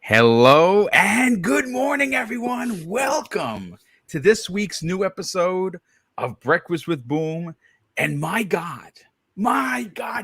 Hello and good morning, everyone. Welcome to this week's new episode of Breakfast with Boom. And my God,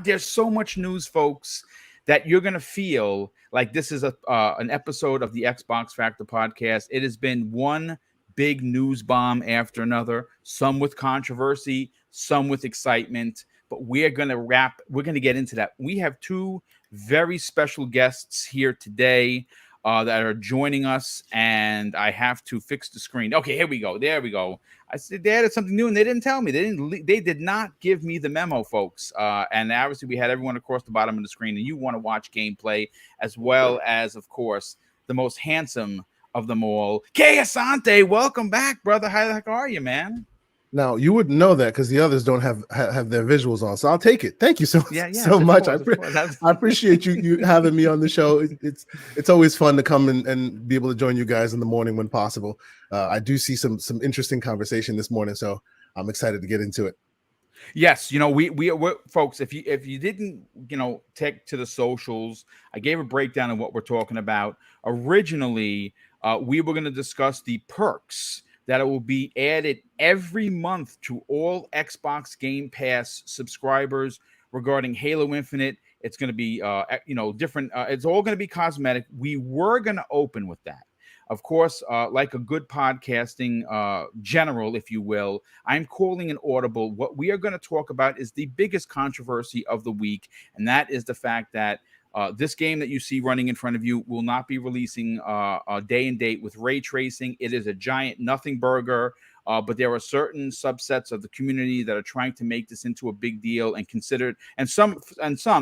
there's so much news, folks, that you're going to feel like this is an episode of the Xbox Factor podcast. It has been one big news bomb after another, some with controversy, some with excitement. But we're going to get into that. We have two very special guests here today that are joining us, and I have to fix the screen. Okay, here we go. There we go. I said they added something new, and they didn't tell me. They did not give me the memo, folks. And obviously, we had everyone across the bottom of the screen, and you want to watch gameplay as well as, of course, the most handsome of them all, Kay Asante. Welcome back, brother. How the heck are you, man? Now you wouldn't know that because the others don't have their visuals on, so I'll take it. Thank you so much. I appreciate you having me on the show. It's always fun to come and be able to join you guys in the morning when possible. I do see some interesting conversation this morning, so I'm excited to get into it. Yes, we're folks. If you didn't take to the socials, I gave a breakdown of what we're talking about. Originally, we were going to discuss the perks that it will be added every month to all Xbox Game Pass subscribers regarding Halo Infinite. It's going to be, different. It's all going to be cosmetic. We were going to open with that. Of course, like a good podcasting general, if you will, I'm calling an audible. What we are going to talk about is the biggest controversy of the week, and that is the fact that this game that you see running in front of you will not be releasing a day and date with ray tracing. It is a giant nothing burger, but there are certain subsets of the community that are trying to make this into a big deal and consider it. And some,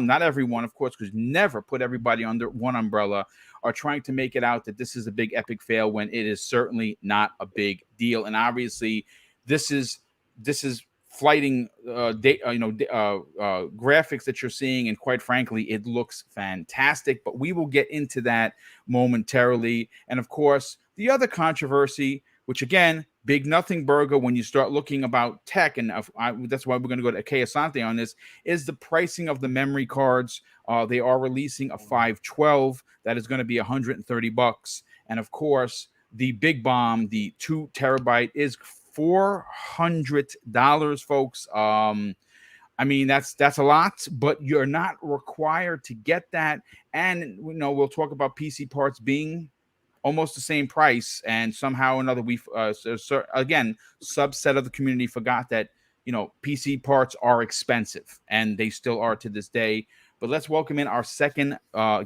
not everyone, of course, because never put everybody under one umbrella, are trying to make it out that this is a big epic fail when it is certainly not a big deal. And obviously, this is flighting graphics that you're seeing, and quite frankly, it looks fantastic. But we will get into that momentarily. And of course, the other controversy, which again, big nothing burger when you start looking about tech, and that's why we're going to go to Kay Asante on this, is the pricing of the memory cards. They are releasing a 512 that is going to be $130, and of course, the big bomb, the 2 terabyte, is $400, folks. I mean, that's a lot, but you're not required to get that. And we'll talk about PC parts being almost the same price, and somehow or another we again, subset of the community forgot that PC parts are expensive, and they still are to this day. But let's welcome in our second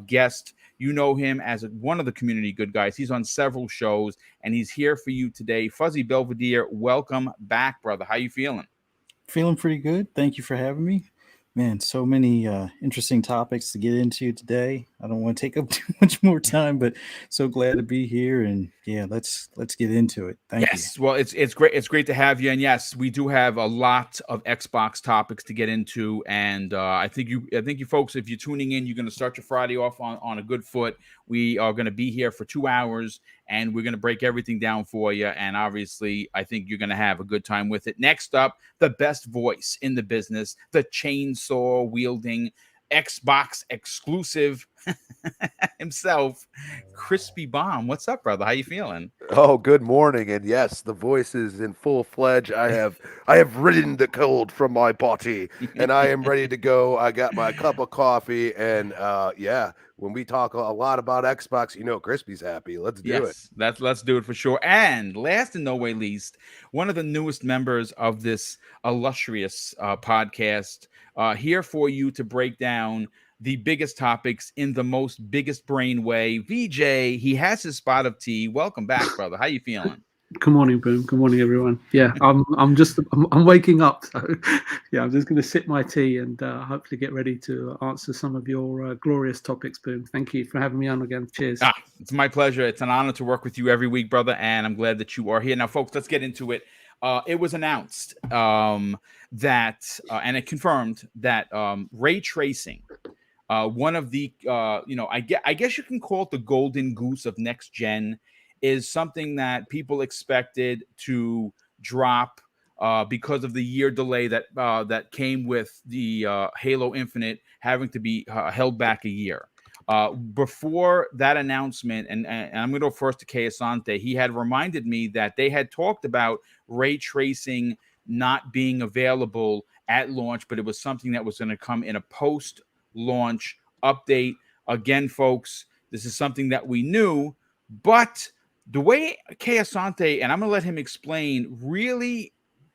guest. You know him as one of the community good guys. He's on several shows, and he's here for you today. Fuzzy Belvedere, welcome back, brother. How you feeling? Feeling pretty good. Thank you for having me. Man, so many interesting topics to get into today. I don't want to take up too much more time, but so glad to be here. And yeah, let's get into it. Thank you. Yes, well, it's great. It's great to have you. And yes, we do have a lot of Xbox topics to get into. And I think you folks, if you're tuning in, you're going to start your Friday off on a good foot. We are going to be here for 2 hours, and we're going to break everything down for you. And obviously, I think you're going to have a good time with it. Next up, the best voice in the business, the chainsaw wielding Xbox exclusive himself, Crispy Bomb. What's up, brother? How you feeling? Oh, good morning. And yes, the voice is in full fledged. I have ridden the cold from my body, and I am ready to go. I got my cup of coffee, and yeah, when we talk a lot about Xbox, Crispy's happy. Let's do it. Let's do it for sure. And last and no way least, one of the newest members of this illustrious podcast, here for you to break down the biggest topics in the most biggest brain way. VJ, he has his spot of tea. Welcome back, brother. How you feeling? Good morning, Boom. Good morning, everyone. Yeah, I'm waking up, so yeah, I'm just going to sip my tea and hopefully get ready to answer some of your glorious topics, Boom. Thank you for having me on again. Cheers. It's my pleasure. It's an honor to work with you every week, brother, and I'm glad that you are here. Now, folks, let's get into it. It was announced that, and it confirmed that ray tracing, one of the, I guess you can call it the golden goose of next gen, is something that people expected to drop because of the year delay that came with the Halo Infinite having to be held back a year. Before that announcement, and I'm going to go first to Keasante, he had reminded me that they had talked about ray tracing not being available at launch, but it was something that was going to come in a post-launch update. Again, folks, this is something that we knew, but the way Keasante, and I'm going to let him explain, really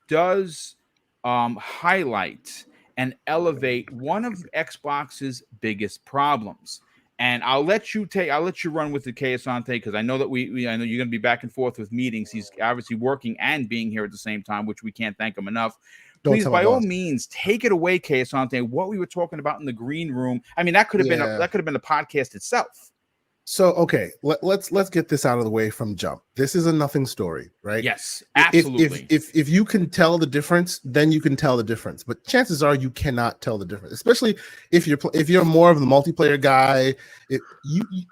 does highlight and elevate one of Xbox's biggest problems. And I'll let you run with the Keasante, because I know that I know you're going to be back and forth with meetings. He's obviously working and being here at the same time, which we can't thank him enough. Please, by all means, take it away, Keasante. What we were talking about in the green room. I mean, that could have been a podcast itself. So, okay, let's get this out of the way from jump. This is a nothing story, right? Yes, absolutely. If you can tell the difference, then you can tell the difference. But chances are you cannot tell the difference, especially if you're more of the multiplayer guy.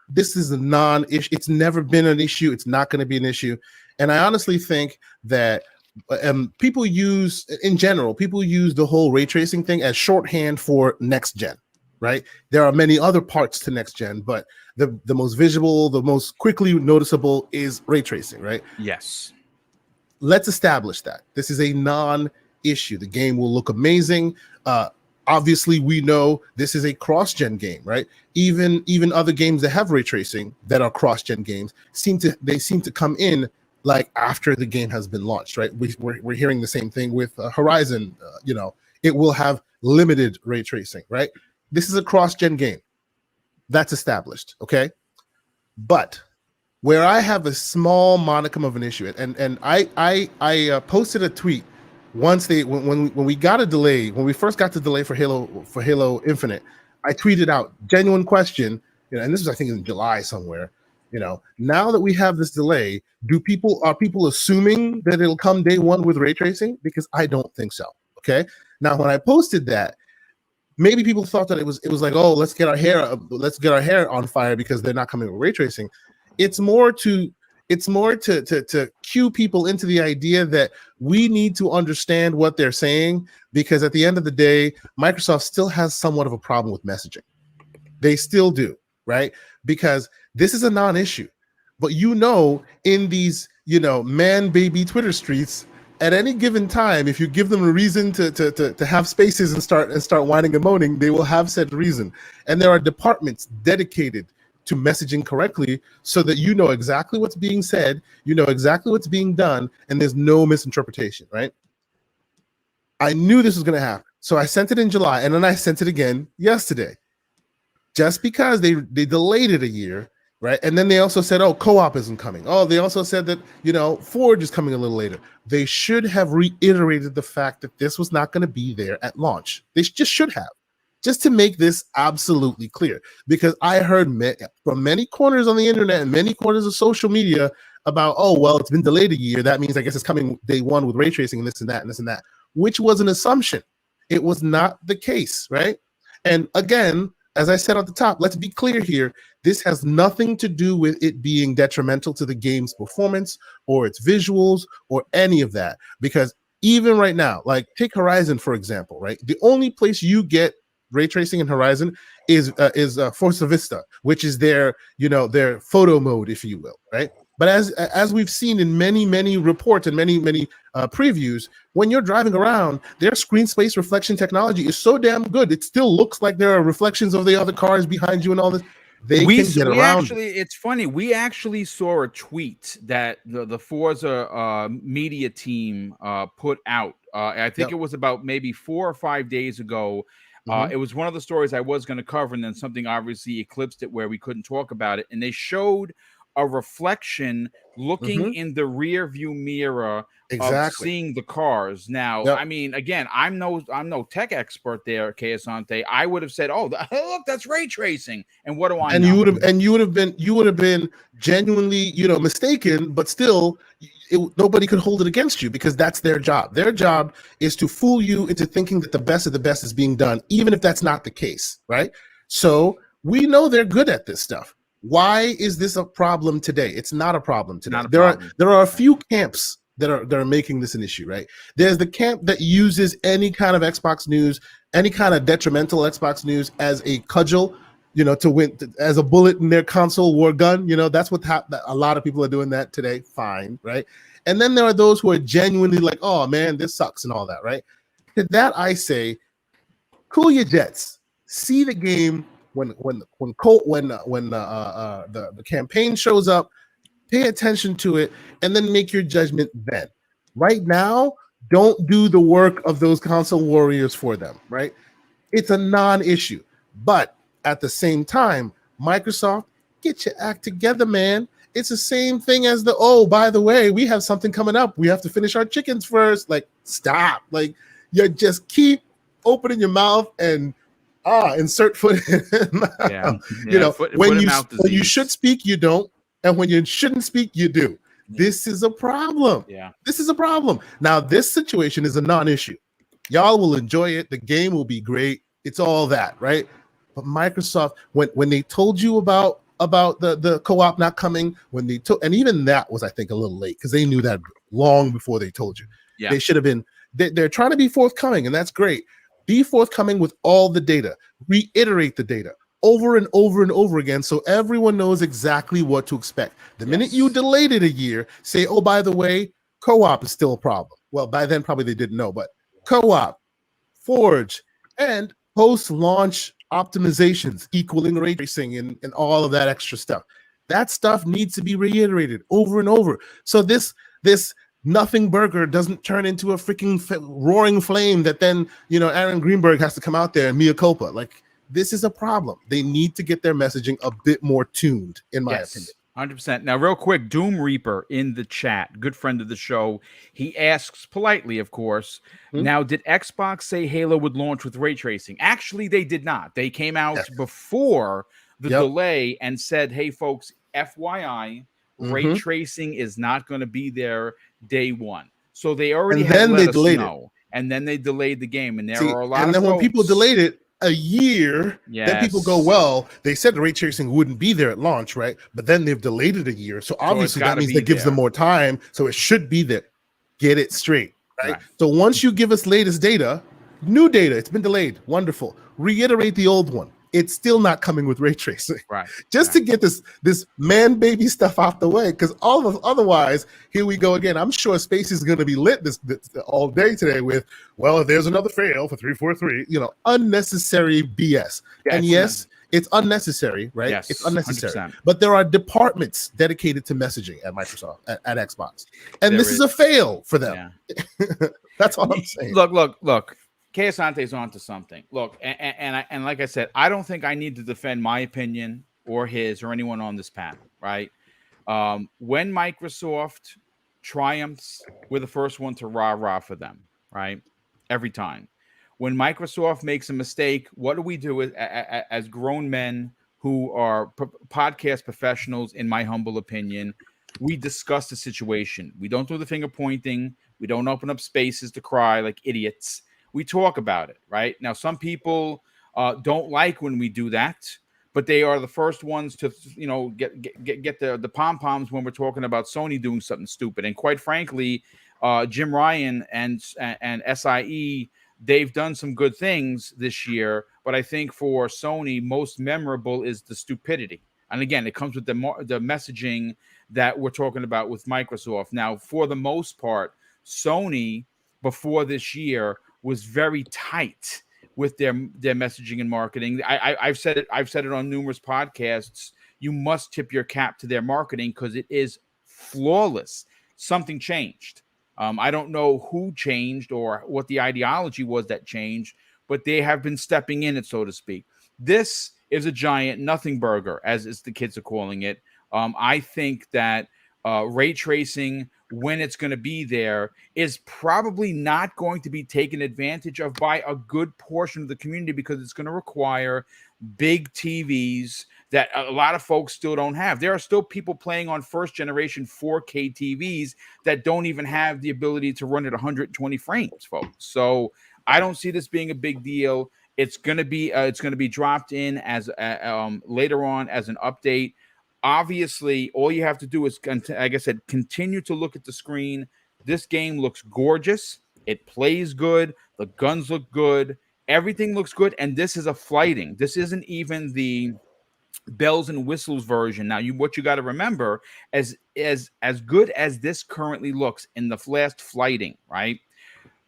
This is a non-issue. It's never been an issue. It's not going to be an issue. And I honestly think that people use the whole ray tracing thing as shorthand for next gen. Right? There are many other parts to next gen, but the most visible, the most quickly noticeable is ray tracing, right? Yes. Let's establish that this is a non-issue. The game will look amazing. Obviously, we know this is a cross-gen game, right? Even other games that have ray tracing that are cross-gen games seem to come in like after the game has been launched, right? We're hearing the same thing with Horizon. It will have limited ray tracing, right? This is a cross-gen game. That's established, okay? But where I have a small modicum of an issue, and I posted a tweet once when we got a delay, when we first got the delay for Halo Infinite, I tweeted out, genuine question, and this was I think in July somewhere. Now that we have this delay, are people assuming that it'll come day one with ray tracing? Because I don't think so. Okay. Now when I posted that, maybe people thought that it was like, oh, let's get our hair on fire because they're not coming with ray tracing. It's more to cue people into the idea that we need to understand what they're saying, because at the end of the day, Microsoft still has somewhat of a problem with messaging. They still do, right? Because this is a non-issue. But in these, man baby Twitter streets, at any given time, if you give them a reason to have spaces and start whining and moaning, they will have said reason. And there are departments dedicated to messaging correctly so that you know exactly what's being said, you know exactly what's being done, and there's no misinterpretation, right? I knew this was going to happen. So I sent it in July, and then I sent it again yesterday. Just because they delayed it a year, right? And then they also said, oh, co-op isn't coming. Oh, they also said that, Forge is coming a little later. They should have reiterated the fact that this was not going to be there at launch. They just should have, just to make this absolutely clear. Because I heard from many corners on the internet and many corners of social media about, oh, well, it's been delayed a year. That means I guess it's coming day one with ray tracing and this and that and this and that, which was an assumption. It was not the case, right? And again, as I said at the top, let's be clear here. This has nothing to do with it being detrimental to the game's performance or its visuals or any of that. Because even right now, like take Horizon, for example, right? The only place you get ray tracing in Horizon is Forza Vista, which is their photo mode, if you will, right? But as we've seen in many reports and many previews, when you're driving around, their screen space reflection technology is so damn good. It still looks like there are reflections of the other cars behind you and all this. It's funny. We actually saw a tweet that the Forza media team put out. I think it was about maybe 4 or 5 days ago. It was one of the stories I was going to cover, and then something obviously eclipsed it where we couldn't talk about it. And they showed a reflection looking in the rear view mirror of seeing the cars. Now, I mean, again, I'm no tech expert there, Keasante. I would have said, "Oh, look, that's ray tracing." And what do I know? You would have been genuinely, mistaken, but still, nobody could hold it against you because that's their job. Their job is to fool you into thinking that the best of the best is being done, even if that's not the case, right? So we know they're good at this stuff. Why is this a problem today? It's not a problem today. There are a few camps that are making this an issue, right? There's the camp that uses any kind of Xbox news, any kind of detrimental Xbox news as a cudgel to win as a bullet in their console war gun. That's what a lot of people are doing that today. Fine, right? And then there are those who are genuinely like, oh man, this sucks and all that, right? To that I say, cool your jets. See the game when the campaign shows up. Pay attention to it, and then make your judgment then. Right now, don't do the work of those console warriors for them, right? It's a non-issue. But at the same time, Microsoft, get your act together, man. It's the same thing as by the way, we have something coming up. We have to finish our chickens first. Like, stop. Like, you just keep opening your mouth and insert foot in. When you should speak, you don't. And when you shouldn't speak, you do. This is a problem. This is a problem. Now, this situation is a non-issue. Y'all will enjoy it. The game will be great. It's all that, right? But Microsoft, when they told you about the co-op not coming, and even that was, I think, a little late because they knew that long before they told you. They should have been. They're trying to be forthcoming, and that's great. Be forthcoming with all the data. Reiterate the data over and over and over again so everyone knows exactly what to expect. The minute you delayed it a year, say, oh, by the way, co-op is still a problem. Well, by then probably they didn't know, but co-op, Forge, and post-launch optimizations equaling ray tracing and all of that extra stuff. That stuff needs to be reiterated over and over. So this nothing burger doesn't turn into a freaking roaring flame that then, Aaron Greenberg has to come out there and mea culpa. Like, this is a problem. They need to get their messaging a bit more tuned, in my opinion. 100%. Now, real quick, Doom Reaper in the chat, good friend of the show. He asks politely, of course, now, did Xbox say Halo would launch with ray tracing? Actually, they did not. They came out before the delay and said, hey, folks, FYI, ray tracing is not going to be there day one. So they already had let us know. And then they delayed the game. And there are a lot of folks. When people delayed it a year, then people go, well, they said the ray tracing wouldn't be there at launch, right? But then they've delayed it a year. So obviously that means that gives them more time. So it should be there. Get it straight, right? So once you give us latest data, new data, it's been delayed. Wonderful. Reiterate the old one. It's still not coming with ray tracing, just to get this man baby stuff off the way. Because otherwise, here we go again. I'm sure Space is going to be lit this all day today with, well, if there's another fail for 343, unnecessary BS. And yes, it's unnecessary, right? Yes, it's unnecessary. 100%. But there are departments dedicated to messaging at Microsoft, at Xbox, and this is a fail for them. That's all I'm saying. Look. Keosante's onto something. Look, and like I said, I don't think I need to defend my opinion or his or anyone on this panel, right? When Microsoft triumphs, we're the first one to rah for them, right? Every time. When Microsoft makes a mistake, what do we do as grown men who are podcast professionals, in my humble opinion? We discuss the situation. We don't do the finger pointing. We don't open up spaces to cry like idiots. We talk about it, right? Now, some people don't like when we do that, but they are the first ones to, get the pom-poms when we're talking about Sony doing something stupid. And quite frankly, Jim Ryan and SIE, they've done some good things this year, but I think for Sony, most memorable is the stupidity. And again, it comes with the messaging that we're talking about with Microsoft. Now, for the most part, Sony, before this year, was very tight with their messaging and marketing. I've said it on numerous podcasts. You must tip your cap to their marketing because it is flawless. Something changed. I don't know who changed or what the ideology was that changed, but they have been stepping in it, so to speak. This is a giant nothing burger, as the kids are calling it. I think that ray tracing, when it's going to be there, is probably not going to be taken advantage of by a good portion of the community because it's going to require big TVs that a lot of folks still don't have. There are still people playing on first generation 4K TVs that don't even have the ability to run at 120 frames, folks. So I don't see this being a big deal. It's going to be dropped in as later on as an update. Obviously, all you have to do is, like I said, continue to look at the screen. This game looks gorgeous. It plays good. The guns look good. everything looks good. And this is a flighting. This isn't even the bells and whistles version. Now, what you got to remember, as good as this currently looks in the last flighting, right?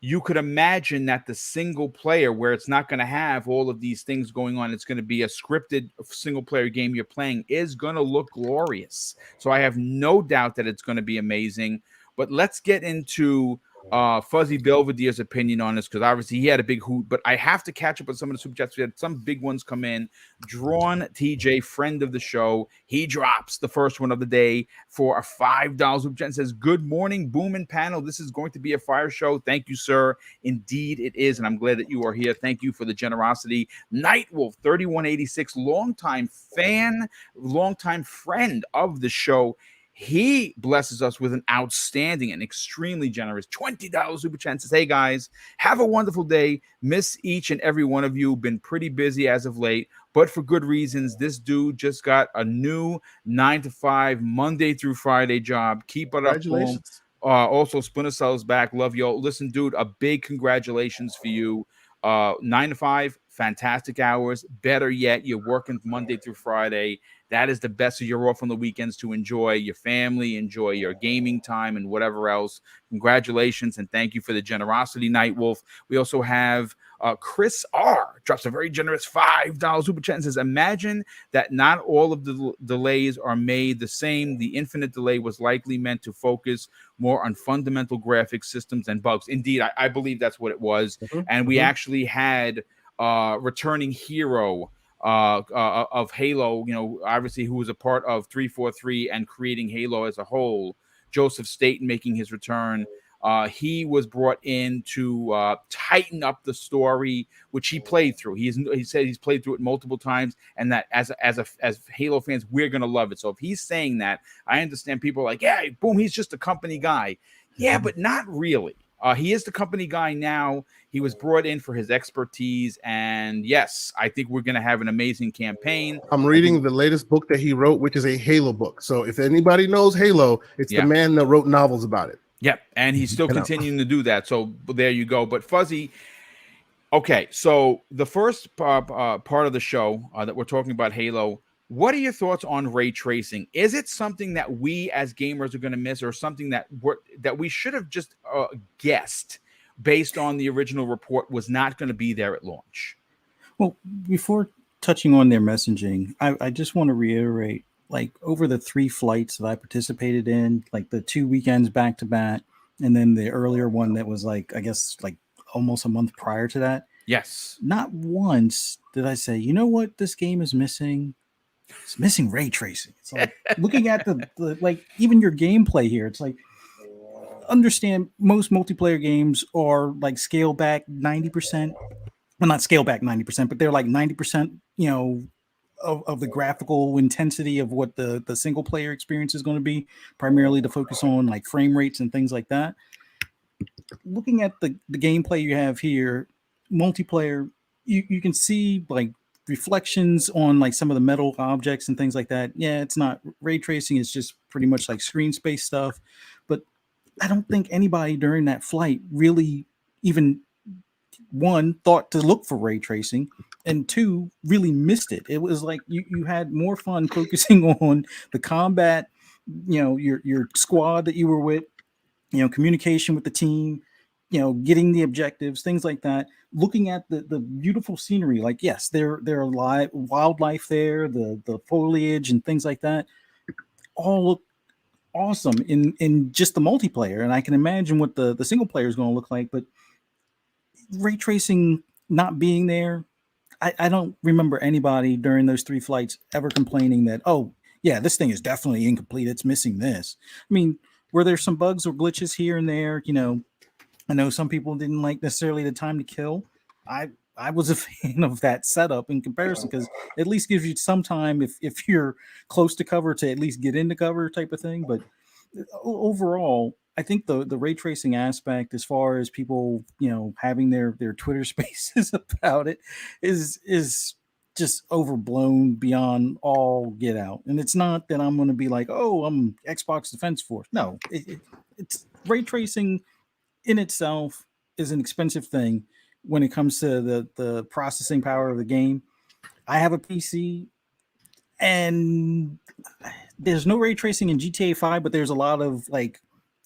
You could imagine that the single player, where it's not going to have all of these things going on, it's going to be a scripted single player game you're playing, is going to look glorious. So I have no doubt that it's going to be amazing. But let's get into Fuzzy Belvedere's opinion on this, because obviously he had a big hoot, but I have to catch up with some of the super chats. We had some big ones come in. Drawn TJ, friend of the show, he drops the first one of the day for a $5 super chat and says, "Good morning, Boom and panel. This is going to be a fire show." Thank you, sir. Indeed it is, and I'm glad that you are here. Thank you for the generosity. Nightwolf 3186, longtime fan, longtime friend of the show. He blesses us with an outstanding and extremely generous $20 super chat. Says, "Hey guys, have a wonderful day. Miss each and every one of you. Been pretty busy as of late, but for good reasons. This dude just got a new 9-to-5 Monday through Friday job. Keep it up." Congratulations. Also, Splinter Cell's back. Love y'all. Listen, dude, a big congratulations for you. 9 to 5, fantastic hours. Better yet, you're working Monday through Friday. That is the best. So you're off on the weekends to enjoy your family, enjoy your gaming time, and whatever else. Congratulations, and thank you for the generosity, Nightwolf. We also have Chris R. drops a very generous $5 super chat and says, "Imagine that not all of the delays are made the same. The infinite delay was likely meant to focus more on fundamental graphics systems and bugs." Indeed, I believe that's what it was. And we actually had returning hero of Halo, obviously, who was a part of 343 and creating Halo as a whole, Joseph Staten, making his return. He was brought in to tighten up the story, which he played through. He said he's played through it multiple times, and that as Halo fans, we're gonna love it. So if he's saying that, I understand people are like, "Yeah, Boom, he's just a company guy." Yeah, but not really. He is the company guy now. He was brought in for his expertise, and yes, I think we're going to have an amazing campaign. I'm reading the latest book that he wrote, which is a Halo book. So if anybody knows Halo, it's the man that wrote novels about it. Yep, and he's still continuing to do that. So there you go. But Fuzzy, okay, so the first part of the show that we're talking about Halo, what are your thoughts on ray tracing? Is it something that we as gamers are going to miss, or something that we should have just guessed based on the original report was not going to be there at launch? Well, before touching on their messaging, I just want to reiterate, like, over the 3 flights that I participated in, like the 2 weekends back to back, and then the earlier one that was like, I guess, like almost a month prior to that. Yes. Not once did I say, you know what this game is missing? It's missing ray tracing. It's like looking at the like even your gameplay here. It's like, understand most multiplayer games are like scale back 90%. Well, not scale back 90%, but they're like 90%, of the graphical intensity of what the single player experience is going to be, primarily to focus on like frame rates and things like that. Looking at the gameplay you have here, multiplayer, you can see like reflections on like some of the metal objects and things like that. Yeah, it's not ray tracing, it's just pretty much like screen space stuff. But I don't think anybody during that flight really even, one, thought to look for ray tracing, and 2, really missed it. It was like you had more fun focusing on the combat, your squad that you were with, communication with the team, getting the objectives, things like that. Looking at the beautiful scenery, like, yes, there are wildlife there, the foliage and things like that, all look awesome in just the multiplayer. And I can imagine what the single player is going to look like. But ray tracing not being there, I don't remember anybody during those 3 flights ever complaining that, oh yeah, this thing is definitely incomplete, it's missing this. I mean, were there some bugs or glitches here and there? I know some people didn't like necessarily the time to kill. I was a fan of that setup in comparison, because at least gives you some time if you're close to cover to at least get into cover type of thing. But overall, I think the ray tracing aspect, as far as people having their Twitter spaces about it, is just overblown beyond all get out. And it's not that I'm going to be like, oh, I'm Xbox Defense Force. No, it's ray tracing in itself is an expensive thing. when it comes to the processing power of the game. I have a PC, and there's no ray tracing in GTA 5, but there's a lot of, like,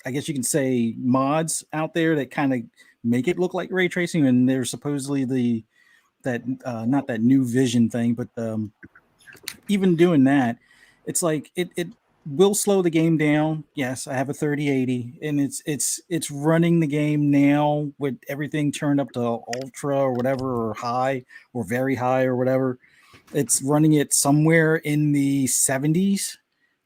I guess you can say, mods out there that kind of make it look like ray tracing. And there's supposedly not that new vision thing, but even doing that, it's like it will slow the game down. Yes, I have a 3080, and it's running the game now with everything turned up to ultra or whatever, or high or very high or whatever. It's running it somewhere in the 70s,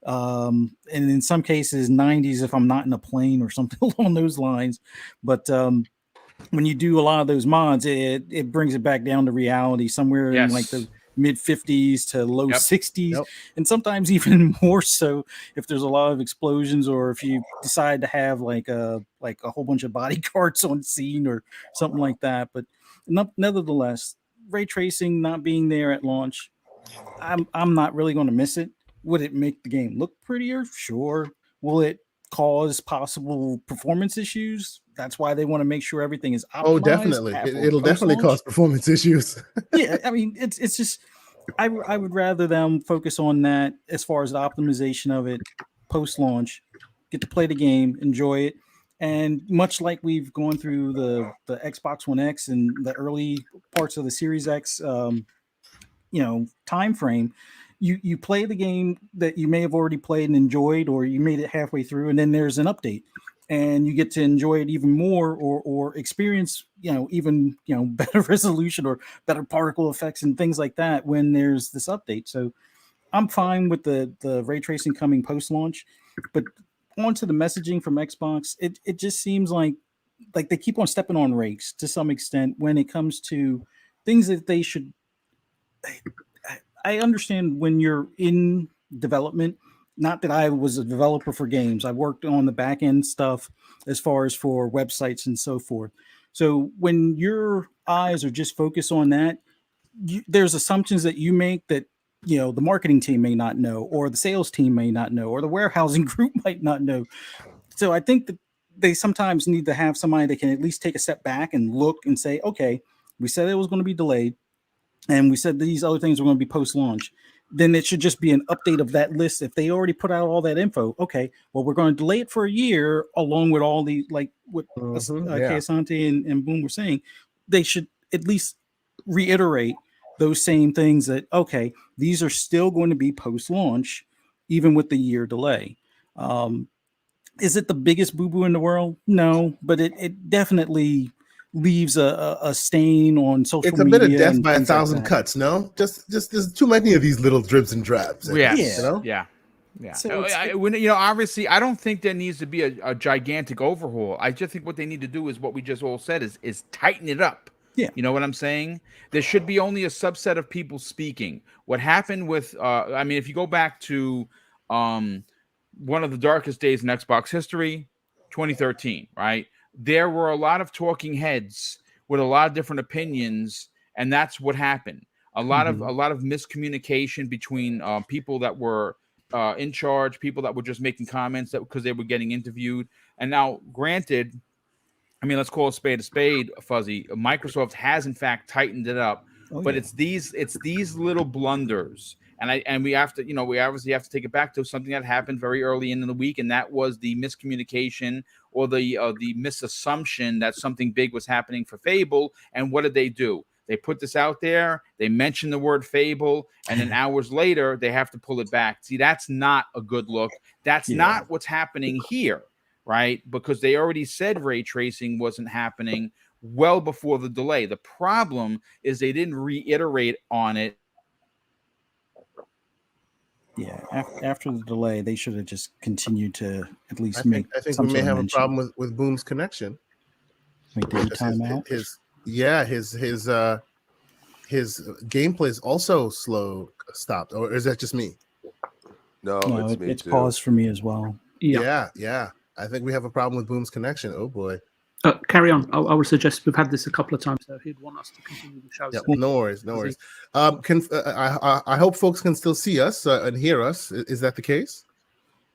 and in some cases 90s if I'm not in a plane or something along those lines. But when you do a lot of those mods, it brings it back down to reality, somewhere in like the mid 50s to low 60s, and sometimes even more so if there's a lot of explosions, or if you decide to have like a whole bunch of bodyguards on scene or something like that. But nevertheless, ray tracing not being there at launch, I'm not really going to miss it. Would it make the game look prettier? Sure. Will it cause possible performance issues? That's why they want to make sure everything is optimized. Oh, definitely. It'll definitely cause performance issues. Yeah, I mean, it's just I would rather them focus on that as far as the optimization of it post-launch, get to play the game, enjoy it. And much like we've gone through the Xbox One X and the early parts of the Series X time frame, you play the game that you may have already played and enjoyed, or you made it halfway through, and then there's an update, and you get to enjoy it even more, or experience even better resolution or better particle effects and things like that when there's this update. So I'm fine with the ray tracing coming post launch, but onto the messaging from Xbox, it just seems like they keep on stepping on rakes to some extent when it comes to things that they should. I understand when you're in development, not that I was a developer for games. I worked on the back end stuff as far as for websites and so forth. So when your eyes are just focused on that, there's assumptions that you make that the marketing team may not know, or the sales team may not know, or the warehousing group might not know. So I think that they sometimes need to have somebody that can at least take a step back and look and say, okay, we said it was going to be delayed, and we said these other things were going to be post-launch. Then it should just be an update of that list. If they already put out all that info, okay, well, we're going to delay it for a year, along with all the, like what Asante and Boom were saying. They should at least reiterate those same things, that, okay, these are still going to be post-launch, even with the year delay. Is it the biggest boo-boo in the world? No, but it definitely leaves a stain on social media. It's a bit of death by 1,000 cuts. No, just there's too many of these little dribs and drabs. Yeah. So obviously, I don't think there needs to be a gigantic overhaul. I just think what they need to do is what we just all said, is tighten it up. Yeah. You know what I'm saying? There should be only a subset of people speaking. What happened with, if you go back to one of the darkest days in Xbox history, 2013, right? There were a lot of talking heads with a lot of different opinions, and that's what happened. A lot of miscommunication between people that were in charge, people that were just making comments because they were getting interviewed. And now, granted, let's call a spade, Fuzzy. Microsoft has in fact tightened it up, but it's these little blunders. And we have to, we obviously have to take it back to something that happened very early in the week, and that was the miscommunication or the misassumption that something big was happening for Fable. And what did they do? They put this out there, they mentioned the word Fable, and then hours later they have to pull it back. See, that's not a good look. That's not what's happening here, right? Because they already said ray tracing wasn't happening well before the delay. The problem is they didn't reiterate on it. Yeah, after the delay, they should have just continued to at least I think we may have a problem with Boom's connection. Wait, did he time out? His gameplay is also stopped, or is that just me? No, it's paused for me as well. Yeah. I think we have a problem with Boom's connection. Oh boy. Carry on. I would suggest we've had this a couple of times, so he'd want us to continue the show. Yeah, no worries. I hope folks can still see us and hear us. Is that the case?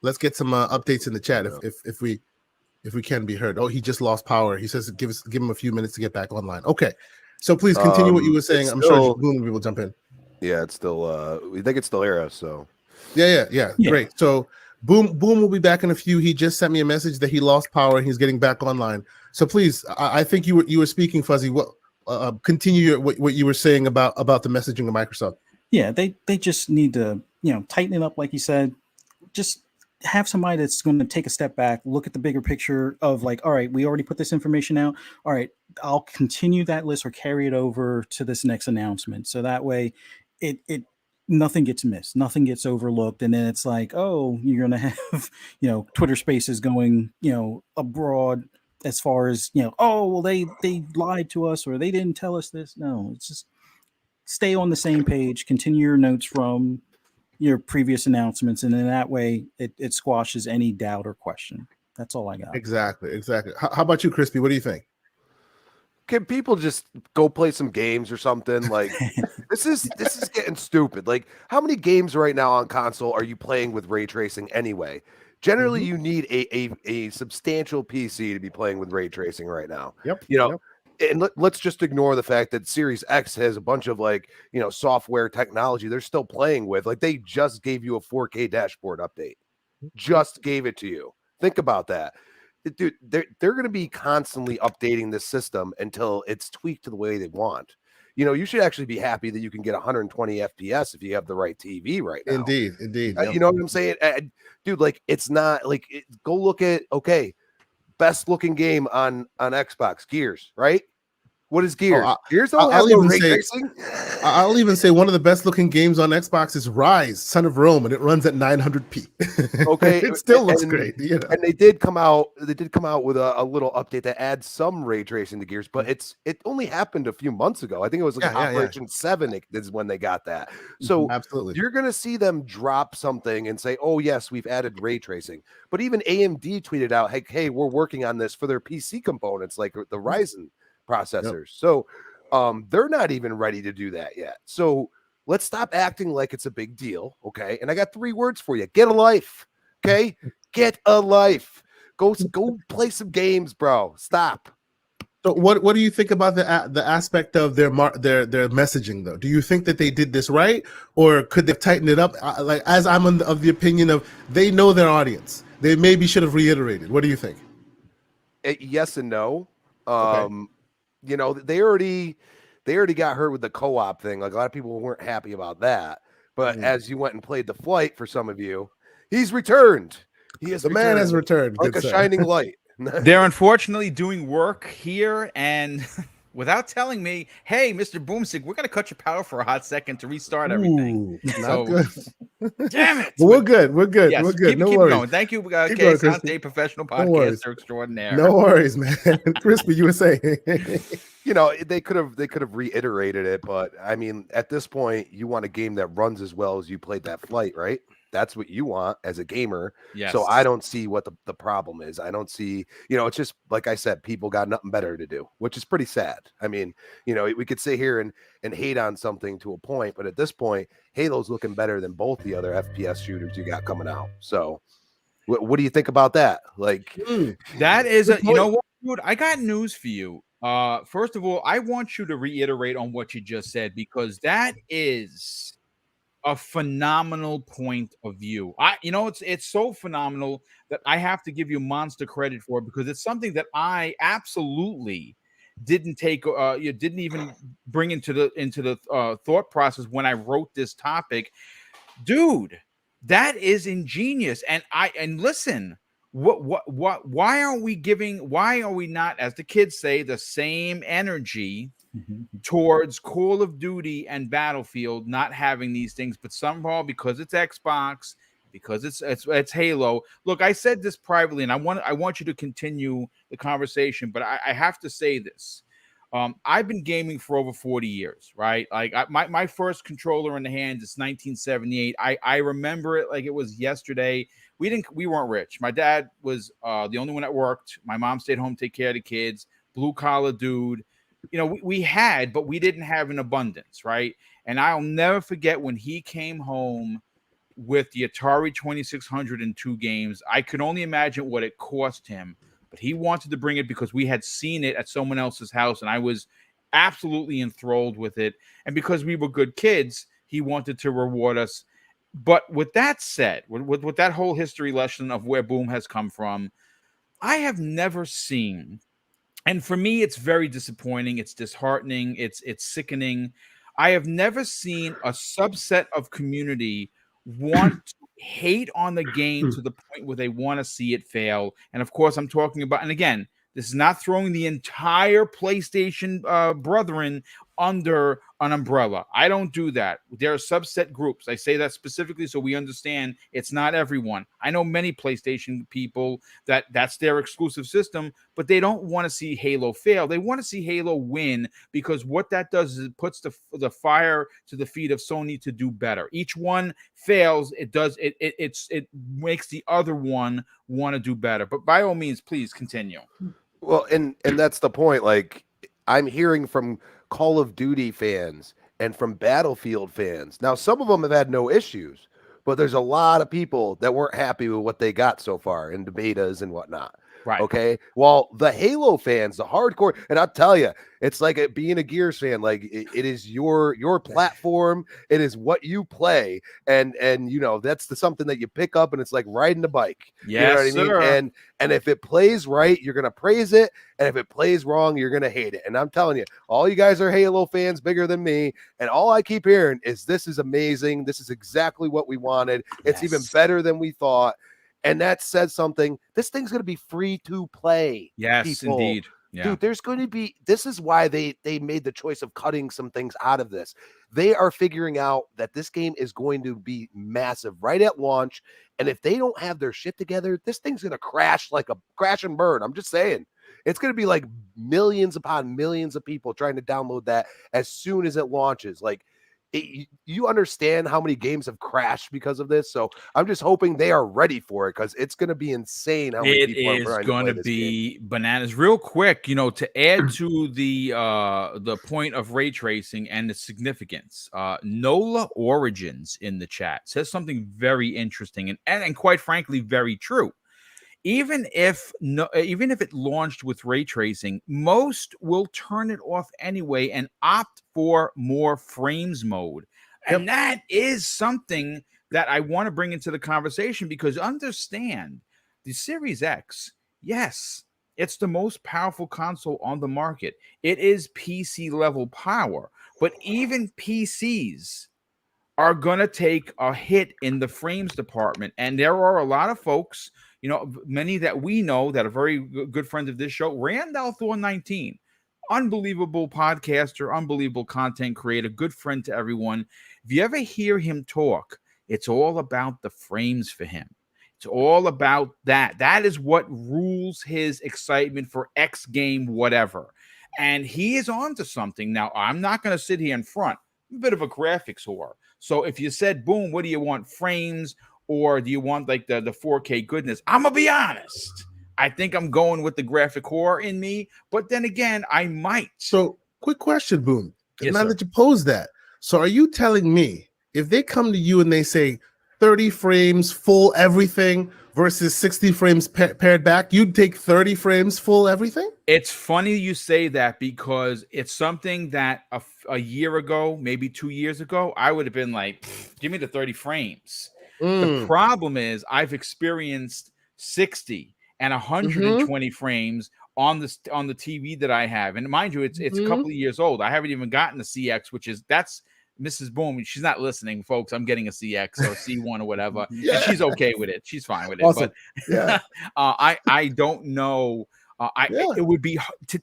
Let's get some updates in the chat if if we can be heard. Oh, he just lost power. He says give him a few minutes to get back online. Okay, so please continue what you were saying. I'm sure Boom will jump in. Yeah, it's still. We think it's still Era. So yeah. Great. So Boom will be back in a few. He just sent me a message that he lost power and he's getting back online. So please, I think you were speaking, Fuzzy. What continue what you were saying about the messaging of Microsoft? Yeah, they just need to tighten it up, like you said. Just have somebody that's going to take a step back, look at the bigger picture of like, all right, we already put this information out. All right, I'll continue that list or carry it over to this next announcement. So that way it nothing gets missed, nothing gets overlooked. And then it's like, oh, you're going to have, Twitter Spaces going, abroad as far as, oh, well, they lied to us or they didn't tell us this. No, it's just stay on the same page, continue your notes from your previous announcements, and in that way it squashes any doubt or question. That's all I got. Exactly. How about you, Crispy? What do you think? Can people just go play some games or something? Like this is getting stupid. Like, how many games right now on console are you playing with ray tracing anyway? Generally, you need a substantial PC to be playing with ray tracing right now. Yep. And let's just ignore the fact that Series X has a bunch of software technology they're still playing with. Like, they just gave you a 4K dashboard update. Just gave it to you. Think about that. Dude, they're going to be constantly updating this system until it's tweaked to the way they want. You should actually be happy that you can get 120 FPS if you have the right TV right now. Indeed. Yep. You know what I'm saying? Dude, like, it's not like go look at, best looking game on Xbox, Gears, right? What is Gears? Gears don't have no ray tracing. I'll even say one of the best looking games on Xbox is Rise, Son of Rome, and it runs at 900p. Okay, it still looks great. And they did come out with a little update that adds some ray tracing to Gears, but it only happened a few months ago. I think it was Operation 7 is when they got that. So absolutely, you're gonna see them drop something and say, "Oh yes, we've added ray tracing." But even AMD tweeted out, "Hey, we're working on this for their PC components, like the Ryzen processors." So they're not even ready to do that yet. So let's stop acting like it's a big deal. Okay. And I got 3 words for you. Get a life. Okay. Get a life. Go play some games, bro. Stop. So what do you think about the aspect of their messaging though? Do you think that they did this right, or could they tighten it up? Like, as I'm of the opinion of, they know their audience. They maybe should have reiterated. What do you think? Yes and no. Okay. They already got hurt with the co-op thing. Like, a lot of people weren't happy about that. But as you went and played the flight, for some of you, he's returned. Man has returned like a shining light. They're unfortunately doing work here, and without telling me, hey, Mr. BoomStick, we're going to cut your power for a hot second to restart everything. Not good. Damn it. But we're good. Yes, We're good. Keep going. Thank you, K. Professional podcaster extraordinaire. No worries, man. Crispy, you were saying. They could have reiterated it, but I mean, at this point, you want a game that runs as well as you played that flight, right? That's what you want as a gamer. Yes. So I don't see what the problem is. I don't see, it's just, like I said, people got nothing better to do, which is pretty sad. I mean, we could sit here and hate on something to a point, but at this point, Halo's looking better than both the other FPS shooters you got coming out. So what do you think about that? Like, that is you know what, dude, I got news for you. First of all, I want you to reiterate on what you just said, because that is a phenomenal point of view. It's so phenomenal that I have to give you monster credit for it, because it's something that I absolutely didn't take you didn't even bring into the thought process when I wrote this topic. Dude, that is ingenious. And listen, why are we not, as the kids say, the same energy towards Call of Duty and Battlefield, not having these things, but somehow, because it's Xbox, because it's Halo. Look, I said this privately, and I want you to continue the conversation, but I have to say this. I've been gaming for over 40 years, right? Like, my first controller in the hand is 1978. I remember it like it was yesterday. We weren't rich. My dad was the only one that worked. My mom stayed home to take care of the kids. Blue collar dude. We had, but we didn't have an abundance, right? And I'll never forget when he came home with the Atari 2600 and 2 games. I could only imagine what it cost him. but he wanted to bring it because we had seen it at someone else's house, and I was absolutely enthralled with it. And because we were good kids, he wanted to reward us. But with that said, with that whole history lesson of where Boom has come from, I have never seen, and for me, it's very disappointing. It's disheartening. It's sickening. I have never seen a subset of community want to hate on the game to the point where they want to see it fail. And of course, I'm talking about, and again, this is not throwing the entire PlayStation brethren under an umbrella. I don't do that. There are subset groups. I say that specifically so we understand it's not everyone. I know many PlayStation people that's their exclusive system, but they don't want to see Halo fail. They want to see Halo win, because what that does is it puts the fire to the feet of Sony to do better. Each one fails, it makes the other one want to do better. But by all means, please continue. Well, and that's the point. Like, I'm hearing from Call of Duty fans and from Battlefield fans. Now, some of them have had no issues, but there's a lot of people that weren't happy with what they got so far in the betas and whatnot. Right. Okay. Well, the Halo fans, the hardcore, and I'll tell you, it's like being a Gears fan. Like it is your platform. It is what you play, and you know that's something that you pick up, and it's like riding a bike. Yes, you know what I mean? And if it plays right, you're gonna praise it, and if it plays wrong, you're gonna hate it. And I'm telling you, all you guys are Halo fans, bigger than me, and all I keep hearing is this is amazing. This is exactly what we wanted. It's even better than we thought. And that says something. This thing's going to be free to play. Yes, people. indeed. Yeah. Dude, there's going to be, this is why they made the choice of cutting some things out of this. They are figuring out that this game is going to be massive right at launch. And if they don't have their shit together, this thing's going to crash and burn. I'm just saying. It's going to be like millions upon millions of people trying to download that as soon as it launches. Like, you understand how many games have crashed because of this, so I'm just hoping they are ready for it, because it's going to be insane how many people are trying to play this game. Bananas. Real quick, you know, to add to the point of ray tracing and its significance, Nola Origins in the chat says something very interesting and quite frankly very true. Even if it launched with ray tracing, most will turn it off anyway and opt for more frames mode. And that is something that I want to bring into the conversation, because understand the Series X, yes, it's the most powerful console on the market. It is PC level power, but even PCs are going to take a hit in the frames department. And there are a lot of folks, you know, many that we know that are very good friends of this show. Randall Thor 19, unbelievable podcaster, unbelievable content creator, good friend to everyone. If you ever hear him talk, it's all about the frames for him. It's all about that. That is what rules his excitement for X game, whatever. And he is on to something. Now, I'm not going to sit here in front. I'm a bit of a graphics whore. So if you said, boom, what do you want, frames, or do you want like the 4K goodness? I'm going to be honest. I think I'm going with the graphic horror in me, but then again, I might. So, quick question, Boom. Yes, now sir. that you pose that, so are you telling me if they come to you and they say 30 frames, full everything versus 60 frames paired back, you'd take 30 frames, full everything? It's funny you say that, because it's something that a year ago, maybe 2 years ago, I would have been like, give me the 30 frames. The problem is I've experienced 60 and 120 frames on the TV that I have. And mind you, it's a couple of years old. I haven't even gotten the CX, that's Mrs. Boom. She's not listening, folks. I'm getting a CX or a C1 or whatever. And she's okay with it. She's fine with it. Awesome. But I don't know. It would be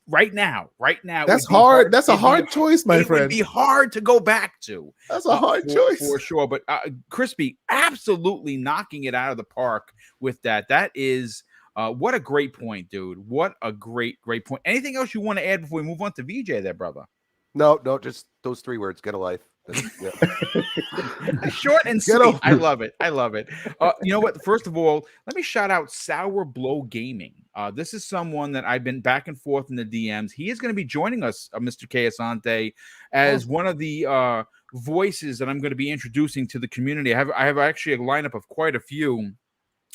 right now. That's hard. That's a hard choice, my friend. It would be hard to go back to. That's a hard choice for sure. But Crispy, absolutely knocking it out of the park with that. That is what a great point, dude. What a great point. Anything else you want to add before we move on to VJ, there, brother? No, just those 3 words. Get a life. Short and sweet. I love it. You know what? First of all, let me shout out Sour Blow Gaming. This is someone that I've been back and forth in the DMs. He is going to be joining us, Mr. K. Asante, as one of the voices that I'm going to be introducing to the community. I have actually a lineup of quite a few.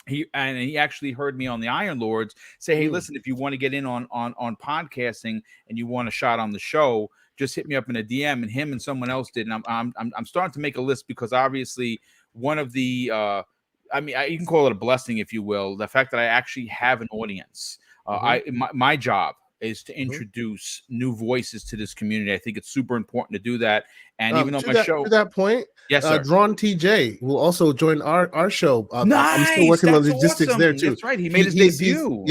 he actually heard me on the Iron Lords say, hey, listen, if you want to get in on podcasting and you want a shot on the show, just hit me up in a DM. And him and someone else did. And I'm starting to make a list, because obviously one of the you can call it a blessing, if you will, the fact that I actually have an audience. My job is to introduce new voices to this community. I think it's super important to do that. And even though to that point, yes, sir. Drawn TJ will also join our show. Nice. I'm still working on logistics there too. That's right. He made his debut.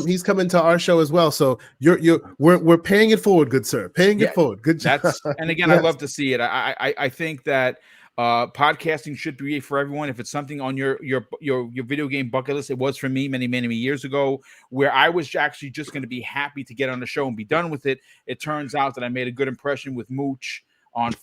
He's coming to our show as well. So we're paying it forward, good sir. Paying it forward. Good job. And again, I love to see it. I think that podcasting should be for everyone. If it's something on your video game bucket list, it was for me many years ago, where I was actually just going to be happy to get on the show and be done with it. It turns out that I made a good impression with Mooch on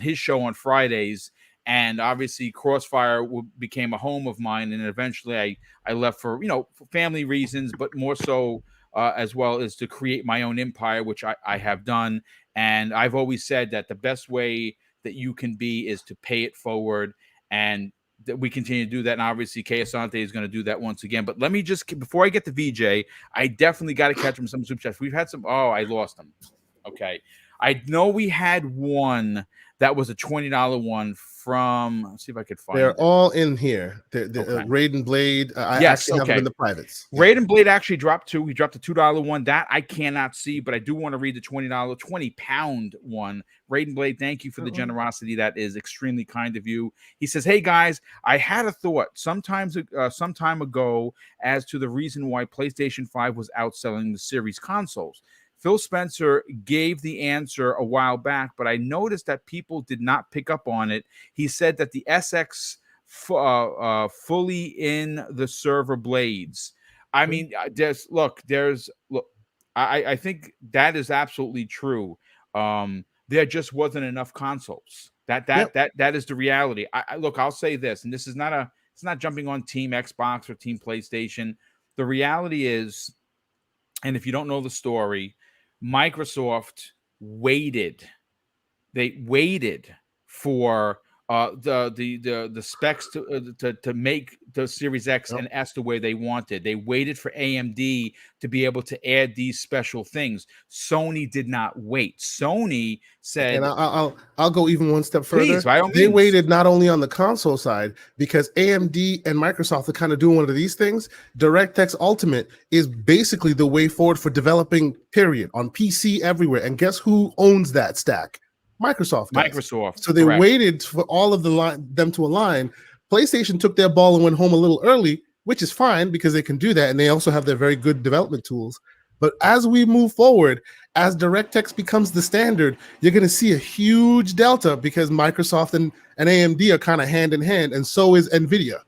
his show on Fridays, and obviously Crossfire became a home of mine, and eventually I left for for family reasons, but more so as well as to create my own empire, which I have done. And I've always said that the best way that you can be is to pay it forward, and that we continue to do that. And obviously, Kay Asante is going to do that once again. But let me just, before I get to VJ, I definitely got to catch him some super chats. We've had some. Oh, I lost them. Okay, I know we had one that was a $20 one from. Let's see if I could find. They're it. all in here. The Raid and Blade. I actually have them in the privates. Raid and Blade actually dropped two. He dropped a $2 one that I cannot see, but I do want to read the £20 one. Raid and Blade, thank you for the generosity. That is extremely kind of you. He says, "Hey guys, I had a thought some time ago as to the reason why PlayStation 5 was outselling the series consoles. Phil Spencer gave the answer a while back, but I noticed that people did not pick up on it. He said that the SX fully in the server blades. I mean, I think that is absolutely true. There just wasn't enough consoles. That is the reality. I'll say this, and this is it's not jumping on Team Xbox or Team PlayStation. The reality is, and if you don't know the story, Microsoft waited. They waited for the specs to make the Series X and S the way they wanted. They waited for AMD to be able to add these special things. Sony did not wait. Sony said, and I'll go even one step further. Please, by all they means. Waited not only on the console side, because AMD and Microsoft are kind of doing one of these things. DirectX Ultimate is basically the way forward for developing, period, on PC everywhere. And guess who owns that stack? Microsoft does. So they waited for all of them to align. PlayStation took their ball and went home a little early, which is fine because they can do that, and they also have their very good development tools. But as we move forward, as DirectX becomes the standard, you're going to see a huge delta, because Microsoft and AMD are kind of hand in hand, and so is NVIDIA.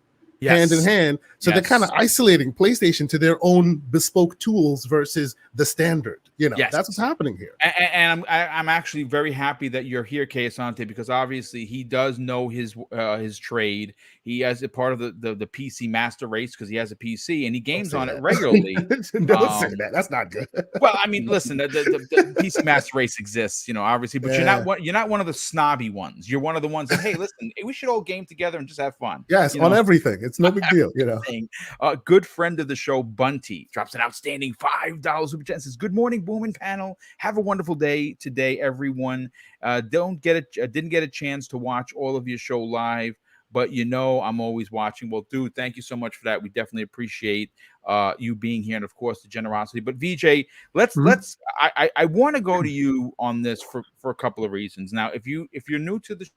Hand in hand. So they're kind of isolating PlayStation to their own bespoke tools versus the standard. That's what's happening here. And I'm actually very happy that you're here, Kay Asante, because obviously he does know his trade. He has a part of the PC master race because he has a PC and he games on it regularly. Don't say that. That's not good. Well, I mean, listen, the PC master race exists, obviously, but you're not one of the snobby ones. You're one of the ones that, hey, listen, we should all game together and just have fun. Yes, on everything. It's no big deal, Good friend of the show, Bunty, drops an outstanding $5 super chat and says, "Good morning, Booming panel. Have a wonderful day today, everyone. Didn't get a chance to watch all of your show live, but I'm always watching." Well, dude, thank you so much for that. We definitely appreciate you being here, and of course the generosity. But VJ, I want to go to you on this for a couple of reasons. Now, if you're new to the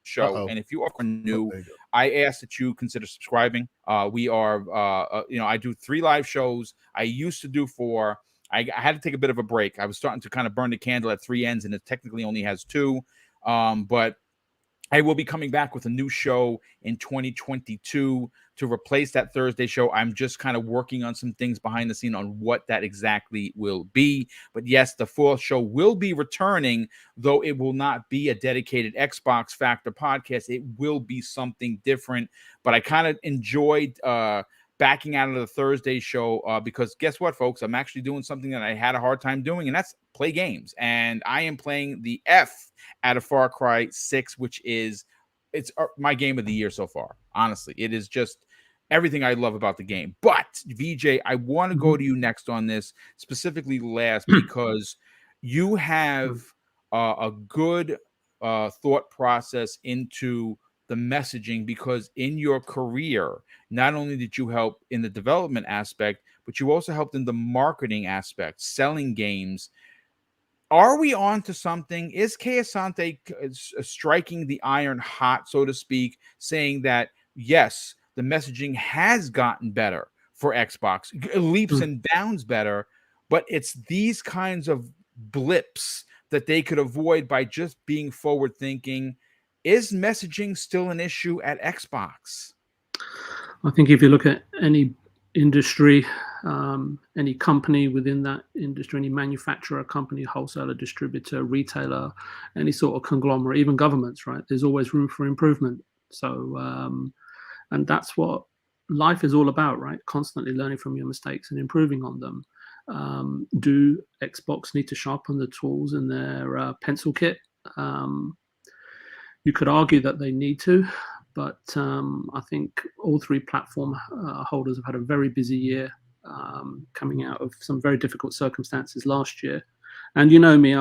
show, and if you are new, I ask that you consider subscribing. We are I do 3 live shows. I used to do 4. I had to take a bit of a break. I was starting to kind of burn the candle at 3 ends, and it technically only has 2. But I will be coming back with a new show in 2022 to replace that Thursday show. I'm just kind of working on some things behind the scene on what that exactly will be. But yes, the 4th show will be returning, though it will not be a dedicated Xbox Factor podcast. It will be something different. But I kind of enjoyed backing out of the Thursday show because guess what, folks? I'm actually doing something that I had a hard time doing, and that's play games. And I am playing the F out of Far Cry 6, which is it's my game of the year so far. Honestly, it is just everything I love about the game. But VJ, I want to go to you next on this, specifically last, because you have a good thought process into the messaging, because in your career, not only did you help in the development aspect, but you also helped in the marketing aspect, selling games. Are we on to something? Is Kay Asante striking the iron hot, so to speak, saying that, yes, the messaging has gotten better for Xbox, leaps and bounds better, but it's these kinds of blips that they could avoid by just being forward thinking? Is messaging still an issue at Xbox? I think if you look at any industry, any company within that industry, any manufacturer, company, wholesaler, distributor, retailer, any sort of conglomerate, even governments, right? There's always room for improvement. So, and that's what life is all about, right? Constantly learning from your mistakes and improving on them. Do Xbox need to sharpen the tools in their pencil kit? You could argue that they need to, but I think all three platform holders have had a very busy year, coming out of some very difficult circumstances last year. And you know me,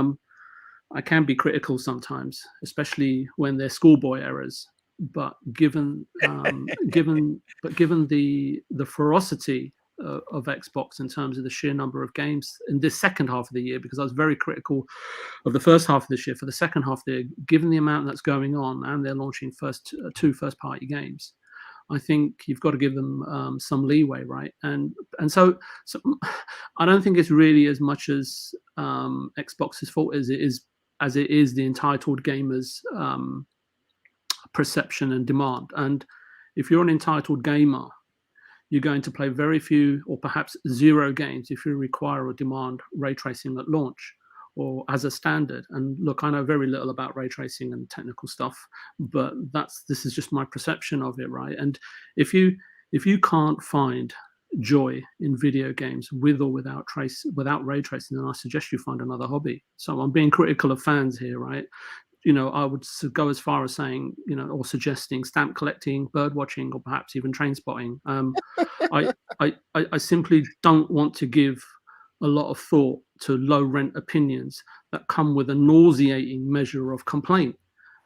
I can be critical sometimes, especially when they're schoolboy errors. But given the ferocity of Xbox in terms of the sheer number of games in this second half of the year, because I was very critical of the first half of this year, for the second half of the year, given the amount that's going on, and they're launching two first-party games, I think you've got to give them some leeway, right? And so I don't think it's really as much as Xbox's fault as it is the entitled gamers' perception and demand. And if you're an entitled gamer, you're going to play very few or perhaps zero games if you require or demand ray tracing at launch or as a standard. And look, I know very little about ray tracing and technical stuff, but this is just my perception of it, right? And if you can't find joy in video games with or without ray tracing, then I suggest you find another hobby. So I'm being critical of fans here, right? You know, I would go as far as saying, you know, or suggesting stamp collecting, bird watching, or perhaps even train spotting. I simply don't want to give a lot of thought to low rent opinions that come with a nauseating measure of complaint.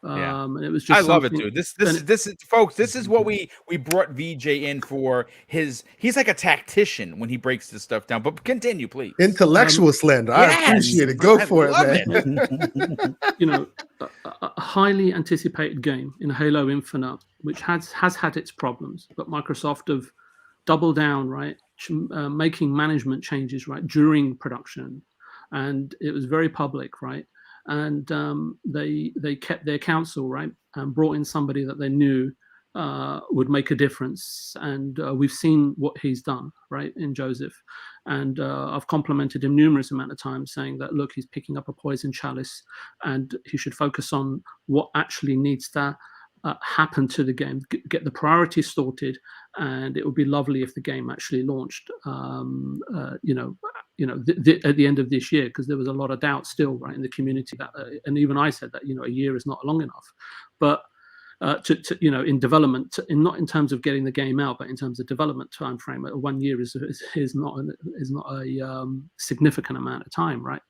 And it was just I love it too. This is folks, this is what we brought VJ in for. He's like a tactician when he breaks this stuff down. But continue, please. Intellectual slander. Yes, I appreciate it. Go for it, man. You know, a highly anticipated game in Halo Infinite, which has had its problems, but Microsoft have doubled down, right, making management changes, right, during production, and it was very public, right. And they kept their counsel, right, and brought in somebody that they knew would make a difference. And we've seen what he's done, right, in Joseph. And I've complimented him numerous amount of times, saying that, look, he's picking up a poison chalice, and he should focus on what actually needs to happen to the game, get the priorities sorted, and it would be lovely if the game actually launched, at the end of this year, because there was a lot of doubt still, right, in the community that, and even I said that, you know, a year is not long enough, but in development, not in terms of getting the game out, but in terms of development time frame, 1 year is not a significant amount of time, right?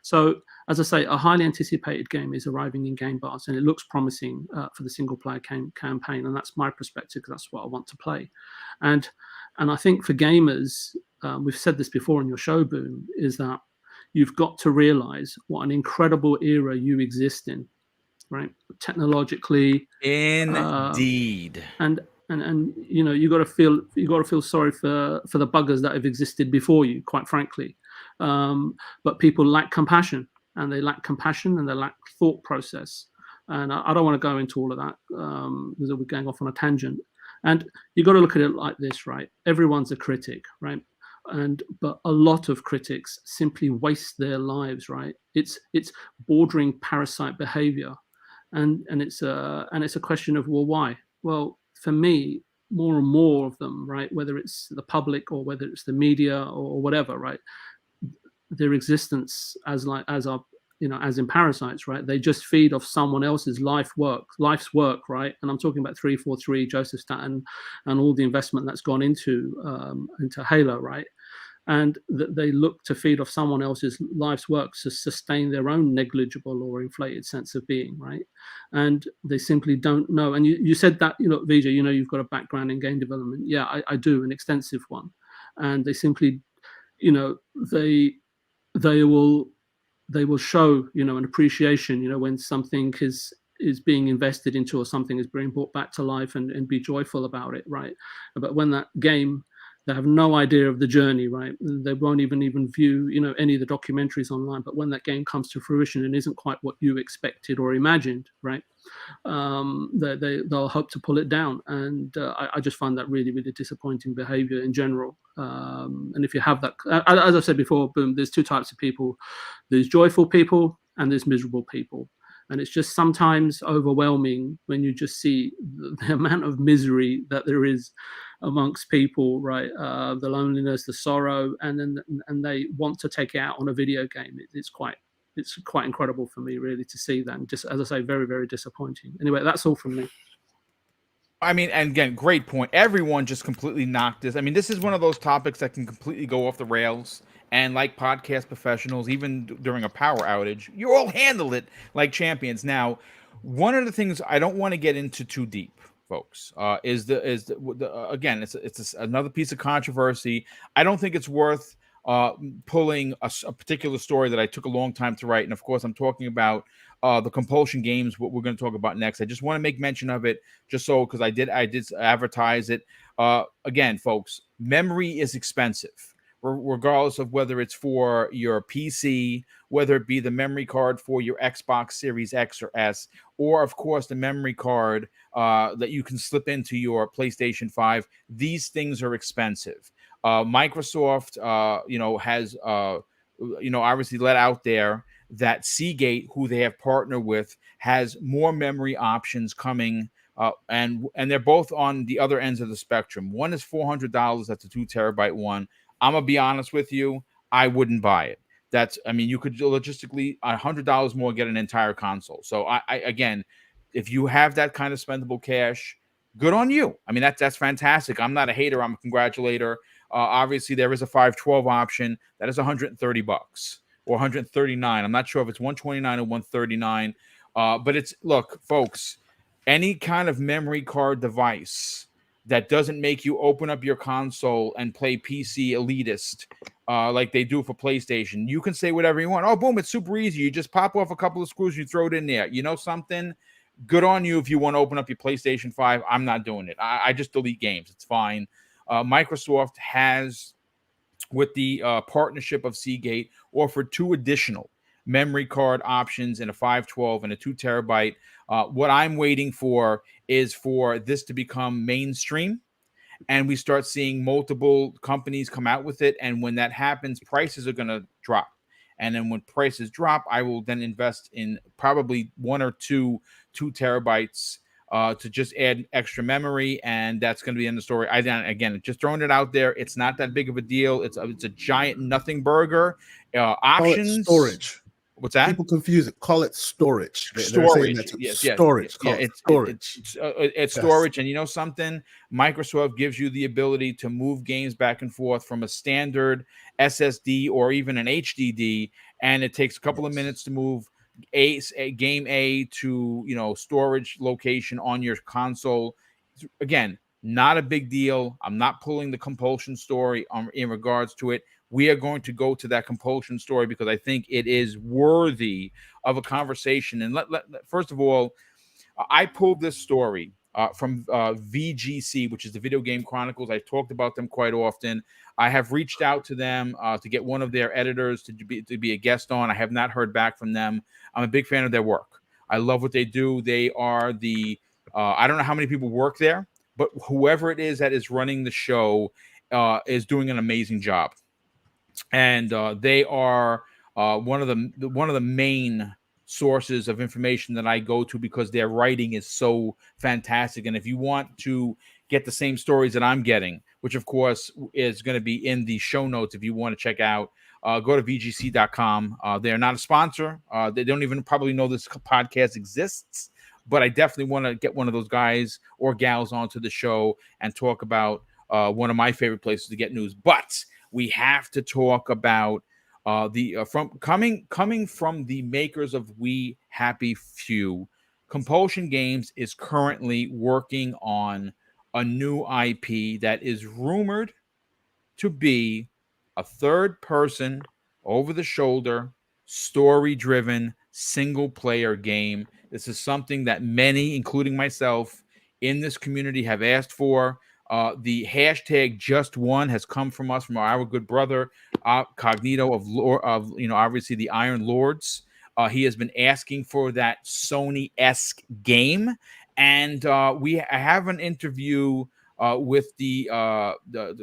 So, as I say, a highly anticipated game is arriving in Game Pass, and it looks promising for the single player campaign, and that's my perspective, because that's what I want to play. And I think for gamers, we've said this before in your show, Boom, is that you've got to realize what an incredible era you exist in, right? Technologically, indeed, and you know, you got to feel sorry for the buggers that have existed before you, quite frankly. But people lack compassion, and they lack thought process. And I don't want to go into all of that because we're going off on a tangent. And you got to look at it like this, right? Everyone's a critic, right? But a lot of critics simply waste their lives, right? It's bordering parasite behavior, and it's a question of, well, why? Well, for me, more and more of them, right? Whether it's the public or whether it's the media or whatever, right? Their existence as as in parasites, right? They just feed off someone else's life's work, right? And I'm talking about 343, Joseph Staten, and all the investment that's gone into Halo, right? And that they look to feed off someone else's life's work to sustain their own negligible or inflated sense of being, right? And they simply don't know. And you said that, Vijay, you've got a background in game development. Yeah, I do, an extensive one. And they simply, they will show, an appreciation, when something is being invested into or something is being brought back to life and be joyful about it, right? But when that game, they have no idea of the journey, right? They won't even view, any of the documentaries online. But when that game comes to fruition and isn't quite what you expected or imagined, right? They'll hope to pull it down. And I just find that really, really disappointing behavior in general. And if you have that, as I've said before, boom, there's two types of people. There's joyful people and there's miserable people. And it's just sometimes overwhelming when you just see the amount of misery that there is amongst people, right? The loneliness, the sorrow, and they want to take it out on a video game. It's quite incredible for me, really, to see that. And just, as I say, very, very disappointing. Anyway, that's all from me. I mean, and again, great point. Everyone just completely knocked this. I mean, this is one of those topics that can completely go off the rails. And like podcast professionals, even during a power outage, you all handled it like champions. Now, one of the things I don't want to get into too deep, folks, is again, it's another piece of controversy. I don't think it's worth pulling a particular story that I took a long time to write. And of course, I'm talking about the compulsion games, what we're going to talk about next. I just want to make mention of it just so, because I did advertise it. Again, folks, memory is expensive, regardless of whether it's for your PC, whether it be the memory card for your Xbox Series X or S, or of course the memory card that you can slip into your PlayStation 5. These things are expensive. Microsoft, has, obviously let out there that Seagate, who they have partnered with, has more memory options coming. And they're both on the other ends of the spectrum. One is $400. That's a 2 terabyte one. I'm going to be honest with you. I wouldn't buy it. You could logistically $100 more get an entire console. So I again, if you have that kind of spendable cash, good on you. I mean, that's fantastic. I'm not a hater. I'm a congratulator. Obviously, there is a 512 option that is $130 or $139. I'm not sure if it's $129 or $139. But look, folks, any kind of memory card device that doesn't make you open up your console and play PC elitist like they do for PlayStation. You can say whatever you want. Oh, boom, it's super easy. You just pop off a couple of screws, you throw it in there. You know something? Good on you if you want to open up your PlayStation 5. I'm not doing it. I just delete games. It's fine. Microsoft has, with the partnership of Seagate, offered 2 additional memory card options in a 512 and a 2 terabyte. What I'm waiting for is for this to become mainstream and we start seeing multiple companies come out with it. And when that happens, prices are going to drop. And then when prices drop, I will then invest in probably 1 or 2 terabytes to just add extra memory. And that's going to be in the story. Again, just throwing it out there. It's not that big of a deal. It's a giant nothing burger. Options. Storage. What's that? People confuse it. Call it storage. Storage. Yes, storage. Yeah, it's storage. It's storage. And you know something? Microsoft gives you the ability to move games back and forth from a standard SSD or even an HDD, and it takes a couple of minutes to move a game A to storage location on your console. Again, not a big deal. I'm not pulling the compulsion story in regards to it. We are going to go to that compulsion story because I think it is worthy of a conversation. And first of all, I pulled this story from VGC, which is the Video Game Chronicles. I've talked about them quite often. I have reached out to them to get one of their editors to be a guest on. I have not heard back from them. I'm a big fan of their work. I love what they do. They are I don't know how many people work there, but whoever it is that is running the show is doing an amazing job. And they are one of the main sources of information that I go to because their writing is so fantastic. And if you want to get the same stories that I'm getting, which of course is going to be in the show notes if you want to check out go to VGC.com. They're not a sponsor. They don't even probably know this podcast exists, but I definitely want to get one of those guys or gals onto the show and talk about one of my favorite places to get news. But we have to talk about coming from the makers of We Happy Few. Compulsion Games is currently working on a new IP that is rumored to be a third-person, over-the-shoulder, story-driven, single-player game. This is something that many, including myself, in this community have asked for. The hashtag Just One has come from us, from our good brother Cognito of obviously the Iron Lords. He has been asking for that Sony-esque game, and I have an interview with the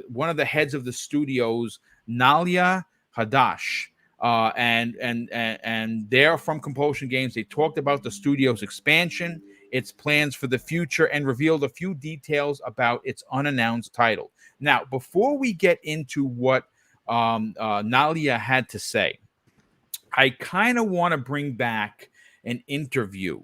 one of the heads of the studios, Nalia Hadash, and they're from Compulsion Games. They talked about the studio's expansion, its plans for the future, and revealed a few details about its unannounced title. Now, before we get into what Nalia had to say, I kind of want to bring back an interview,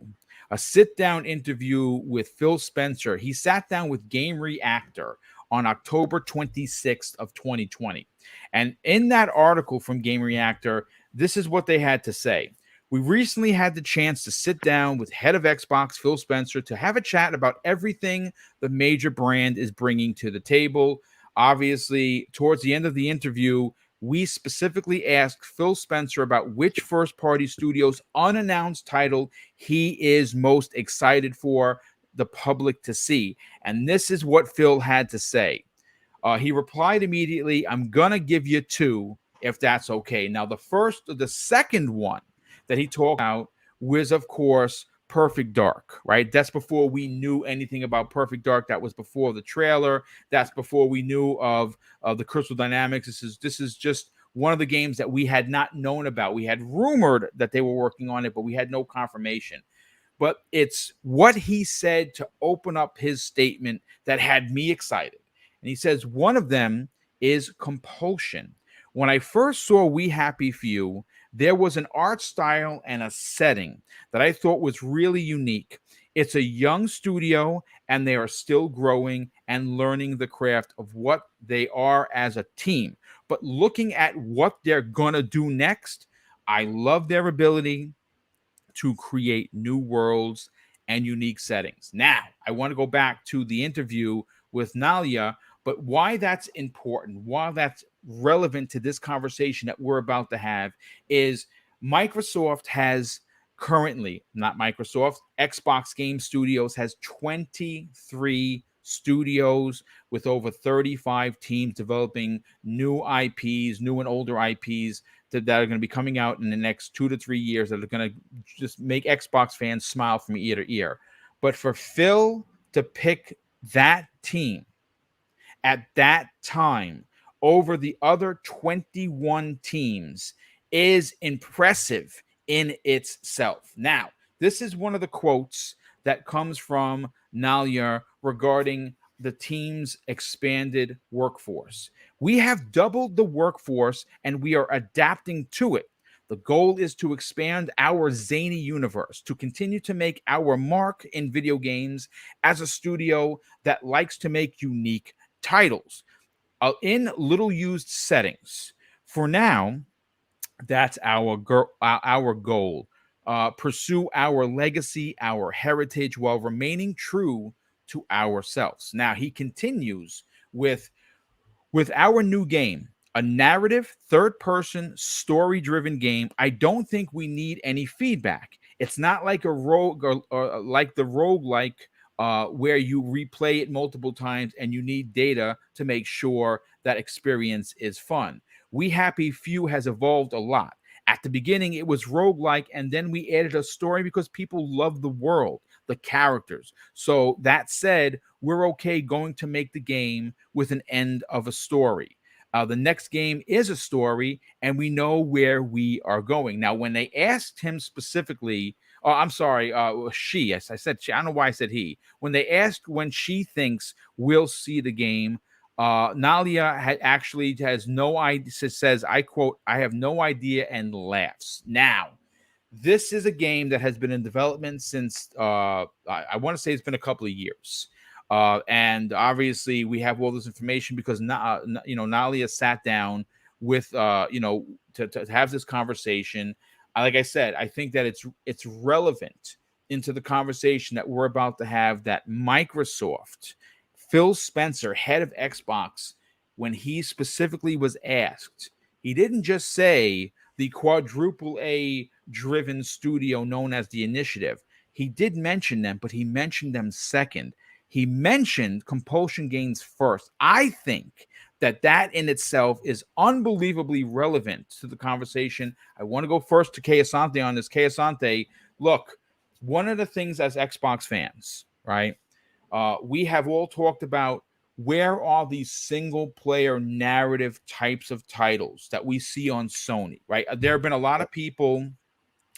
a sit-down interview with Phil Spencer. He sat down with Game Reactor on October 26th of 2020. And in that article from Game Reactor, this is what they had to say. We recently had the chance to sit down with head of Xbox, Phil Spencer, to have a chat about everything the major brand is bringing to the table. Obviously, towards the end of the interview, we specifically asked Phil Spencer about which first-party studio's unannounced title he is most excited for the public to see. And this is what Phil had to say. He replied immediately, I'm going to give you two, if that's okay. Now, the second one that he talked about was, of course, Perfect Dark, right? That's before we knew anything about Perfect Dark. That was before the trailer. That's before we knew of the Crystal Dynamics. This is just one of the games that we had not known about. We had rumored that they were working on it, but we had no confirmation. But it's what he said to open up his statement that had me excited. And he says one of them is Compulsion. When I first saw We Happy Few, there was an art style and a setting that I thought was really unique. It's a young studio, and they are still growing and learning the craft of what they are as a team. But looking at what they're going to do next, I love their ability to create new worlds and unique settings. Now, I want to go back to the interview with Nalia, but why that's important, why that's relevant to this conversation that we're about to have, is Microsoft has currently, not Microsoft, Xbox Game Studios has 23 studios with over 35 teams developing new IPs, new and older IPs that are going to be coming out in the next 2 to 3 years that are going to just make Xbox fans smile from ear to ear. But for Phil to pick that team at that time over the other 21 teams is impressive in itself. Now, this is one of the quotes that comes from Nalia regarding the team's expanded workforce. We have doubled the workforce and we are adapting to it. The goal is to expand our zany universe, to continue to make our mark in video games as a studio that likes to make unique titles in little used settings. For now, that's our goal. Pursue our legacy, our heritage, while remaining true to ourselves. Now, he continues with our new game, a narrative, third-person, story-driven game. I don't think we need any feedback. It's not like a rogue or like the roguelike where you replay it multiple times and you need data to make sure that experience is fun. We Happy Few has evolved a lot. At the beginning, it was roguelike, and then we added a story because people love the world, the characters. So that said, we're okay going to make the game with an end of a story. The next game is a story, and we know where we are going. Now, when they asked him specifically, I'm sorry, she, yes, I said she, I don't know why I said he. When they asked when she thinks we'll see the game, Nalia actually has no idea, says, I quote, "I have no idea," and laughs. Now, this is a game that has been in development since I want to say it's been a couple of years. And obviously we have all this information because Nalia sat down with to have this conversation. Like I said, I think that it's relevant into the conversation that we're about to have, that Microsoft, Phil Spencer, head of Xbox, when he specifically was asked, he didn't just say the quadruple A driven studio known as the Initiative. He did mention them, but he mentioned them second. He mentioned Compulsion Games first. I think that in itself is unbelievably relevant to the conversation. I want to go first to Kay Asante on this. Kay Asante, look, one of the things as Xbox fans, right, we have all talked about, where are these single player narrative types of titles that we see on Sony, right? There have been a lot of people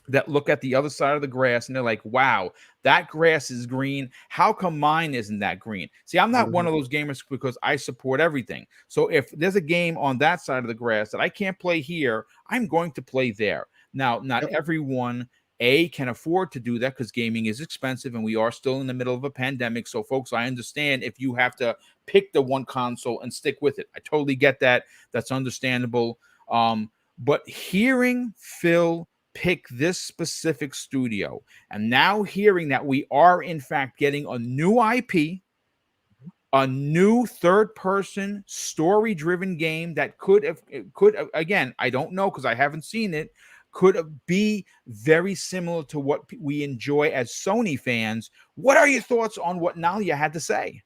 that look at the other side of the grass and they're like, wow, that grass is green. How come mine isn't that green? See, I'm not one of those gamers because I support everything. So if there's a game on that side of the grass that I can't play here, I'm going to play there. Now, not everyone can afford to do that because gaming is expensive and we are still in the middle of a pandemic. So folks, I understand if you have to pick the one console and stick with it. I totally get that. That's understandable. But hearing Phil pick this specific studio and now hearing that we are in fact getting a new IP, a new third-person story-driven game that could again, I don't know because I haven't seen it, could be very similar to what we enjoy as Sony fans. What are your thoughts on what Nalia had to say?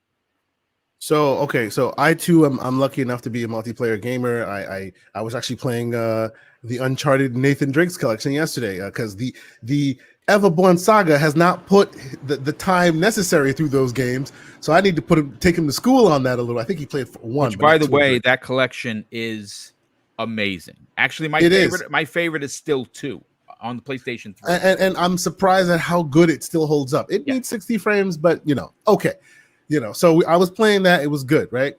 So, okay, so I too I'm lucky enough to be a multiplayer gamer. I was actually playing the Uncharted Nathan Drake's collection yesterday because the Everborn saga has not put the time necessary through those games. So I need to take him to school on that a little. I think he played one. Which, by the way, that collection is amazing. Actually, my favorite is still 2 on the PlayStation 3. And I'm surprised at how good it still holds up. It needs 60 frames, but okay. So I was playing that. It was good, right?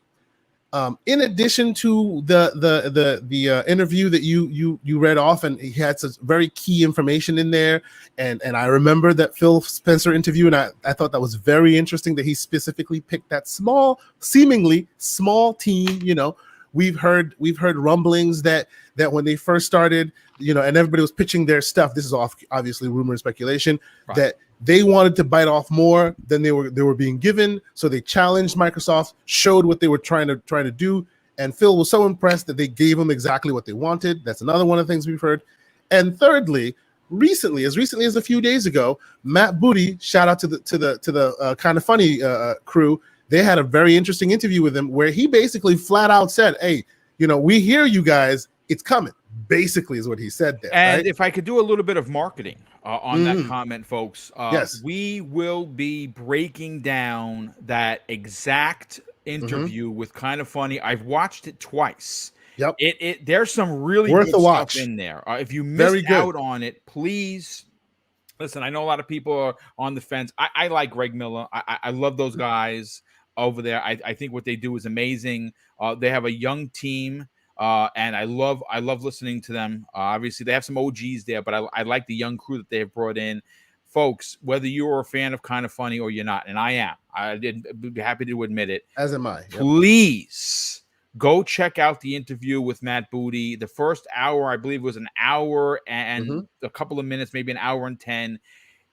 In addition to the interview that you read off, and he had some very key information in there, and I remember that Phil Spencer interview, and I thought that was very interesting that he specifically picked that seemingly small team. We've heard rumblings that when they first started, and everybody was pitching their stuff. This is obviously rumor and speculation, right, that they wanted to bite off more than they were being given. So they challenged Microsoft, showed what they were trying to do, and Phil was so impressed that they gave him exactly what they wanted. That's another one of the things we've heard. And thirdly, as recently as a few days ago, Matt Booty, shout out to the Kind of Funny crew. They had a very interesting interview with him where he basically flat out said, "Hey, we hear you guys. It's coming." Basically, is what he said there. And right? If I could do a little bit of marketing on that comment, folks, yes, we will be breaking down that exact interview with Kind of Funny. I've watched it twice. Yep. There's some really worth good a watch stuff in there. If you missed out on it, please listen. I know a lot of people are on the fence. I like Greg Miller. I love those guys over there. I think what they do is amazing. They have a young team. And I love listening to them. Obviously, they have some OGs there, but I like the young crew that they have brought in. Folks, whether you're a fan of Kind of Funny or you're not, and I am, I'd be happy to admit it. As am I. Yep. Please go check out the interview with Matt Booty. The first hour, I believe, was an hour and a couple of minutes, maybe an hour and 10.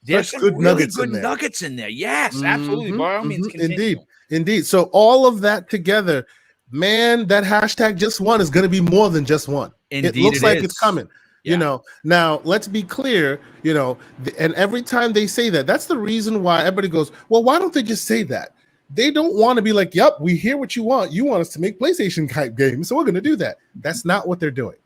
There's some really good nuggets in there. Yes, absolutely. By all means, continue. Indeed. So all of that together, man, that hashtag just one is going to be more than just one. Indeed, it looks like it's coming. Yeah. Now let's be clear, and every time they say that, that's the reason why everybody goes, well, why don't they just say that? They don't want to be like, yep, we hear what you want. You want us to make PlayStation type games, so we're going to do that. That's not what they're doing.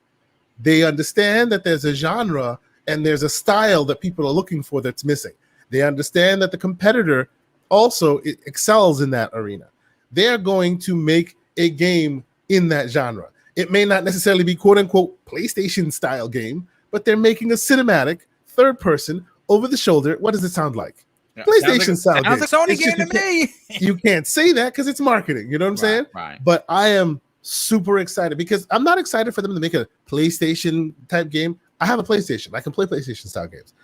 They understand that there's a genre and there's a style that people are looking for that's missing. They understand that the competitor also excels in that arena. They're going to make a game in that genre. It may not necessarily be quote unquote PlayStation style game, but they're making a cinematic third person over the shoulder. What does it sound like? Yeah, PlayStation style sounds games. like Sony game to me. You can't say that because it's marketing. You know what I'm saying? Right. But I am super excited because I'm not excited for them to make a PlayStation type game. I have a PlayStation. I can play PlayStation style games.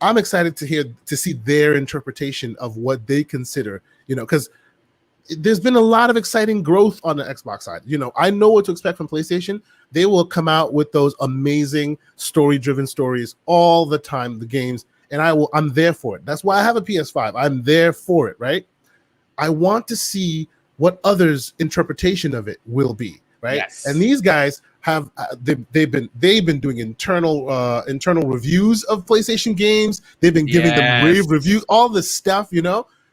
I'm excited to see their interpretation of what they consider, because there's been a lot of exciting growth on the Xbox side. I know what to expect from PlayStation. They will come out with those amazing story-driven stories all the time, the games, and I'm there for it. That's why I have a PS5. I'm there for it, right? I want to see what others' interpretation of it will be, right? Yes. And these guys have they've been doing internal reviews of PlayStation games. They've been giving them rave reviews, all this stuff,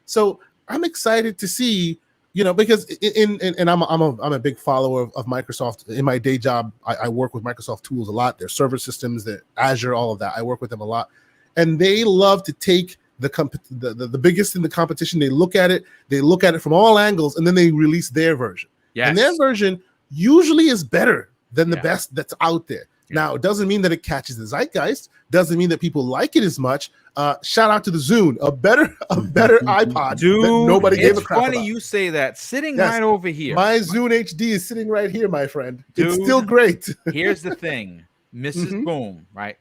So I'm excited to see, because and I'm a big follower of Microsoft. In my day job, I work with Microsoft tools a lot. Their server systems, their Azure, all of that. I work with them a lot, and they love to take the biggest in the competition. They look at it from all angles, and then they release their version. Yes. And their version usually is better than the best that's out there. Now, it doesn't mean that it catches the zeitgeist. Doesn't mean that people like it as much. Shout out to the Zune, a better iPod. Dude, that nobody gave a crap funny about. You say that. Sitting right over here. My Zune HD is sitting right here, my friend. Dude, it's still great. Here's the thing. Mrs. Boom, right?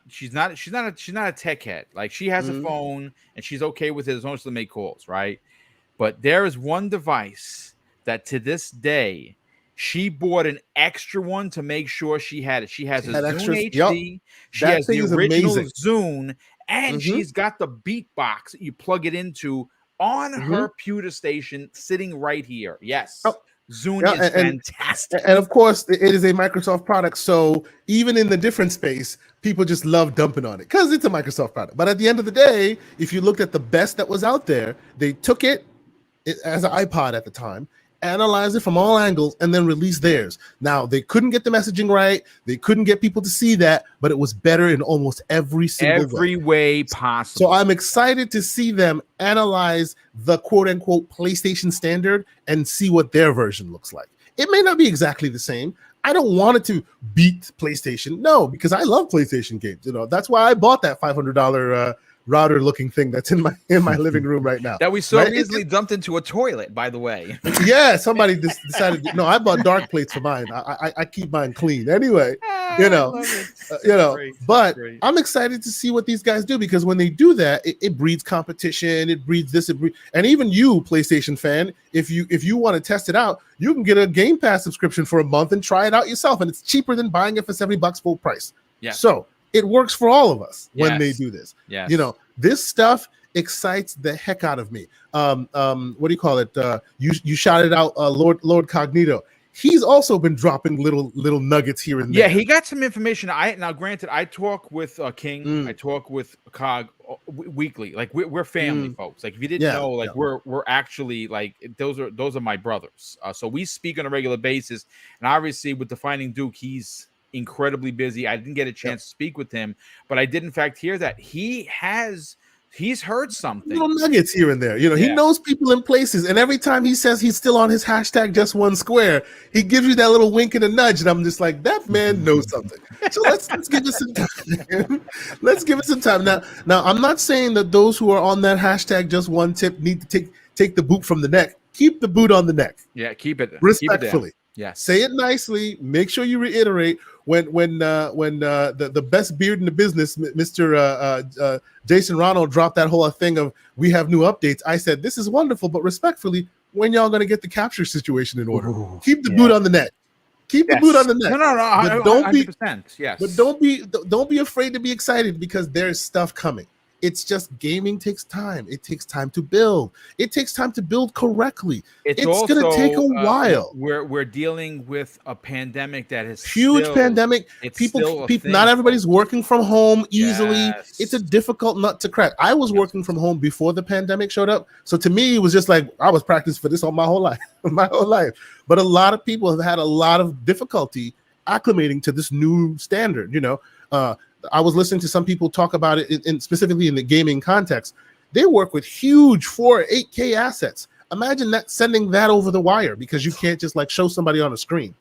She's not a tech head. Like, she has a phone and she's okay with it as long as they make calls, right? But there is one device that to this day she bought an extra one to make sure she had it. She has a Zune HD. Yep. She has the original Zune, and she's got the beatbox that you plug it into on her pewter station sitting right here. Yes. Oh. Zune is fantastic. And of course, it is a Microsoft product. So even in the different space, people just love dumping on it because it's a Microsoft product. But at the end of the day, if you looked at the best that was out there, they took it as an iPod at the time, analyze it from all angles, and then release theirs. Now, they couldn't get the messaging right. They couldn't get people to see that, but it was better in almost every way possible. So I'm excited to see them analyze the quote-unquote PlayStation standard and see what their version looks like. It may not be exactly the same. I don't want it to beat PlayStation. No, because I love PlayStation games. That's why I bought that $500 router looking thing that's in my living room right now. That we so easily dumped into a toilet, by the way. Yeah, somebody decided. No, I bought dark plates for mine. I keep mine clean anyway. But I'm excited to see what these guys do, because when they do that, it breeds competition. It breeds this. And even you, PlayStation fan, if you want to test it out, you can get a Game Pass subscription for a month and try it out yourself, and it's cheaper than buying it for $70 full price. Yeah. So it works for all of us when they do this. Yeah. This stuff excites the heck out of me. What do you call it? You shouted out Lord Cognito. He's also been dropping little nuggets here and there. Yeah, he got some information. Now, granted, I talk with King. I talk with Cog weekly. Like, we're family folks. Like, if you didn't know, like we're actually like those are my brothers. So we speak on a regular basis. And obviously, with Defining Duke, he's incredibly busy. I didn't get a chance to speak with him, but I did in fact hear that he's heard something, little nuggets here and there. He knows people in places, and every time he says he's still on his hashtag just one square, he gives you that little wink and a nudge, and I'm just like, that man knows something. So let's give it some time. Let's give it some time. Now I'm not saying that those who are on that hashtag just one tip need to take the boot from the neck. Keep the boot on the neck. Yeah, keep it respectfully. Yeah, say it nicely. Make sure you reiterate. When the best beard in the business, Mr. Jason Ronald, dropped that whole thing of we have new updates, I said, this is wonderful, but respectfully, when y'all going to get the capture situation in order? Keep the boot on the neck. Keep the boot on the neck. No. But don't be 100%. Yes. But don't be afraid to be excited, because there's stuff coming. It's just gaming takes time. It takes time to build. It takes time to build correctly. It's going to take a while. We're dealing with a pandemic that is huge pandemic. People. Not everybody's working from home easily. Yes. It's a difficult nut to crack. I was working from home before the pandemic showed up, so to me it was just like I was practicing for this all my whole life. But a lot of people have had a lot of difficulty acclimating to this new standard. I was listening to some people talk about it specifically in the gaming context. They work with huge 4K, 8K assets. Imagine that, sending that over the wire, because you can't just like show somebody on a screen.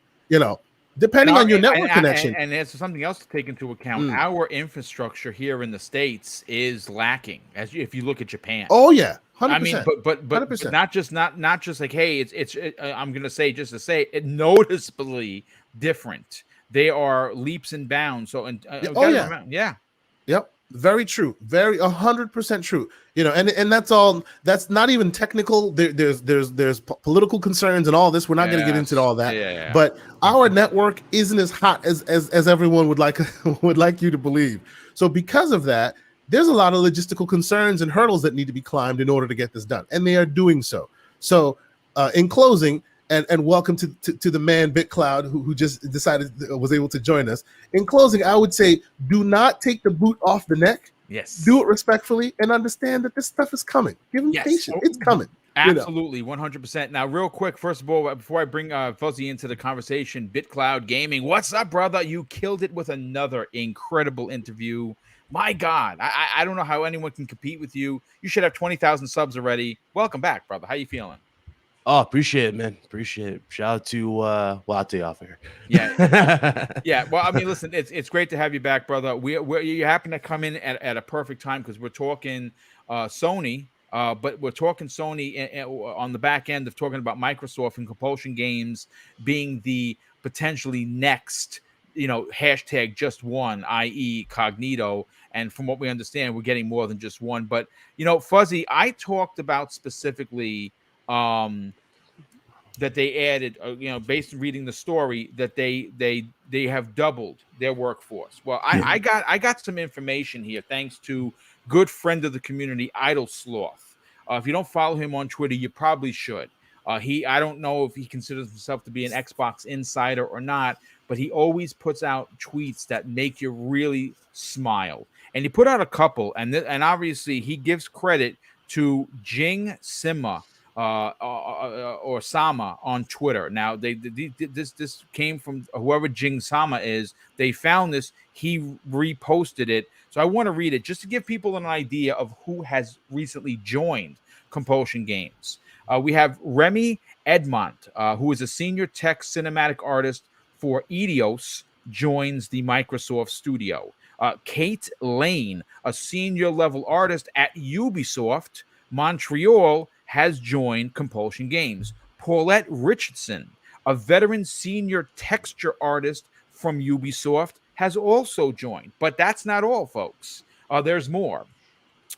depending on your network connection. And there's something else to take into account. Our infrastructure here in the States is lacking, if you look at Japan. Oh yeah, 100%. I mean, but not just like, hey, I'm gonna say just to say it, noticeably different. They are leaps and bounds. So Yep. Very true. Very 100% true. You know, and that's all. That's not even technical. There's political concerns and all this. We're not going to get into all that. Yeah. But our network isn't as hot as everyone would like you to believe. So because of that, there's a lot of logistical concerns and hurdles that need to be climbed in order to get this done, and they are doing so. So, in closing. And welcome to the man BitCloud who just was able to join us. In closing, I would say do not take the boot off the neck. Yes. Do it respectfully and understand that this stuff is coming. Give them patience. It's coming. Absolutely, 100%. Now, real quick, first of all, before I bring Fuzzy into the conversation, BitCloud Gaming, what's up, brother? You killed it with another incredible interview. My God, I don't know how anyone can compete with you. You should have 20,000 subs already. Welcome back, brother. How you feeling? Oh, appreciate it, man. Appreciate it. Shout out to I'll tell you off here. Yeah. Yeah. Well, I mean, listen, it's great to have you back, brother. You happen to come in at a perfect time because we're talking Sony, but we're talking Sony on the back end of talking about Microsoft and compulsion games being the potentially next, hashtag just one, i.e. Cognito. And from what we understand, we're getting more than just one. But, Fuzzy, I talked about specifically that they added, based on reading the story, that they have doubled their workforce. Well, I got some information here thanks to good friend of the community, Idle Sloth. If you don't follow him on Twitter, you probably should. I don't know if he considers himself to be an Xbox insider or not, but he always puts out tweets that make you really smile. And he put out a couple, and obviously he gives credit to Jing Sima. Or Sama on Twitter. Now this came from whoever Jing Sama is. They found this. He reposted it. So I want to read it just to give people an idea of who has recently joined Compulsion Games. We have Remy Edmont, who is a senior tech cinematic artist for Eidos, joins the Microsoft studio. Kate Lane, a senior level artist at Ubisoft Montreal, has joined Compulsion Games. Paulette Richardson, a veteran senior texture artist from Ubisoft, has also joined. But that's not all, folks. There's more.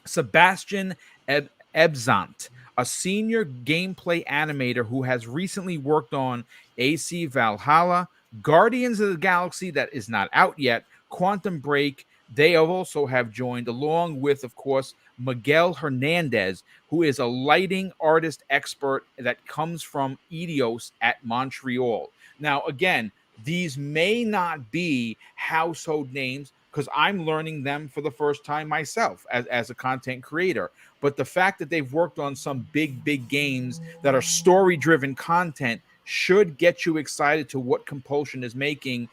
Sebastian Ebzant, a senior gameplay animator who has recently worked on AC Valhalla, Guardians of the Galaxy that is not out yet, Quantum Break. They also have joined, along with, of course, Miguel Hernandez, who is a lighting artist expert that comes from Eidos at Montreal. Now, again, these may not be household names because I'm learning them for the first time myself as a content creator. But the fact that they've worked on some big games that are story-driven content should get you excited to what Compulsion is making.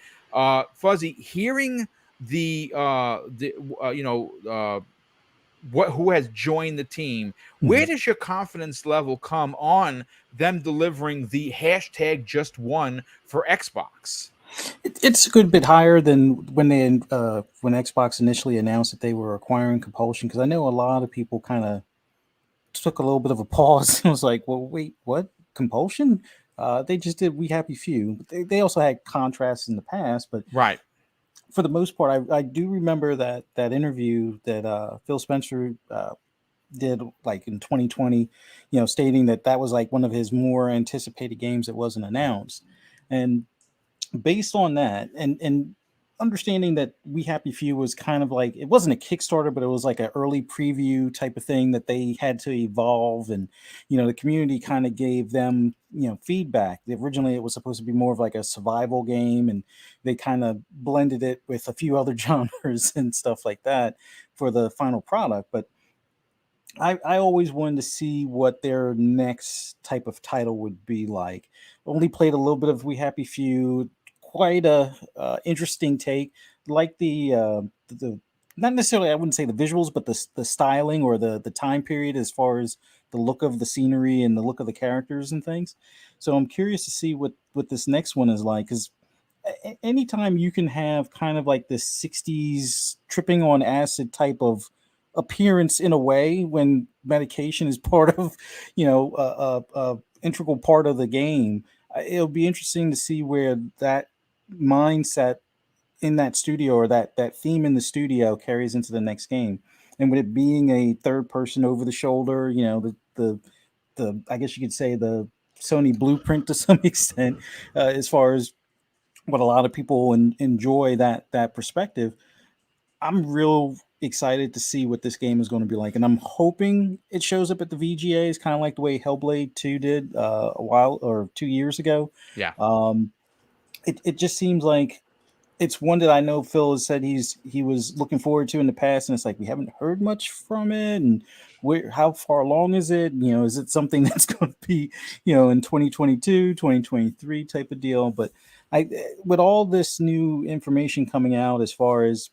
Fuzzy, hearing who has joined the team, where does your confidence level come on them delivering the hashtag just one for Xbox? It's a good bit higher than when Xbox initially announced that they were acquiring Compulsion, because I know a lot of people kind of took a little bit of a pause and was like, well, wait, what? Compulsion? They just did We Happy Few. They also had contrasts in the past, but right. For the most part, I do remember that interview that Phil Spencer did like in 2020, stating that was like one of his more anticipated games that wasn't announced. And based on that and understanding that We Happy Few was kind of like, it wasn't a Kickstarter, but it was like an early preview type of thing that they had to evolve. And, the community kind of gave them, feedback. Originally, it was supposed to be more of like a survival game, and they kind of blended it with a few other genres and stuff like that for the final product. But I always wanted to see what their next type of title would be like. Only played a little bit of We Happy Few. Quite a interesting take, like the not necessarily, I wouldn't say the visuals, but the styling or the time period as far as the look of the scenery and the look of the characters and things. So I'm curious to see what this next one is like, because anytime you can have kind of like this 60s tripping on acid type of appearance in a way when medication is part of, integral part of the game, it'll be interesting to see where that mindset in that studio or that theme in the studio carries into the next game. And with it being a third person over the shoulder, the I guess you could say the Sony blueprint to some extent, as far as what a lot of people enjoy that perspective. I'm real excited to see what this game is going to be like, and I'm hoping it shows up at the VGAs, kind of like the way Hellblade 2 did a while or 2 years ago. Yeah. It just seems like it's one that I know Phil has said he was looking forward to in the past, and it's like we haven't heard much from it, and how far along is it? Is it something that's going to be, in 2022, 2023 type of deal? But with all this new information coming out as far as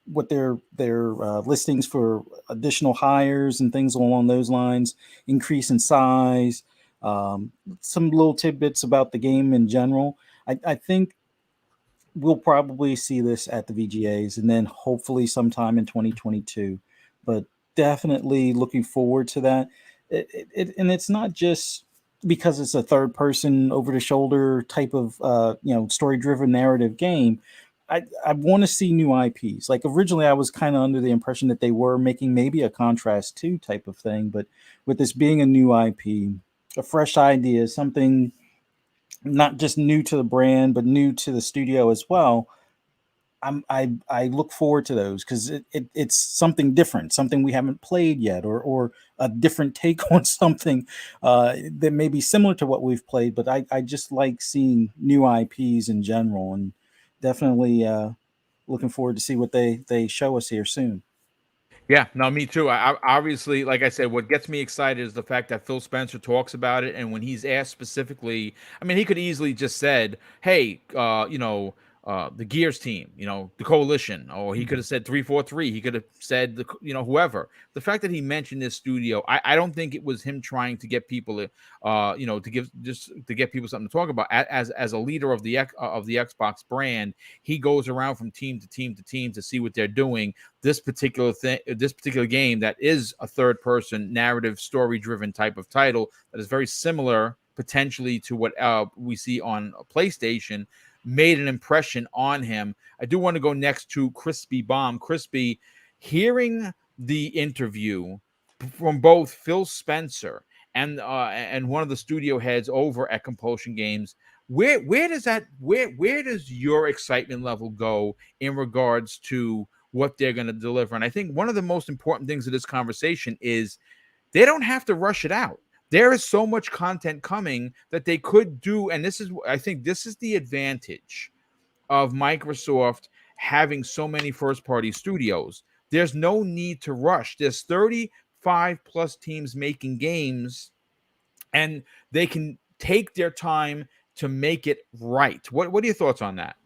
what their listings for additional hires and things along those lines, increase in size, some little tidbits about the game in general. I think we'll probably see this at the VGAs and then hopefully sometime in 2022. But definitely looking forward to that. And it's not just because it's a third person over the shoulder type of story driven narrative game. I want to see new IPs. Like originally I was kind of under the impression that they were making maybe a Contrast 2 type of thing, but with this being a new IP, a fresh idea, something not just new to the brand, but new to the studio as well. I look forward to those because it's something different, something we haven't played yet, or a different take on something that may be similar to what we've played. But I just like seeing new IPs in general, and definitely looking forward to see what they show us here soon. Yeah, no, me too. I obviously, like I said, what gets me excited is the fact that Phil Spencer talks about it, and when he's asked specifically, I mean, he could easily just said, "Hey, the Gears team, the Coalition," or he could have said 343. He could have said whoever. The fact that he mentioned this studio, I don't think it was him trying to get people, to get people something to talk about. As a leader of the Xbox brand, he goes around from team to team to team to see what they're doing. This particular game that is a third person narrative story driven type of title that is very similar potentially to what we see on PlayStation made an impression on him. I do want to go next to Crispy Bomb. Crispy, hearing the interview from both Phil Spencer and one of the studio heads over at Compulsion Games, where does your excitement level go in regards to what they're going to deliver? And I think one of the most important things of this conversation is they don't have to rush it out. There is so much content coming that they could do. And I think this is the advantage of Microsoft having so many first party studios. There's no need to rush. There's 35 plus teams making games, and they can take their time to make it right. What are your thoughts on that?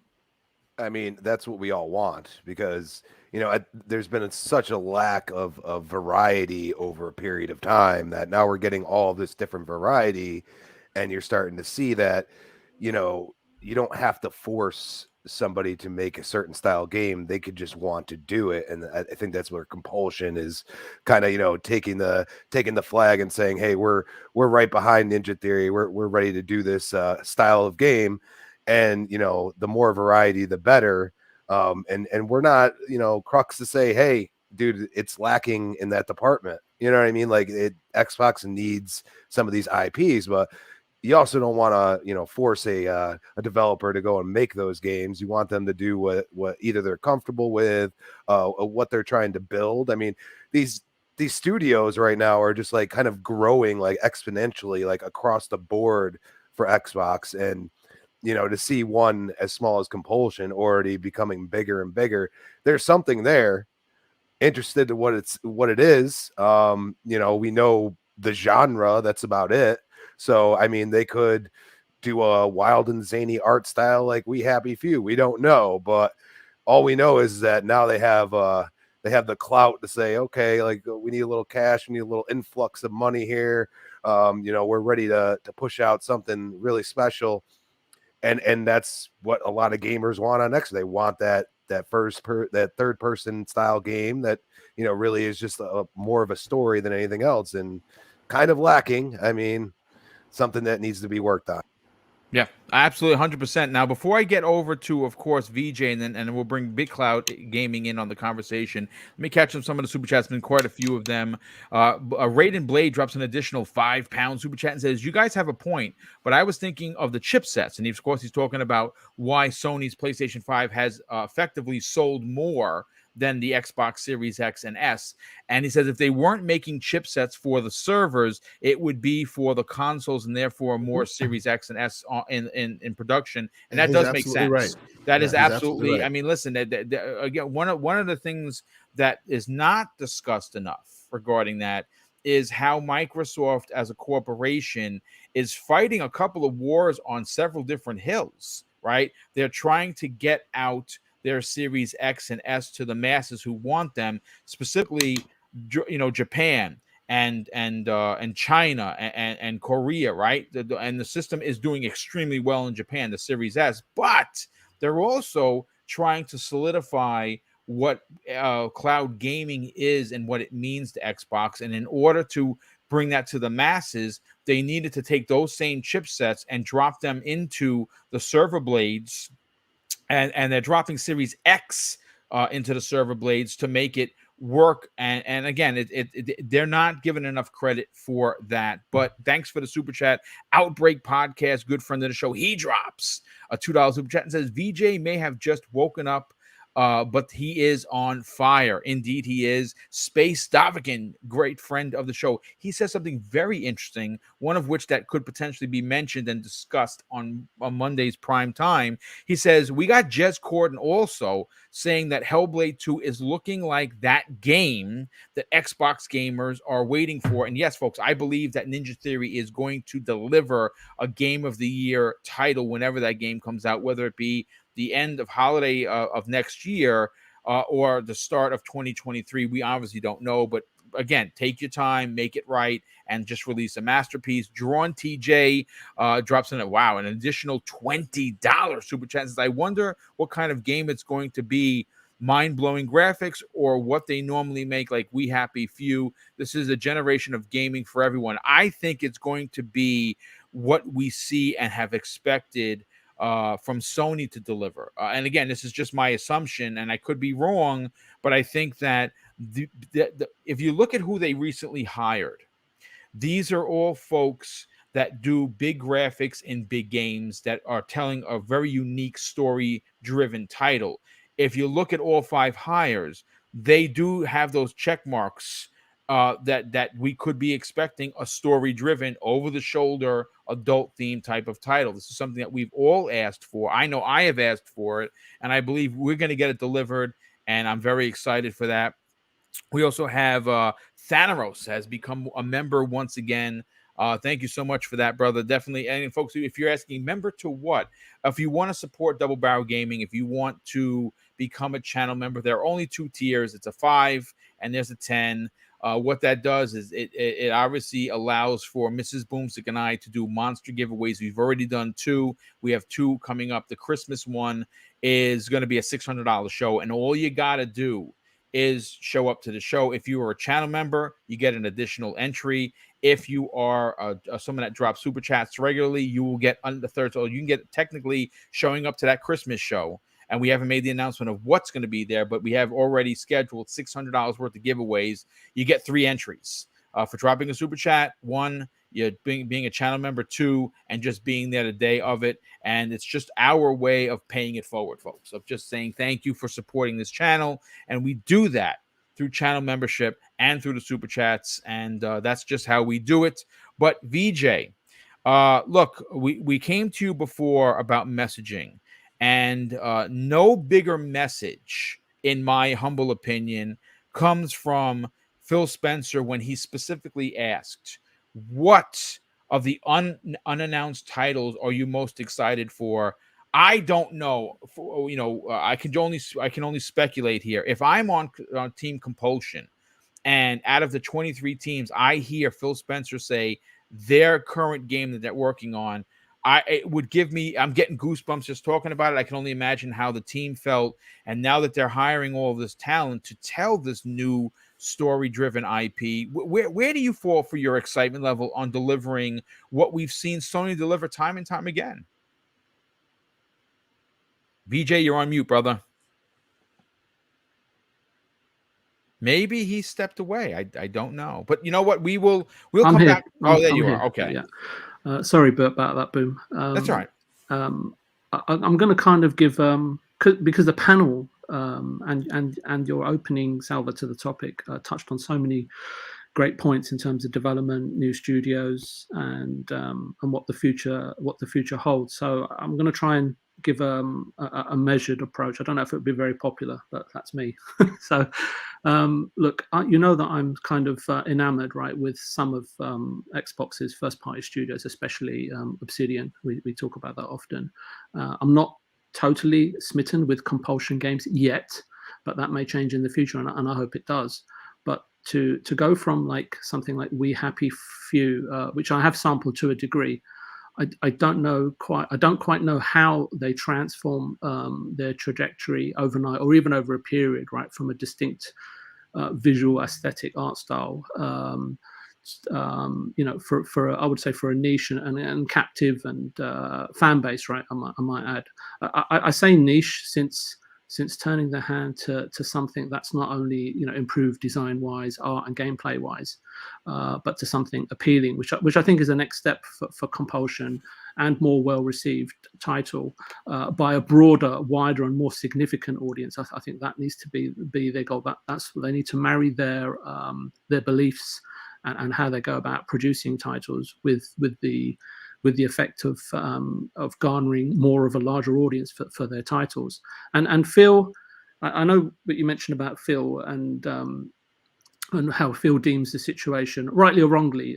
I mean, that's what we all want because, there's been such a lack of variety over a period of time that now we're getting all this different variety, and you're starting to see that, you don't have to force somebody to make a certain style game. They could just want to do it. And I think that's where Compulsion is kind of, taking the flag and saying, hey, we're right behind Ninja Theory. We're ready to do this style of game. And, the more variety, the better. And we're not, crux to say, hey, dude, it's lacking in that department. You know what I mean? Like Xbox needs some of these IPs, but you also don't want to, force a developer to go and make those games. You want them to do what either they're comfortable with, what they're trying to build. I mean, these studios right now are just like kind of growing like exponentially, like across the board for Xbox. And to see one as small as Compulsion already becoming bigger and bigger, there's something there. Interested in what it is. We know the genre, that's about it. So I mean, they could do a wild and zany art style like We Happy Few. We don't know, but all we know is that now they have the clout to say, okay, like we need a little cash, we need a little influx of money here. We're ready to push out something really special. and that's what a lot of gamers want on X. They want that third person style game that, you know, really is just more of a story than anything else, and kind of lacking. I mean, something that needs to be worked on. Yeah, absolutely, 100%. Now, before I get over to, of course, VJ, and we'll bring Big Cloud Gaming in on the conversation, let me catch up some of the super chats. Been quite a few of them. Raiden Blade drops an additional £5 super chat and says, "You guys have a point, but I was thinking of the chipsets." And of course, he's talking about why Sony's PlayStation 5 has effectively sold more than the Xbox Series X and S. And he says if they weren't making chipsets for the servers, it would be for the consoles, and therefore more Series X and S in production. And that does make sense. Right. That is absolutely right. I mean, listen, again, one of the things that is not discussed enough regarding that is how Microsoft as a corporation is fighting a couple of wars on several different hills, right? They're trying to get out their Series X and S to the masses who want them, specifically, you know, Japan and China and Korea, right? And the system is doing extremely well in Japan, the Series S, but they're also trying to solidify what cloud gaming is and what it means to Xbox. And in order to bring that to the masses, they needed to take those same chipsets and drop them into the server blades, and they're dropping Series X into the server blades to make it work. And again, they're not given enough credit for that. But thanks for the super chat. Outbreak Podcast, good friend of the show, he drops a $2 super chat and says, "VJ may have just woken up, but he is on fire." Indeed, he is. Space Davigan, great friend of the show, he says something very interesting, one of which that could potentially be mentioned and discussed on Monday's prime time. He says, "We got Jez Corden also saying that Hellblade 2 is looking like that game that Xbox gamers are waiting for." And yes, folks, I believe that Ninja Theory is going to deliver a Game of the Year title whenever that game comes out, whether it be the end of holiday of next year or the start of 2023. We obviously don't know, but again, take your time, make it right, and just release a masterpiece. Drawn TJ drops in an additional $20 super chat. I wonder what kind of game it's going to be. Mind-blowing graphics or what they normally make, like We Happy Few. This is a generation of gaming for everyone. I think it's going to be what we see and have expected from Sony to deliver. And again, this is just my assumption, and I could be wrong, but I think that if you look at who they recently hired, these are all folks that do big graphics in big games that are telling a very unique story-driven title. If you look at all 5 hires, they do have those check marks that we could be expecting a story-driven, over-the-shoulder, adult-themed type of title. This is something that we've all asked for. I know I have asked for it, and I believe we're going to get it delivered, and I'm very excited for that. We also have Thanaros has become a member once again. Thank you so much for that, brother. Definitely. And folks, if you're asking member to what, if you want to support Double Barrel Gaming, if you want to become a channel member, there are only 2 tiers. It's a 5 and there's a 10. What that does is it obviously allows for Mrs. Boomstick and I to do monster giveaways. We've already done 2. We have 2 coming up. The Christmas one is going to be a $600 show, and all you got to do is show up to the show. If you are a channel member, you get an additional entry. If you are someone that drops super chats regularly, you will get the third. So you can get technically showing up to that Christmas show. And we haven't made the announcement of what's going to be there, but we have already scheduled $600 worth of giveaways. You get 3 entries for dropping a super chat. 1, you being a channel member. 2, and just being there the day of it. And it's just our way of paying it forward, folks, of just saying thank you for supporting this channel. And we do that through channel membership and through the super chats. And that's just how we do it. But VJ, look, we came to you before about messaging. And no bigger message, in my humble opinion, comes from Phil Spencer when he specifically asked, what of the unannounced titles are you most excited for? I don't know. I can only speculate here. If I'm on Team Compulsion, and out of the 23 teams, I hear Phil Spencer say their current game that they're working on, it would give me, I'm getting goosebumps just talking about it. I can only imagine how the team felt. And now that they're hiring all of this talent to tell this new story-driven IP, where do you fall for your excitement level on delivering what we've seen Sony deliver time and time again? VJ, you're on mute, brother. Maybe he stepped away. I don't know. But you know what? We'll come here. back. Oh, there you are. Okay. Yeah. Sorry about that, Boom. That's all right. I'm going to kind of give because the panel and your opening salvo to the topic touched on so many great points in terms of development, new studios, and what the future holds. So I'm going to try and give a measured approach. I don't know if it would be very popular, but that's me. So look, you know that I'm kind of enamored, right, with some of Xbox's first-party studios, especially Obsidian. We talk about that often. I'm not totally smitten with Compulsion games yet, but that may change in the future, and I hope it does. But to go from like something like We Happy Few, which I have sampled to a degree, I don't quite know how they transform their trajectory overnight or even over a period, right, from a distinct visual aesthetic art style, for I would say for a niche and captive and fan base, right? I might add. I say niche since turning the hand to something that's not only improved design wise, art and gameplay wise, but to something appealing, which I think is the next step for Compulsion and more well received title by a broader, wider and more significant audience. I think that needs to be their goal. That's they need to marry their beliefs and how they go about producing titles with the effect of garnering more of a larger audience for their titles. And Phil, I know what you mentioned about Phil and how Phil deems the situation, rightly or wrongly,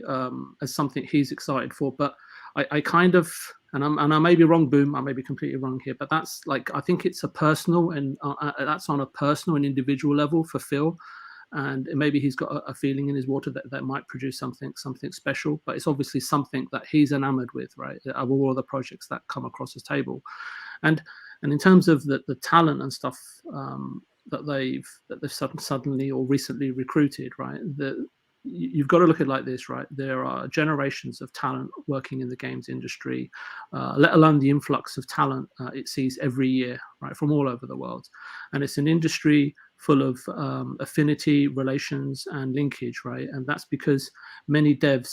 as something he's excited for. But I kind of, and I may be wrong, Boom, I may be completely wrong here, but that's like, I think it's a personal and that's on a personal and individual level for Phil. And maybe he's got a feeling in his water that might produce something special, but it's obviously something that he's enamored with, right? Of all the projects that come across his table, and in terms of the talent and stuff that they've suddenly or recently recruited, right? You've got to look at it like this, right? There are generations of talent working in the games industry, let alone the influx of talent it sees every year, right, from all over the world, and it's an industry full of affinity, relations, and linkage, right? And that's because many devs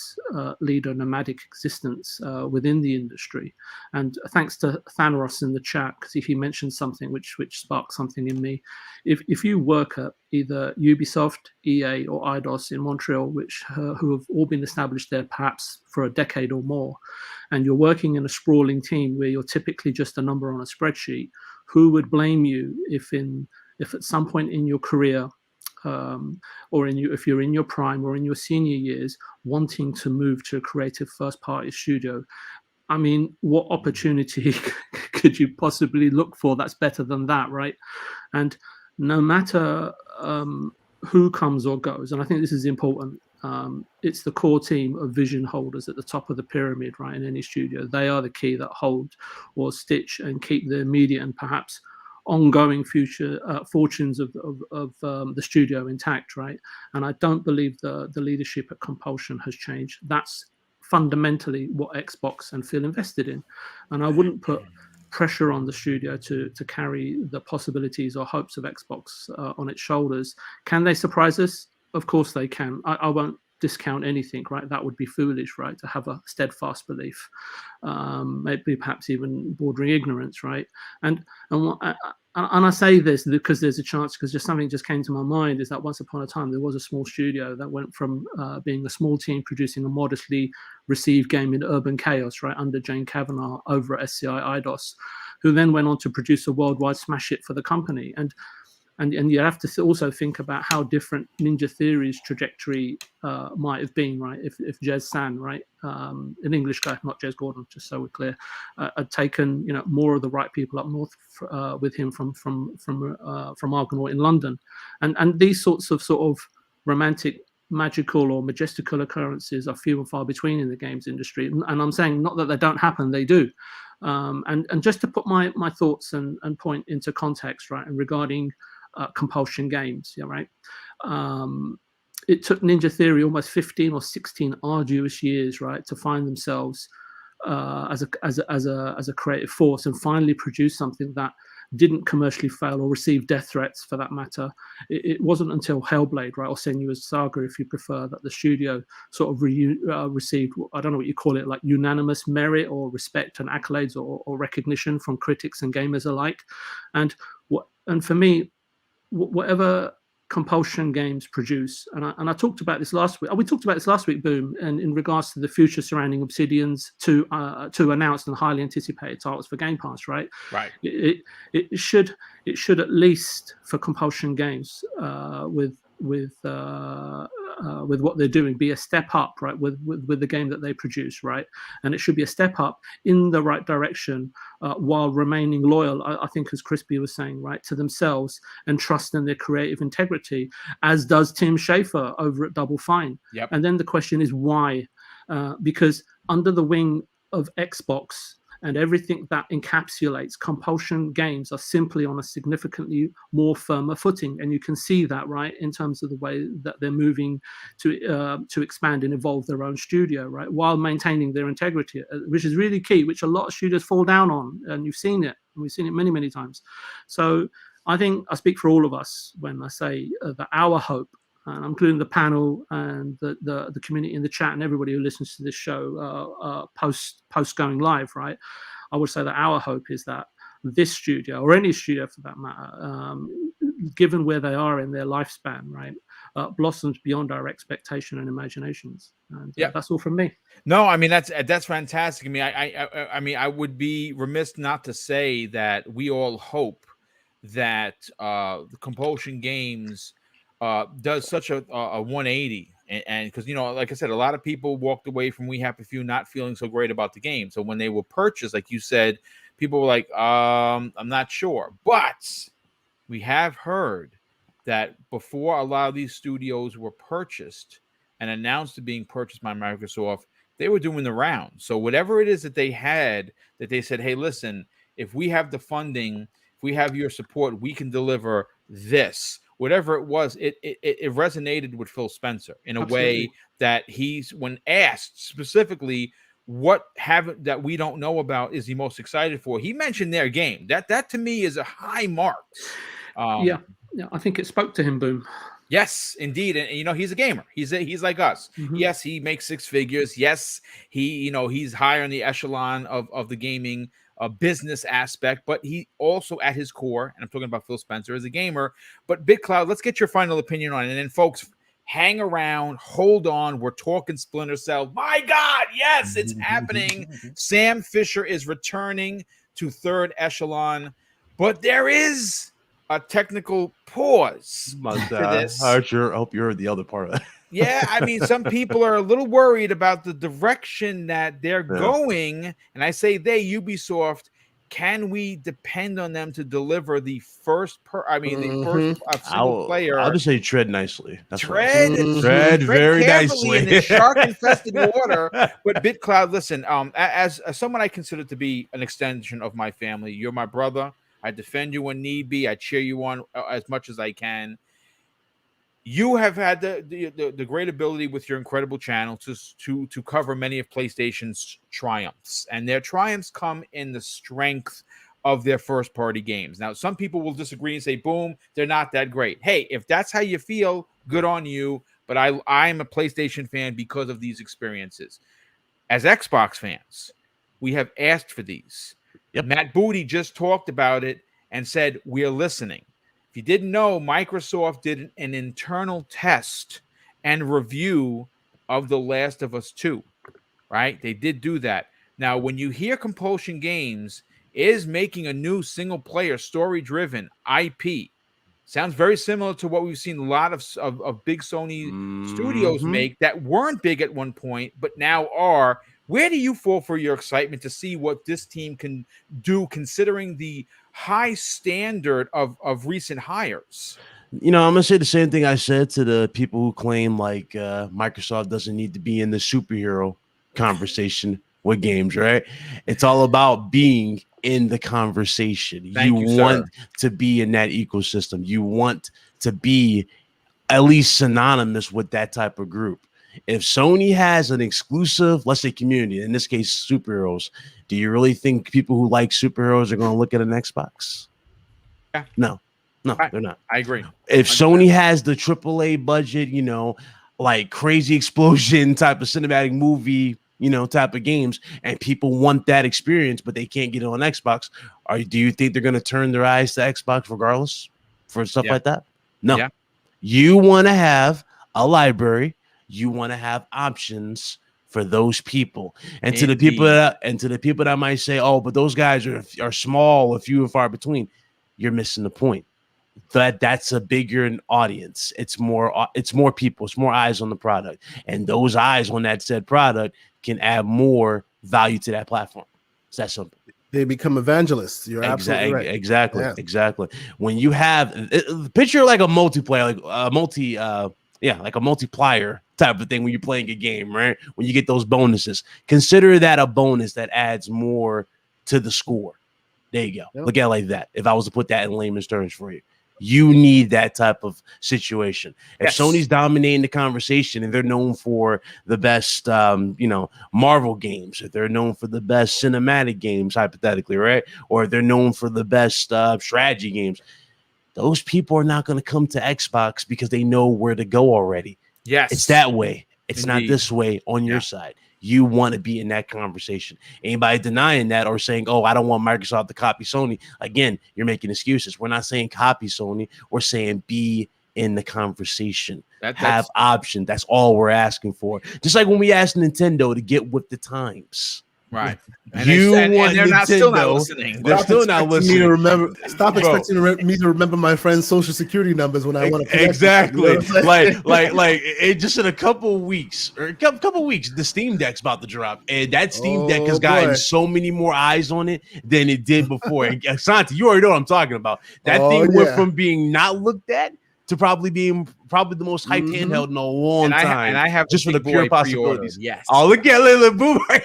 lead a nomadic existence within the industry. And thanks to Thanos in the chat, because he mentioned something which sparked something in me. If you work at either Ubisoft, EA, or Eidos in Montreal, who have all been established there perhaps for a decade or more, and you're working in a sprawling team where you're typically just a number on a spreadsheet, who would blame you if at some point in your career, or if you're in your prime or in your senior years, wanting to move to a creative first-party studio? I mean, what opportunity could you possibly look for that's better than that, right? And no matter who comes or goes, and I think this is important, it's the core team of vision holders at the top of the pyramid, right, in any studio. They are the key that hold or stitch and keep the immediate and perhaps ongoing future fortunes of the studio intact, right? And I don't believe the leadership at Compulsion has changed. That's fundamentally what Xbox and Phil invested in, and I wouldn't put pressure on the studio to carry the possibilities or hopes of Xbox on its shoulders. Can they surprise us? Of course they can. I won't discount anything, right? That would be foolish, right? To have a steadfast belief, maybe perhaps even bordering ignorance, right? And I say this because there's a chance, because just something just came to my mind, is that once upon a time there was a small studio that went from being a small team producing a modestly received game in urban chaos, right, under Jane Kavanagh over at SCI Eidos, who then went on to produce a worldwide smash hit for the company. And you have to also think about how different Ninja Theory's trajectory might have been, right? If Jez San, right, an English guy, not Jez Gordon, just so we're clear, had taken more of the right people up north with him from Argonaut in London, and these sorts of romantic magical or majestical occurrences are few and far between in the games industry. And I'm saying not that they don't happen, they do. And just to put my thoughts and point into context, right, and regarding compulsion games, yeah, right. It took Ninja Theory almost 15 or 16 arduous years, right, to find themselves as a creative force and finally produce something that didn't commercially fail or receive death threats for that matter. It wasn't until Hellblade, right, or Senua's Saga, if you prefer, that the studio sort of received, I don't know what you call it, like unanimous merit or respect and accolades or recognition from critics and gamers alike. And for me, whatever compulsion games produce, and I talked about this last week. We talked about this last week, Boom, and in regards to the future surrounding Obsidian's two announced and highly anticipated titles for Game Pass, right? Right. It should at least for compulsion games with what they're doing be a step up, right, with the game that they produce, right, and it should be a step up in the right direction while remaining loyal, I think, as Crispy was saying, right, to themselves and trust in their creative integrity, as does Tim Schafer over at Double Fine. Yep. And then the question is why? Because under the wing of Xbox and everything that encapsulates compulsion games are simply on a significantly more firmer footing, and you can see that, right, in terms of the way that they're moving to expand and evolve their own studio, right, while maintaining their integrity, which is really key, which a lot of studios fall down on, and you've seen it, and we've seen it many, many times. So I think I speak for all of us when I say that our hope, and I'm including the panel and the community in the chat and everybody who listens to this show post going live, right? I would say that our hope is that this studio, or any studio for that matter, given where they are in their lifespan, right, blossoms beyond our expectation and imaginations. And that's all from me. No, I mean that's fantastic. I mean, I mean, I would be remiss not to say that we all hope that the compulsion games does such a 180, and because, you know, like I said, a lot of people walked away from We Happy Few not feeling so great about the game. So when they were purchased, like you said, people were like, I'm not sure. But we have heard that before a lot of these studios were purchased and announced to being purchased by Microsoft, they were doing the rounds. So whatever it is that they had, that they said, hey, listen, if we have the funding, if we have your support, we can deliver this. Whatever it was, it resonated with Phil Spencer in a way that he's, when asked specifically what that we don't know about is he most excited for, he mentioned their game. That to me is a high mark. Yeah, I think it spoke to him, Boom. Yes, indeed. And you know, he's a gamer. He's like us. Mm-hmm. Yes, he makes six figures. Yes, he's higher in the echelon of the gaming business aspect, but he also at his core, and I'm talking about Phil Spencer, as a gamer. But Big Cloud, let's get your final opinion on it. And then folks, hang around, hold on. We're talking Splinter Cell. My God, yes, it's happening. Sam Fisher is returning to third echelon, but there is a technical pause to this. I hope you heard the other part of it. Yeah, I mean, some people are a little worried about the direction that they're going, and I say Ubisoft. Can we depend on them to deliver the first single player? I'll just say tread nicely. That's tread very nicely in this shark-infested water. But BitCloud, listen, as someone I consider to be an extension of my family, you're my brother. I defend you when need be. I cheer you on as much as I can. You have had the great ability with your incredible channel to cover many of PlayStation's triumphs, and their triumphs come in the strength of their first-party games. Now, some people will disagree and say, "Boom, they're not that great." Hey, if that's how you feel, good on you. But I'm a PlayStation fan because of these experiences. As Xbox fans, we have asked for these. Yep. Matt Booty just talked about it and said, we're listening. If you didn't know, Microsoft did an internal test and review of The Last of Us 2, right? They did do that. Now, when you hear Compulsion Games is making a new single-player, story-driven IP, sounds very similar to what we've seen a lot of big Sony studios make that weren't big at one point, but now are. Where do you fall for your excitement to see what this team can do, considering the high standard of recent hires? I'm gonna say the same thing I said to the people who claim like Microsoft doesn't need to be in the superhero conversation with games, right? It's all about being in the conversation. Thank you, want sir. to be in that ecosystem. You want to be at least synonymous with that type of group. If Sony has an exclusive, let's say, community, in this case, superheroes, do you really think people who like superheroes are going to look at an Xbox? Yeah. No, they're not. I agree. If 100%. Sony has the AAA budget, like crazy explosion type of cinematic movie, type of games, and people want that experience, but they can't get it on Xbox, do you think they're going to turn their eyes to Xbox regardless for stuff like that? No. Yeah. You want to have a library. You want to have options for those people, and to the people that might say, "Oh, but those guys are small, or few and far between." You're missing the point. That's a bigger audience. It's more people. It's more eyes on the product, and those eyes on that said product can add more value to that platform. It's that simple. They become evangelists. You're absolutely right. Exactly. When you have picture like a multiplayer, like a multiplier type of thing when you're playing a game, right? When you get those bonuses, consider that a bonus that adds more to the score. There you go. Yep. Look at it like that. If I was to put that in layman's terms for you. You need that type of situation. If Sony's dominating the conversation and they're known for the best, Marvel games, if they're known for the best cinematic games, hypothetically, right? Or if they're known for the best strategy games, those people are not going to come to Xbox because they know where to go already. Yes. It's that way. It's Indeed. not this way on your side. You want to be in that conversation. Anybody denying that or saying, "Oh, I don't want Microsoft to copy Sony," again, you're making excuses. We're not saying copy Sony. We're saying be in the conversation. Have options. That's all we're asking for. Just like when we asked Nintendo to get with the times. Right. And they're still not listening. They're still not listening. Stop expecting me to remember my friend's social security numbers when I want to connect. Exactly. like it just in a couple of weeks, the Steam Deck's about to drop, and that Steam Deck has gotten so many more eyes on it than it did before. And Santi, you already know what I'm talking about. That thing went from being not looked at to probably being the most hyped handheld in a long time. And I have just for the pure possibilities. Yes. Oh, look at little Boomer.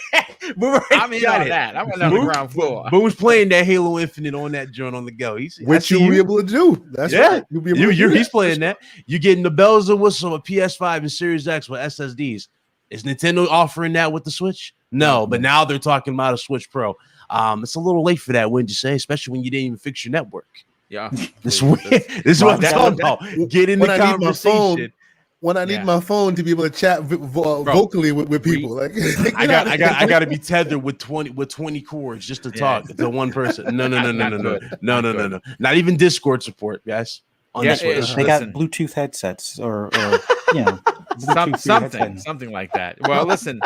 I'm in on that. I'm on the ground floor. Boom's playing that Halo Infinite on that joint on the go. Which you'll be able to do. That's right. You'll be able to do he's playing that. You're getting the bells and whistles of PS5 and Series X with SSDs. Is Nintendo offering that with the Switch? No, but now they're talking about a Switch Pro. It's a little late for that, wouldn't you say? Especially when you didn't even fix your network. Yeah, this is what I'm talking about. Get in the conversation. When I need my phone to be able to chat vocally with people, I got to be tethered with 20 cords just to talk to one person. No. Not even Discord support, guys. They got Bluetooth headsets or something like that. Well, listen,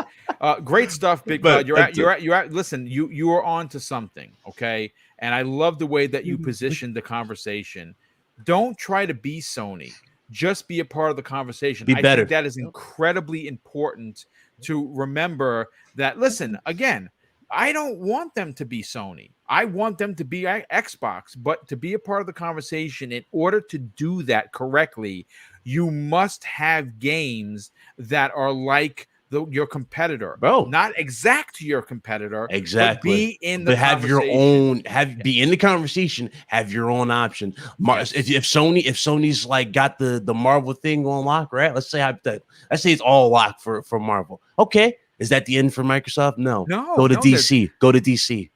great stuff, Big Bud. You're at. Listen, you are on to something, okay? And I love the way that you positioned the conversation. Don't try to be Sony. Just be a part of the conversation. I think that is incredibly important to remember that. Listen, again, I don't want them to be Sony. I want them to be Xbox, but to be a part of the conversation, in order to do that correctly, you must have games that are like your competitor, not exact to your competitor, but be in the have your own, be in the conversation, have your own option. If Sony's like got the Marvel thing on lock, right? Let's say it's all locked for Marvel. Okay, is that the end for Microsoft? No. Go to DC. Go to DC.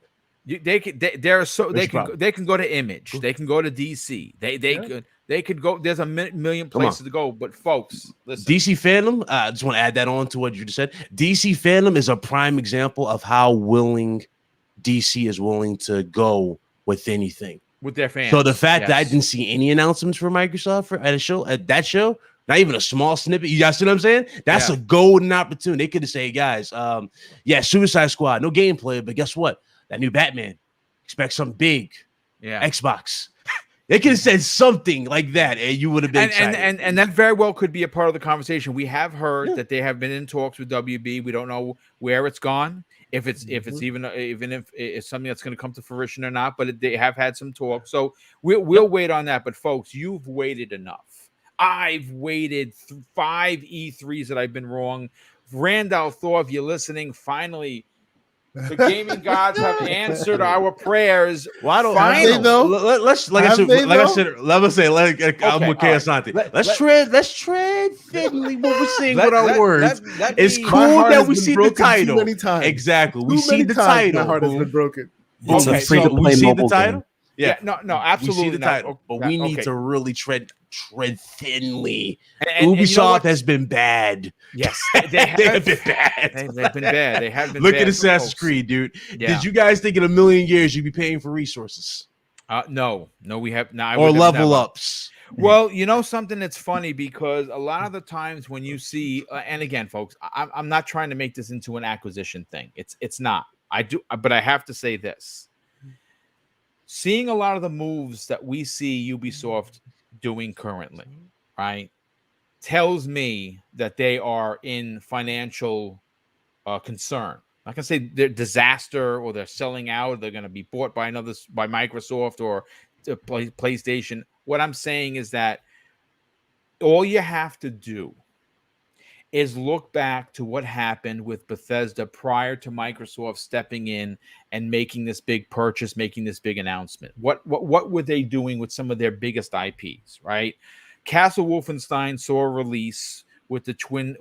They can go to Image. They can go to DC. They could go. There's a million places to go. But folks, listen. DC fandom. I just want to add that on to what you just said. DC fandom is a prime example of how willing DC is willing to go with anything with their fans. So the fact that I didn't see any announcements for Microsoft at that show, not even a small snippet. You guys see what I'm saying? That's a golden opportunity. They could have said, guys, Suicide Squad, no gameplay, but guess what? That new Batman, expect something big. Yeah. Xbox. They could have said something like that, and you would have been excited. And that very well could be a part of the conversation. We have heard that they have been in talks with WB. We don't know where it's gone, if it's even if it's something that's going to come to fruition or not. But they have had some talk, so we'll wait on that. But folks, you've waited enough. I've waited 5 E3s that I've been wrong. Randall Thor, if you're listening, finally. The gaming gods have answered our prayers. Why don't they though? Let's I'm let's tread thinly what we're saying with our words. It's cool that we see the title. Too many times. Exactly. We see the title. My heart has been broken. It's a free-to-play mobile game. Yeah, no, absolutely. We see the title, but we need to really tread thinly. And Ubisoft has been bad. Yes, they have been bad. They've been bad. They have been. Look bad at Assassin's Creed, dude. Yeah. Did you guys think in a million years you'd be paying for resources? No, we have not. Or level ups. Well, you know something that's funny, because a lot of the times when you see, and again, folks, I'm not trying to make this into an acquisition thing. It's not. But I have to say this. Seeing a lot of the moves that we see Ubisoft doing currently, right, tells me that they are in financial concern. I'm not gonna say they're disaster or they're selling out. They're gonna be bought by Microsoft or PlayStation. What I'm saying is that all you have to do is look back to what happened with Bethesda prior to Microsoft stepping in and making this big purchase, making this big announcement. What were they doing with some of their biggest IPs, right? Castle Wolfenstein saw a release with the twin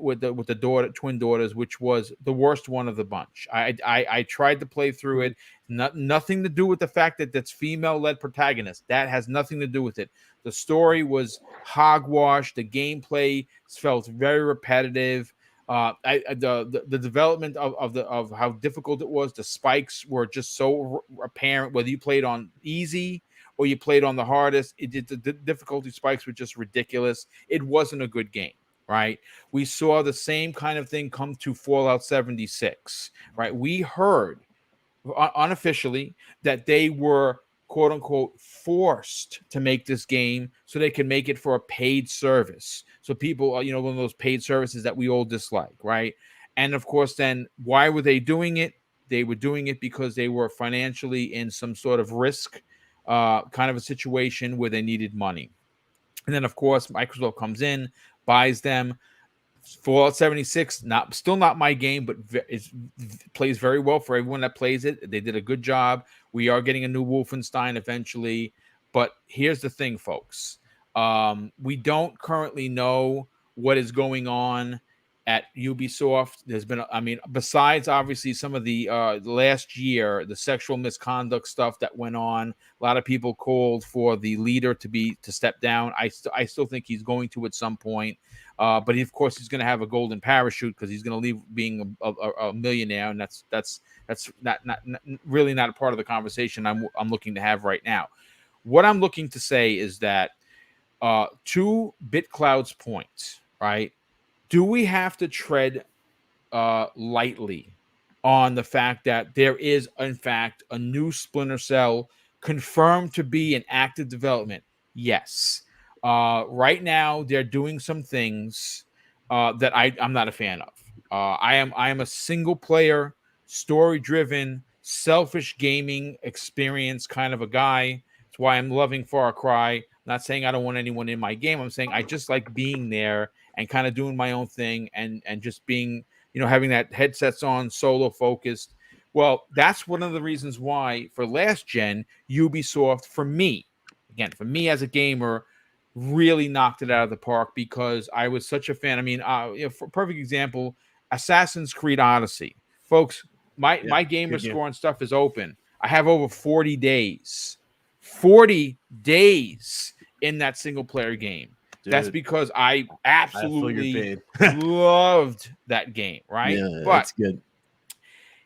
daughters, which was the worst one of the bunch. I tried to play through it. Nothing to do with the fact that that's female-led protagonist. That has nothing to do with it. The story was hogwash. The gameplay felt very repetitive. The development of how difficult it was. The spikes were just so apparent. Whether you played on easy or you played on the hardest, the difficulty spikes were just ridiculous. It wasn't a good game. Right, we saw the same kind of thing come to Fallout 76. Right, we heard unofficially that they were quote unquote forced to make this game so they can make it for a paid service. So people, one of those paid services that we all dislike, right? And of course, then why were they doing it? They were doing it because they were financially in some sort of risk, kind of a situation where they needed money. And then, of course, Microsoft comes in, buys them. Fallout 76, still not my game, but it plays very well for everyone that plays it. They did a good job. We are getting a new Wolfenstein eventually. But here's the thing, folks. We don't currently know what is going on at Ubisoft. There's been, besides obviously some of the last year, the sexual misconduct stuff that went on, a lot of people called for the leader to step down. I still think he's going to at some point, but of course he's going to have a golden parachute because he's going to leave being a millionaire, and that's not really not a part of the conversation I'm looking to have right now. What I'm looking to say is that to BitCloud's point, right? Do we have to tread lightly on the fact that there is, in fact, a new Splinter Cell confirmed to be in active development? Yes. Right now, they're doing some things that I'm not a fan of. I am a single-player, story-driven, selfish gaming experience kind of a guy. That's why I'm loving Far Cry. I'm not saying I don't want anyone in my game. I'm saying I just like being there and kind of doing my own thing and just being, having that headsets on, solo focused. Well, that's one of the reasons why for last gen, Ubisoft, for me as a gamer, really knocked it out of the park because I was such a fan. For a perfect example, Assassin's Creed Odyssey. Folks, my gamer score and stuff is open. I have over 40 days. 40 days in that single player game. Dude, that's because I absolutely loved that game, right? Yeah, but that's good.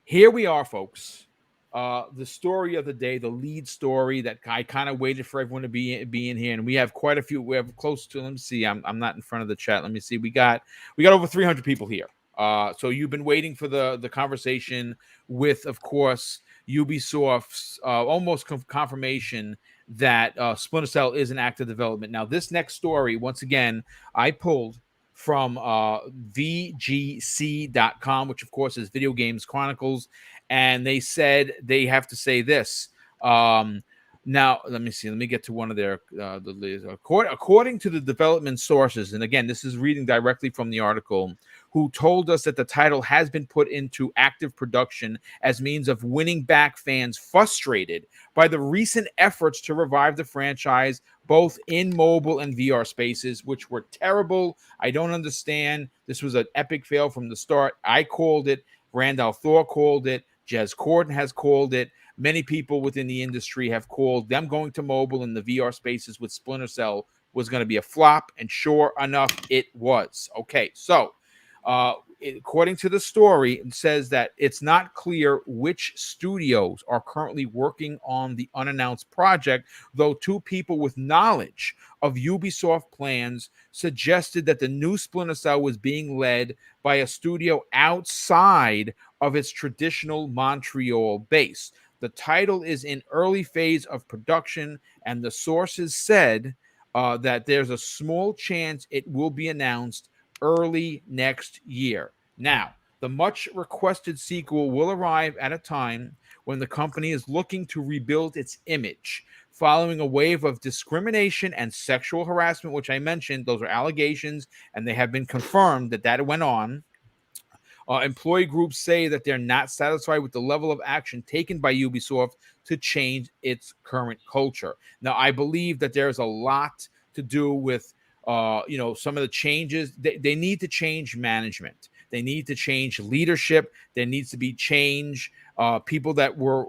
Here we are, folks. The story of the day, the lead story that I kind of waited for everyone to be in here, and we have quite a few. We have close to. Let me see. I'm not in front of the chat. Let me see. We got over 300 people here. So you've been waiting for the conversation with, of course, Ubisoft's almost confirmation that Splinter Cell is in active development. Now, this next story, once again, I pulled from VGC.com, which of course is Video Games Chronicles, and they said they have to say this. Now, let me see. Let me get to one of their according to the development sources, and again, this is reading directly from the article, who told us that the title has been put into active production as means of winning back fans frustrated by the recent efforts to revive the franchise, both in mobile and VR spaces, which were terrible. I don't understand. This was an epic fail from the start. I called it. Randall Thor called it. Jez Corden has called it. Many people within the industry have called them going to mobile in the VR spaces with Splinter Cell was going to be a flop, and sure enough, it was. Okay, so according to the story, it says that it's not clear which studios are currently working on the unannounced project, though two people with knowledge of Ubisoft plans suggested that the new Splinter Cell was being led by a studio outside of its traditional Montreal base. The title is in early phase of production, and the sources said that there's a small chance it will be announced early next year. Now, the much requested sequel will arrive at a time when the company is looking to rebuild its image following a wave of discrimination and sexual harassment, which I mentioned. Those are allegations, and they have been confirmed that went on. Employee groups say that they're not satisfied with the level of action taken by Ubisoft to change its current culture. Now, I believe that there's a lot to do with some of the changes. They need to change management. They need to change leadership. There needs to be change. People that were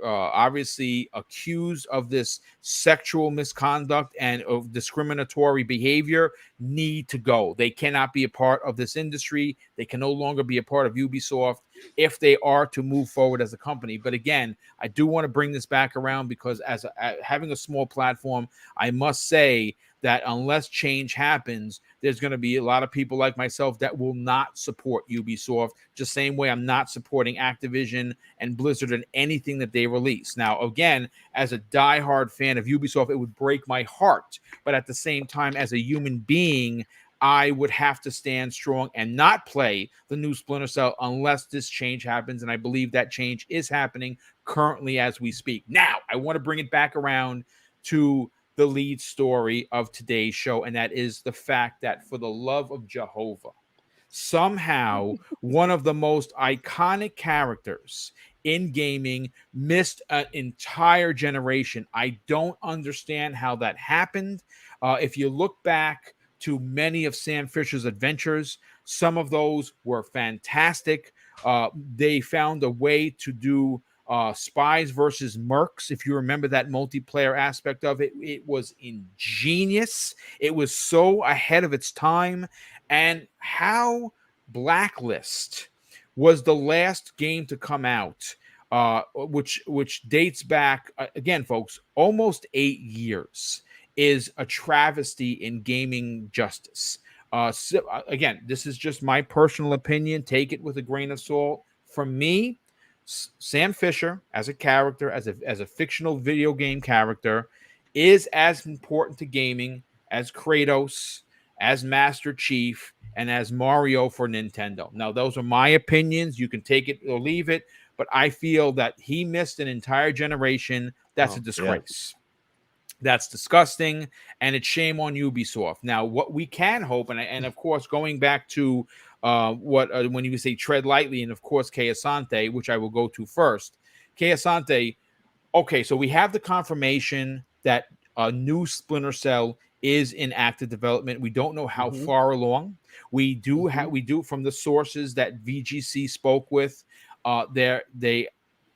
obviously accused of this sexual misconduct and of discriminatory behavior need to go. They cannot be a part of this industry. They can no longer be a part of Ubisoft if they are to move forward as a company. But again, I do want to bring this back around because as having a small platform, I must say that unless change happens, there's going to be a lot of people like myself that will not support Ubisoft, just same way I'm not supporting Activision and Blizzard and anything that they release. Now, again, as a diehard fan of Ubisoft, it would break my heart. But at the same time, as a human being, I would have to stand strong and not play the new Splinter Cell unless this change happens. And I believe that change is happening currently as we speak. Now, I want to bring it back around to the lead story of today's show, and that is the fact that for the love of Jehovah, somehow one of the most iconic characters in gaming missed an entire generation. I don't understand how that happened. If you look back to many of Sam Fisher's adventures, some of those were fantastic. They found a way to do Spies versus Mercs. If you remember that multiplayer aspect of it, it was ingenious. It was so ahead of its time. And how Blacklist was the last game to come out, which dates back, again, folks, almost 8 years, is a travesty in gaming justice. Again, this is just my personal opinion. Take it with a grain of salt. For me, Sam Fisher as a character, as a fictional video game character, is as important to gaming as Kratos, as Master Chief, and as Mario for Nintendo. Now, those are my opinions. You can take it or leave it, but I feel that he missed an entire generation. That's a disgrace. Yeah. That's disgusting, and it's shame on Ubisoft. Now, what we can hope, and of course, going back to when you say tread lightly, and of course, Kay Asante, which I will go to first. Kay Asante, okay, so we have the confirmation that a new Splinter Cell is in active development. We don't know how far along. We do from the sources that VGC spoke with.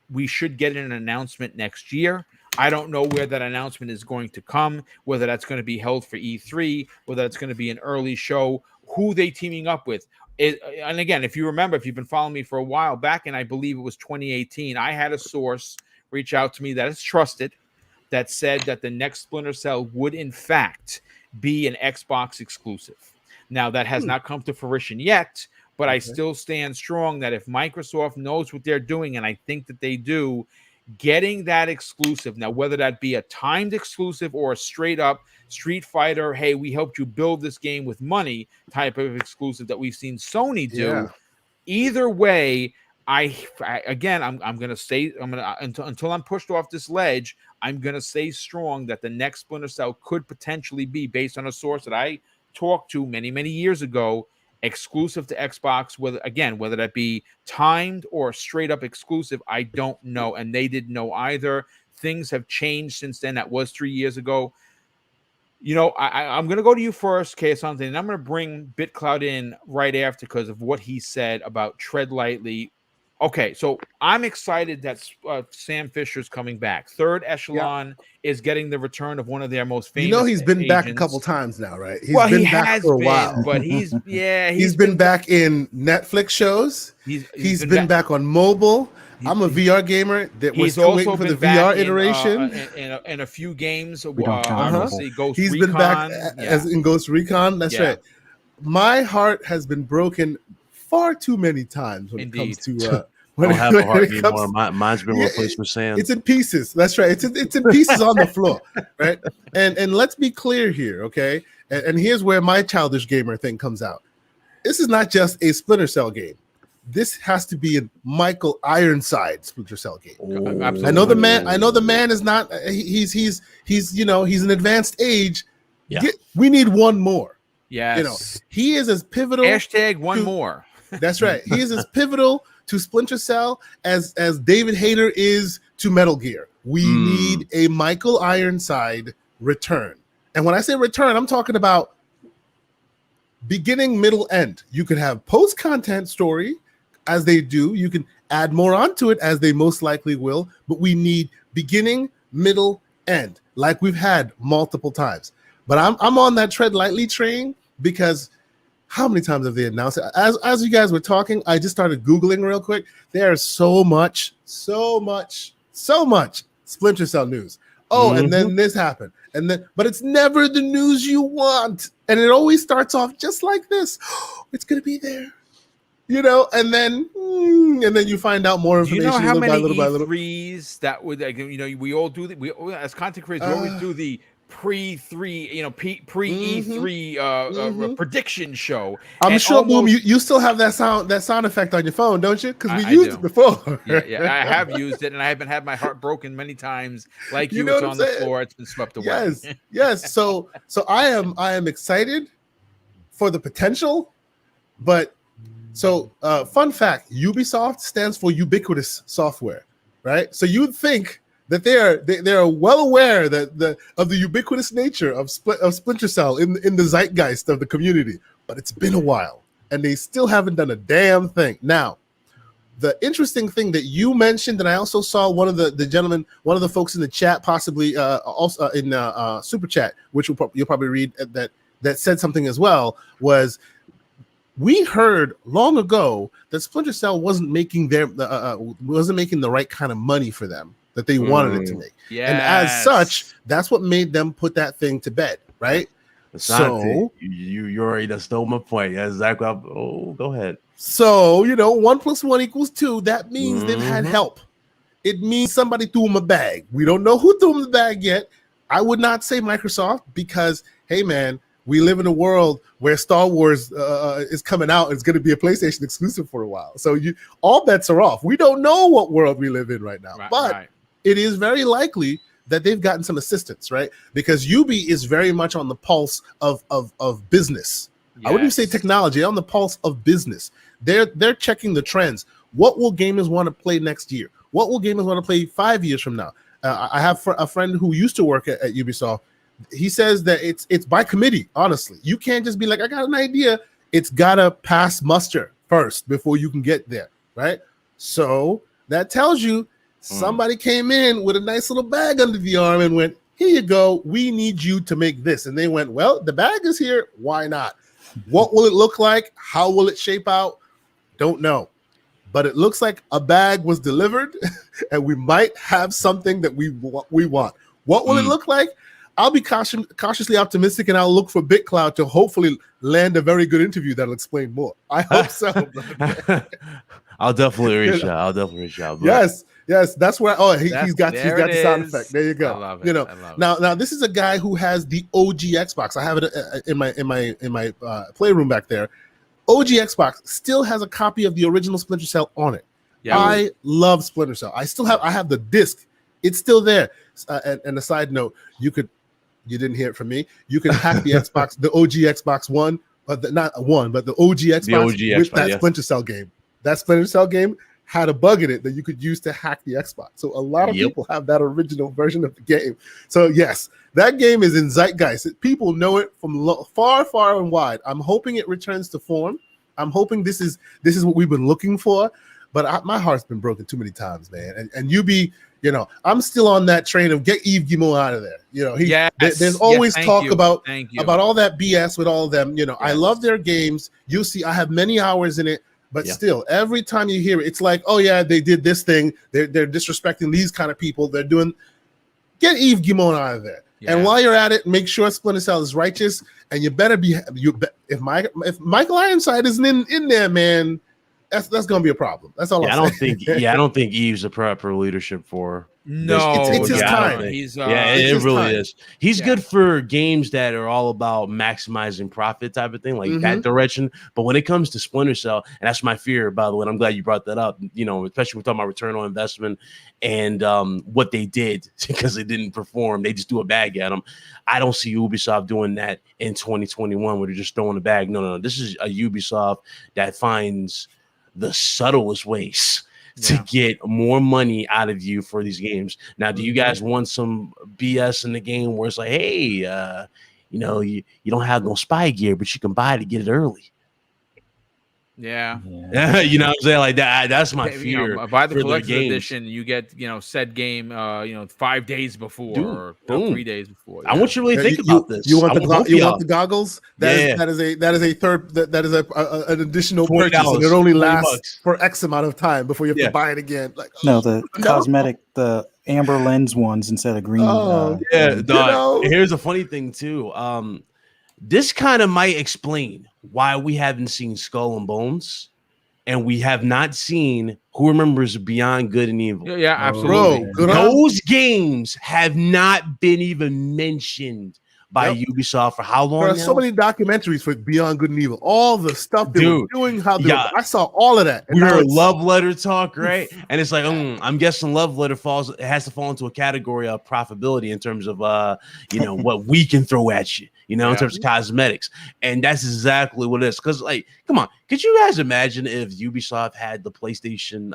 We should get an announcement next year. I don't know where that announcement is going to come, whether that's going to be held for E3, whether it's going to be an early show, who they teaming up with. And again, if you remember, if you've been following me for a while back, and I believe it was 2018, I had a source reach out to me that is trusted that said that the next Splinter Cell would in fact be an Xbox exclusive. Now, that has not come to fruition yet, but I still stand strong that if Microsoft knows what they're doing, and I think that they do, getting that exclusive, now whether that be a timed exclusive or a straight up Street Fighter, hey, we helped you build this game with money type of exclusive that we've seen Sony do, either way, I'm gonna say, until I'm pushed off this ledge, I'm gonna say strong that the next Splinter Cell could potentially be, based on a source that I talked to many years ago, exclusive to Xbox. Whether that be timed or straight up exclusive, I don't know, and they didn't know either. Things have changed since then. That was 3 years ago. I'm going to go to you first, Asante, and I'm going to bring BitCloud in right after because of what he said about tread lightly. Okay, so I'm excited that Sam Fisher's coming back. Third Echelon is getting the return of one of their most famous. He's been back a couple times now, right? He's been back for a while, but he's been back in Netflix shows. He's been back on mobile. I'm a VR gamer that was waiting for the VR iteration. In a few games, obviously Ghost He's Recon. Been back as in Ghost Recon. That's right. My heart has been broken far too many times when it comes to. I don't have a heart anymore. Mine's been replaced with sand. It's in pieces. That's right. It's in pieces on the floor, right? And let's be clear here, okay? And here's where my childish gamer thing comes out. This is not just a Splinter Cell game. This has to be a Michael Ironside Splinter Cell game. Absolutely. I know the man is not. He's an advanced age. Yeah. We need one more. Yes. He is as pivotal. # one more. That's right. He is as pivotal to Splinter Cell as David Hayter is to Metal Gear. We need a Michael Ironside return. And when I say return, I'm talking about beginning, middle, end. You could have post-content story as they do. You can add more onto it as they most likely will. But we need beginning, middle, end, like we've had multiple times. But I'm on that tread lightly train because how many times have they announced it? As you guys were talking, I just started Googling real quick. There's so much Splinter Cell news. And then this happened. But it's never the news you want. And it always starts off just like this. It's going to be there. And then you find out more information. Do you know how many E3s that would, we all do we as content creators, we always do the pre-E3 prediction show. I'm sure, Boom, you still have that sound effect on your phone, don't you? Because we used it before. Yeah, I have used it, and I haven't had my heart broken many times. Like you, it's on the floor. It's been swept away. Yes. So I am excited for the potential, but fun fact: Ubisoft stands for ubiquitous software, right? So you'd think that they are well aware that of the ubiquitous nature of Splinter Cell in the zeitgeist of the community, but it's been a while and they still haven't done a damn thing. Now, the interesting thing that you mentioned, and I also saw one of the gentlemen, one of the folks in the chat, possibly also in super chat, which you'll probably read, that said something as well, was we heard long ago that Splinter Cell wasn't making the right kind of money for them that they wanted it to make. Yes. And as such, that's what made them put that thing to bed, right? So you already just stole my point. Yeah, exactly. Go ahead. So 1 + 1 = 2. That means they've had help. It means somebody threw them a bag. We don't know who threw them the bag yet. I would not say Microsoft because, hey man, we live in a world where Star Wars is coming out. It's going to be a PlayStation exclusive for a while. So all bets are off. We don't know what world we live in right now, but it is very likely that they've gotten some assistance, right? Because Ubi is very much on the pulse of business. Yes. I wouldn't say technology, on the pulse of business. They're checking the trends. What will gamers want to play next year? What will gamers want to play 5 years from now? I have a friend who used to work at Ubisoft. He says that it's by committee, honestly. You can't just be like, I got an idea. It's got to pass muster first before you can get there, right? So that tells you somebody came in with a nice little bag under the arm and went, here you go. We need you to make this. And they went, well, the bag is here. Why not? What will it look like? How will it shape out? Don't know. But it looks like a bag was delivered and we might have something that we want. What will it look like? I'll be cautiously optimistic, and I'll look for BitCloud to hopefully land a very good interview that'll explain more. I hope so. I'll definitely reach out. Yes, that's where. He's got the sound effect. There you go. I love it. Now this is a guy who has the OG Xbox. I have it in my playroom back there. OG Xbox still has a copy of the original Splinter Cell on it. Yeah, I love Splinter Cell. I have the disc. It's still there. And a side note, you didn't hear it from me. You can hack the Xbox, the OG Xbox One, but the OG Xbox with that Splinter Cell game. That Splinter Cell game had a bug in it that you could use to hack the Xbox. So a lot of people have that original version of the game. So yes, that game is in zeitgeist. People know it from far, far and wide. I'm hoping it returns to form. I'm hoping this is what we've been looking for. But my heart's been broken too many times, man. And I'm still on that train of get Yves Guillemot out of there. There's always talk about all that BS with all of them. I love their games. You see, I have many hours in it. But still, every time you hear it, it's like, oh yeah, they did this thing. They're disrespecting these kind of people. They're doing. Get Yves Guillemot out of there. Yeah. And while you're at it, make sure Splinter Cell is righteous. And you better be. If Michael Ironside isn't in there, man, that's gonna be a problem. That's all. I don't think Yves a proper leadership for. No, it's his time. It really is. He's good for games that are all about maximizing profit type of thing, like that direction. But when it comes to Splinter Cell, and that's my fear, by the way, and I'm glad you brought that up, especially when we're talking about return on investment and what they did because they didn't perform. They just threw a bag at them. I don't see Ubisoft doing that in 2021 where they're just throwing a bag. No. This is a Ubisoft that finds the subtlest ways to get more money out of you for these games. Now, do you guys want some BS in the game where it's like, hey, you don't have no spy gear, but you can buy it to get it early? Yeah. You know what I'm saying? Like that. That's my fear. Buy the collector's edition, you get said game 5 days before, or 3 days before. I want you to really think about this. You want the goggles? That is a third. That is an additional purchase, and it only lasts for X amount of time before you have to buy it again. Like cosmetic, the amber lens ones instead of green. Here's a funny thing too. This kind of might explain why we haven't seen Skull and Bones, and we have not seen Who Remembers Beyond Good and Evil. Yeah, absolutely. Those games have not been even mentioned by Ubisoft for how long? There are so many documentaries for Beyond Good and Evil. All the stuff they were doing, I saw all of that. We heard love letter talk, right? And it's like, I'm guessing love letter has to fall into a category of profitability in terms of what we can throw at you, in terms of cosmetics. And that's exactly what it is. Because, like, come on, could you guys imagine if Ubisoft had the PlayStation,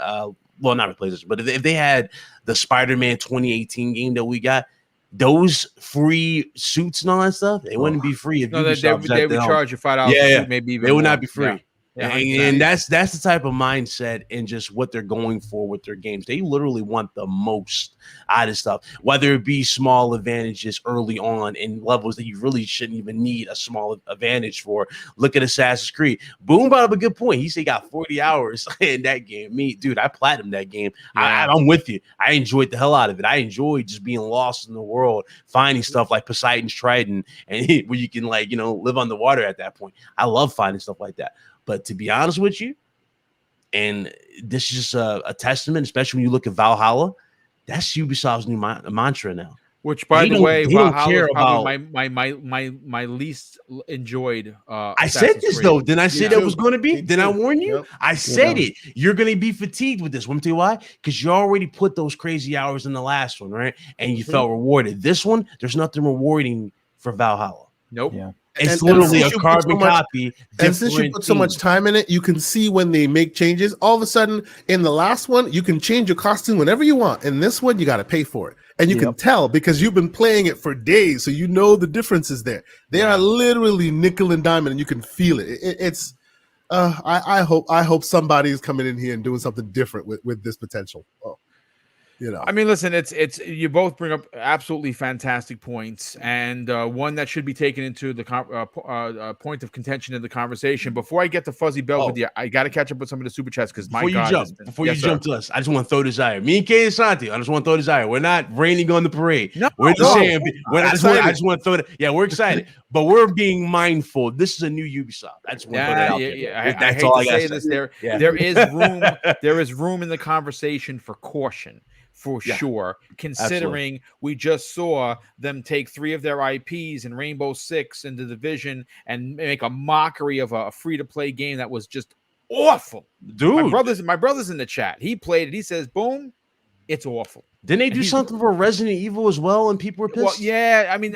well, not the PlayStation, but if they had the Spider-Man 2018 game that we got? Those free suits and all that stuff, they wouldn't be free. If they would charge you $5. Maybe even they would more. Not be free. And that's the type of mindset and just what they're going for with their games. They literally want the most out of stuff, whether it be small advantages early on in levels that you really shouldn't even need a small advantage for. Look at Assassin's Creed. Boom brought up a good point. He said he got 40 hours in that game. Dude, I platinumed that game. I'm with you. I enjoyed the hell out of it. I enjoyed just being lost in the world, finding stuff like Poseidon's Trident, and where you can live on the water at that point. I love finding stuff like that. But to be honest with you, and this is just a testament, especially when you look at Valhalla, that's Ubisoft's new mantra now. Which, by the way, Valhalla is probably my least enjoyed. I said this though. Didn't I say that was going to be? Didn't I warn you? Yep. I said it. You're going to be fatigued with this. Let me tell you why. Because you already put those crazy hours in the last one, right? And you felt rewarded. This one, there's nothing rewarding for Valhalla. Nope. Yeah. It's literally a carbon copy. And since you put so much time in it, you can see when they make changes. All of a sudden, in the last one, you can change your costume whenever you want. In this one, you got to pay for it. And you can tell because you've been playing it for days. So you know the differences there. They are literally nickel and diamond, and you can feel it. It's I hope somebody is coming in here and doing something different with this potential. Oh. You know, I mean, listen, it's you both bring up absolutely fantastic points, and one that should be taken into the point of contention in the conversation. Before I get to Fuzzy Belvedere, I got to catch up with some of the super chats because my God, before you jump to us, I just want to throw this out. Me and Kay and Santi, I just want to throw this out. We're not raining on the parade. No, we're just saying. I just want to throw it. Yeah, we're excited, but we're being mindful. This is a new Ubisoft. I just want to throw that out there. I hate to say this. There is room. There is room in the conversation for caution. For sure, considering we just saw them take 3 of their IPs in Rainbow Six and the Division and make a mockery of a free-to-play game that was just awful. Dude, my brother's in the chat. He played it. He says, "Boom, it's awful." Didn't they do something for Resident Evil as well, and people were pissed? Well, yeah. I mean,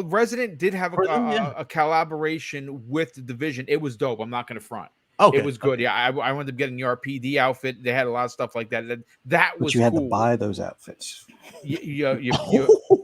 Resident did have a collaboration with the Division. It was dope. I'm not going to front. Okay. It was good. Yeah, I wound up getting the RPD outfit. They had a lot of stuff like that. That was you had cool. to buy those outfits.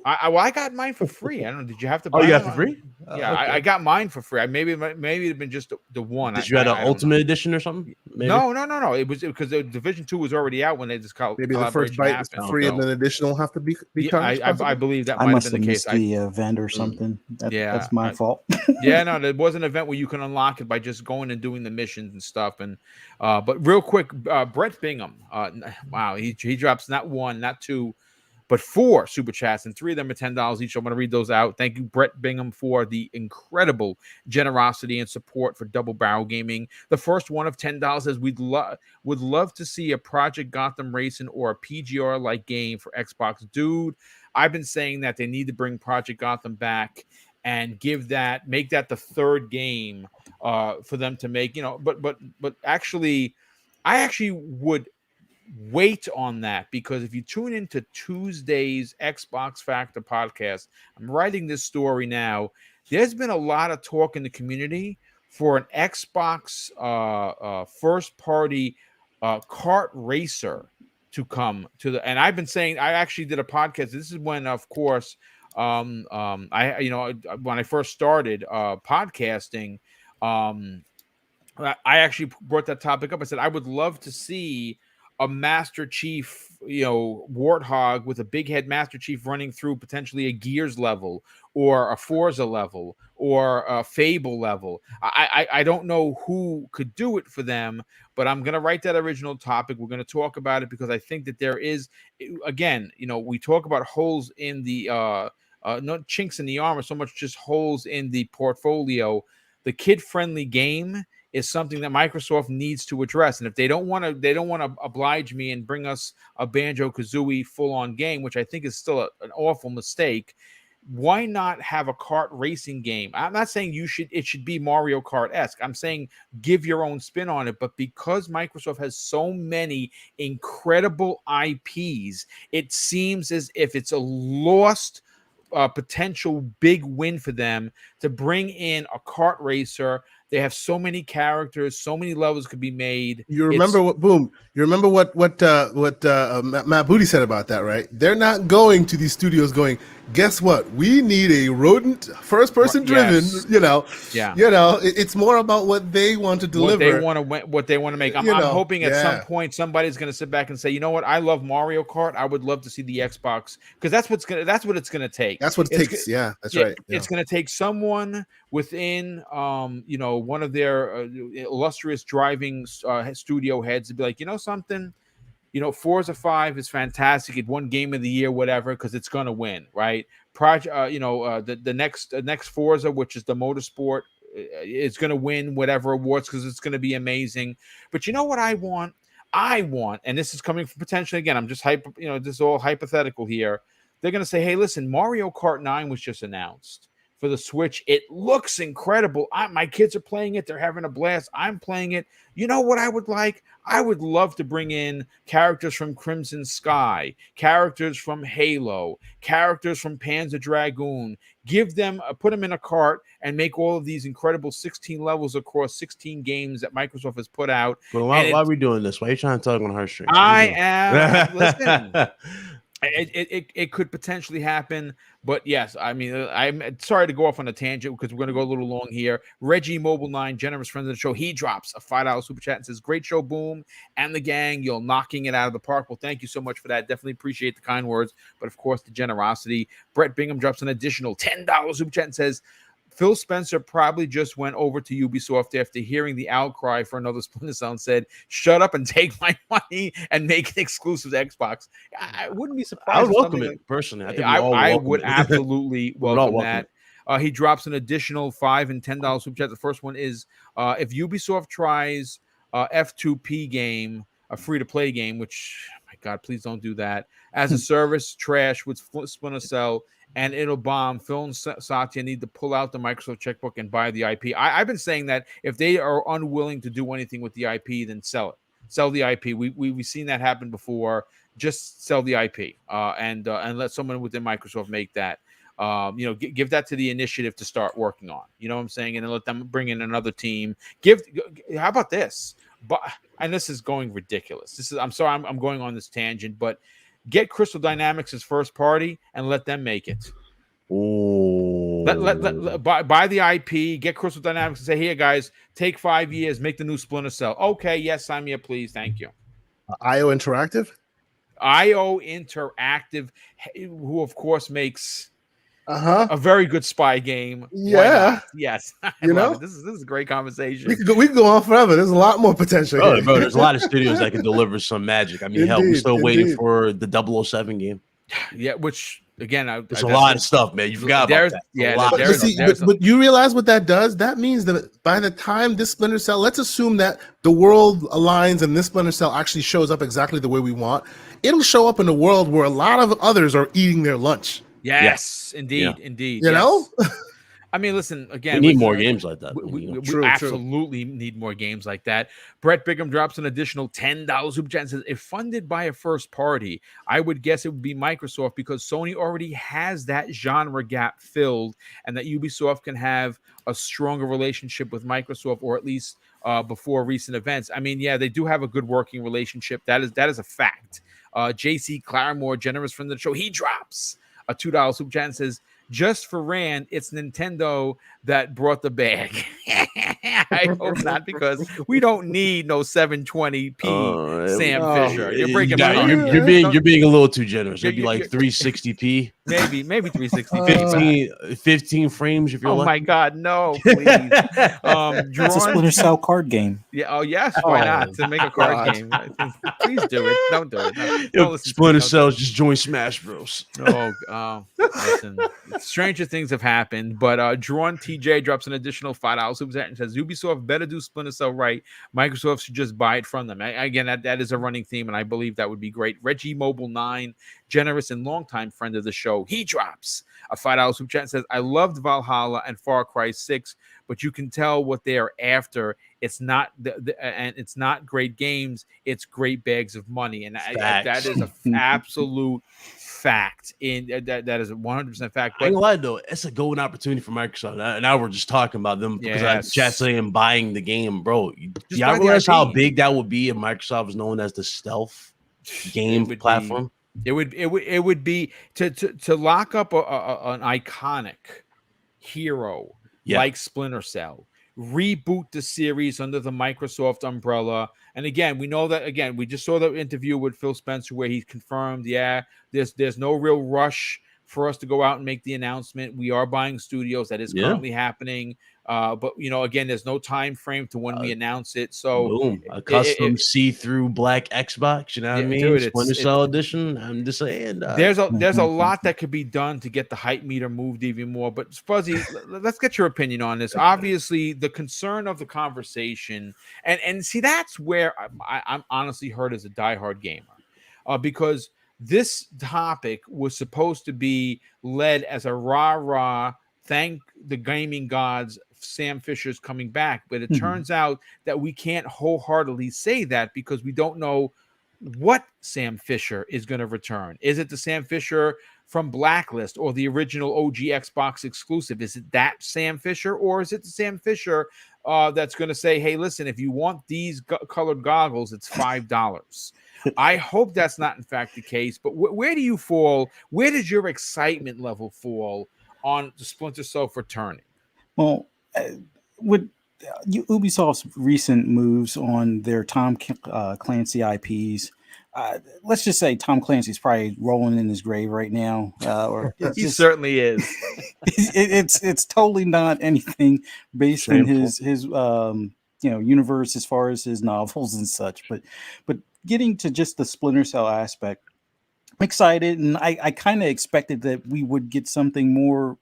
I got mine for free. I don't know. Did you have to buy? Oh, you got for free? Yeah, okay. I got mine for free. Maybe it'd been just the one. Did you have an Ultimate Edition or something? Maybe? No. It was because the Division 2 was already out when they just called. Maybe the first bite is free and then additional have to be. I believe that might have been the case. The event or something. That's my fault. Yeah, no, there was an event where you can unlock it by just going and doing the missions and stuff. And but real quick, Brett Bingham. Wow, he drops not 1, not 2. But 4 super chats, and 3 of them are $10 each. I'm going to read those out. Thank you, Brett Bingham, for the incredible generosity and support for Double Barrel Gaming. The first one of $10 says would love to see a Project Gotham Racing or a PGR-like game for Xbox. Dude, I've been saying that they need to bring Project Gotham back and make that the 3rd game for them to make. But actually, I actually would wait on that, because if you tune into Tuesday's Xbox Factor podcast, I'm writing this story now. There's been a lot of talk in the community for an Xbox first party kart racer to come to the, and I've been saying, I actually did a podcast. This is when, of course, when I first started podcasting, I actually brought that topic up. I said I would love to see a Master Chief, Warthog with a big head Master Chief running through potentially a Gears level or a Forza level or a Fable level. I don't know who could do it for them, but I'm going to write that original topic. We're going to talk about it because I think that there is, again, we talk about holes in the, not chinks in the armor, so much just holes in the portfolio. The kid-friendly game is something that Microsoft needs to address. And if they don't want to oblige me and bring us a Banjo-Kazooie full-on game, which I think is still an awful mistake, why not have a kart racing game? I'm not saying it should be Mario Kart-esque. I'm saying give your own spin on it. But because Microsoft has so many incredible IPs, it seems as if it's a lost potential big win for them to bring in a kart racer. They have so many characters, so many levels could be made. You remember what Matt Booty said about that, right? They're not going to these studios going, guess what? We need a rodent first-person driven. Yes. It's more about what they want to deliver, what they want to make. I'm hoping at some point somebody's going to sit back and say, you know what? I love Mario Kart. I would love to see the Xbox, because that's what it's going to take. That's what it takes. Yeah, that's right. Yeah. It's going to take someone within, one of their illustrious driving studio heads to be like, something, Forza 5 is fantastic. It won Game of the Year, whatever, because it's going to win, right? The next Forza, which is the motorsport, it's going to win whatever awards because it's going to be amazing. But you know what I want? And this is coming from potentially, again, I'm just this is all hypothetical here. They're going to say, hey, listen, Mario Kart 9 was just announced for the Switch. It looks incredible. My kids are playing it. They're having a blast. I'm playing it. You know what I would like? I would love to bring in characters from Crimson Sky, characters from Halo, characters from Panzer Dragoon. Give them, put them in a cart and make all of these incredible 16 levels across 16 games that Microsoft has put out. Well, why are we doing this? Why are you trying to tug on her string? I am. Listen. It could potentially happen, but yes, I mean, I'm sorry to go off on a tangent because we're going to go a little long here. Reggie Mobile 9, generous friend of the show, he drops a $5 super chat and says, "Great show, Boom and the gang. You're knocking it out of the park." Well, thank you so much for that. Definitely appreciate the kind words, but of course the generosity. Brett Bingham drops an additional $10 super chat and says, "Phil Spencer probably just went over to Ubisoft after hearing the outcry for another Splinter Cell and said, 'Shut up and take my money and make it exclusive to Xbox.'" I wouldn't be surprised. I would welcome it personally. I think I would absolutely welcome that. He drops an additional $5 and $10 super chat. The first one is if Ubisoft tries F2P game, a free-to-play game, which, my God, please don't do that, as a service trash with Splinter Cell, and it'll bomb. Phil and Satya need to pull out the Microsoft checkbook and buy the IP. I've been saying that if they are unwilling to do anything with the IP, then sell it. Sell the IP. We've seen that happen before. Just sell the IP and let someone within Microsoft make that. Give that to the initiative to start working on. You know what I'm saying? And then let them bring in another team. How about this? And this is going ridiculous. I'm sorry, I'm going on this tangent, but get Crystal Dynamics as first party and let them make it. Oh, buy the IP, get Crystal Dynamics and say, "Here, guys, take 5 years, make the new Splinter Cell." Okay, yes, sign me up, please. Thank you. IO Interactive? IO Interactive, who of course makes a very good spy game. Yeah. Yes. I love it. This is a great conversation. We could go on forever. There's a lot more potential. Bro, there's a lot of studios that can deliver some magic. I mean, hell, we're still waiting for the 007 game. Yeah, which again, there's a lot of stuff, man. You forgot about that. Yeah, but you realize what that does? That means that by the time this Splinter Cell, let's assume that the world aligns and this Splinter Cell actually shows up exactly the way we want. It'll show up in a world where a lot of others are eating their lunch. Yes, indeed. You know? I mean, listen, again, we need more games like that. We absolutely need more games like that. Brett Bingham drops an additional $10 super chat and says, "If funded by a first party, I would guess it would be Microsoft because Sony already has that genre gap filled, and that Ubisoft can have a stronger relationship with Microsoft, or at least before recent events." I mean, yeah, they do have a good working relationship. That is a fact. JC Claremore, generous friend of the show, he drops a $2 super chat and says, "Just for Rand, it's Nintendo that brought the bag." I hope not, because we don't need no 720p Sam Fisher. You're breaking my heart. You're being a little too generous. It'd be like 360p. Maybe 360p. 15 frames if you're lucky. My God, no, please. It's a Splinter Cell card game. Yeah. Oh yes. Why not? To make a card game. Please do it. Don't do it. No, Splinter Cell, just join Smash Bros. Listen. Stranger things have happened, but Drawn TJ drops an additional $5 super chat and says, "Ubisoft better do Splinter Cell right. Microsoft should just buy it from them." Again, that is a running theme, and I believe that would be great. Reggie Mobile 9, generous and longtime friend of the show, he drops a $5 super chat and says, "I loved Valhalla and Far Cry 6, but you can tell what they are after. It's not and it's not great games. It's great bags of money." And that is an absolute fact. That is a 100% fact. But I ain't gonna lie though, it's a golden opportunity for Microsoft. Now we're just talking about them because I chat saying buying the game, bro. Y'all realize how big that would be if Microsoft was known as the stealth game platform? It would be to lock up an iconic hero like Splinter Cell, reboot the series under the Microsoft umbrella. And again, we know that, again, we just saw the interview with Phil Spencer where he confirmed, there's no real rush for us to go out and make the announcement. We are buying studios. That is currently happening. But, again, there's no time frame to when we announce it. So boom, a custom see-through black Xbox, you know what I mean? Dude, Splinter Cell edition. I'm just saying. There's a lot that could be done to get the hype meter moved even more. But Fuzzy, let's get your opinion on this. Obviously, the concern of the conversation, and see, that's where I'm honestly hurt as a diehard gamer, because this topic was supposed to be led as a rah-rah, thank the gaming gods, Sam Fisher's coming back. But it turns out that we can't wholeheartedly say that because we don't know what Sam Fisher is going to return. Is it the Sam Fisher from Blacklist or the original OG Xbox exclusive? Is it that Sam Fisher, or is it the Sam Fisher that's going to say, hey, listen, if you want these colored goggles, it's $5? I hope that's not in fact the case, but where do you fall? Where does your excitement level fall on the Splinter Cell for turning? Well, with Ubisoft's recent moves on their Tom Clancy IPs, let's just say Tom Clancy's probably rolling in his grave right now. Or he certainly is. It's totally not anything based in his universe as far as his novels and such. But getting to just the Splinter Cell aspect, I'm excited, and I kind of expected that we would get something more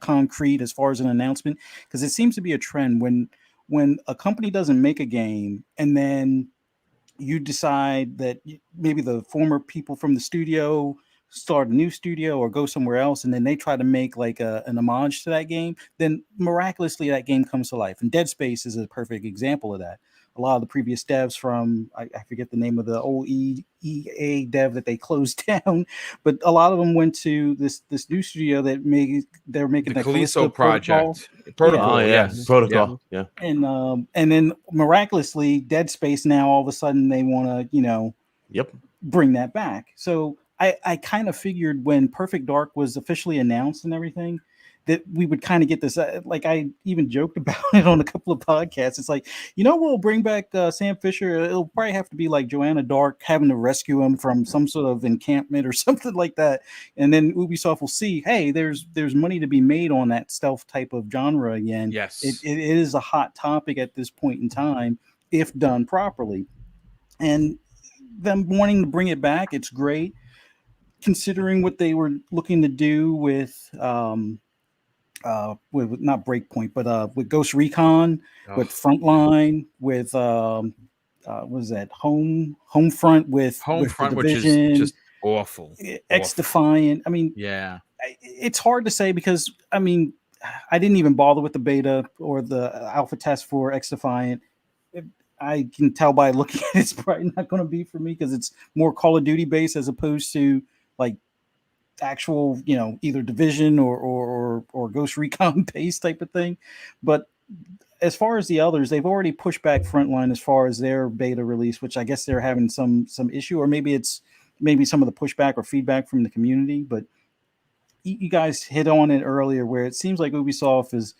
concrete as far as an announcement, because it seems to be a trend when a company doesn't make a game and then you decide that maybe the former people from the studio start a new studio or go somewhere else, and then they try to make like an homage to that game, then miraculously that game comes to life. And Dead Space is a perfect example of that. A lot of the previous devs from, I forget the name of the old EA dev that they closed down, but a lot of them went to this new studio that they're making the the Callisto project. Protocol, yes. Protocol, yeah. And then miraculously, Dead Space now all of a sudden they want to, bring that back. So I kind of figured when Perfect Dark was officially announced and everything, that we would kind of get this, like I even joked about it on a couple of podcasts. It's like, we'll bring back Sam Fisher. It'll probably have to be like Joanna Dark having to rescue him from some sort of encampment or something like that. And then Ubisoft will see, hey, there's money to be made on that stealth type of genre again. Yes. It is a hot topic at this point in time, if done properly. And them wanting to bring it back, it's great, considering what they were looking to do with not Breakpoint, but with Ghost Recon, with Frontline, with what was that, Homefront with Homefront, which is just awful. X Defiant. I mean, yeah, it's hard to say because I mean, I didn't even bother with the beta or the alpha test for X Defiant. I can tell by looking at it, it's probably not going to be for me because it's more Call of Duty based as opposed to like actual, either Division or Ghost Recon based type of thing. But as far as the others, they've already pushed back Frontline as far as their beta release, which I guess they're having some issue, or maybe it's some of the pushback or feedback from the community. But you guys hit on it earlier where it seems like Ubisoft is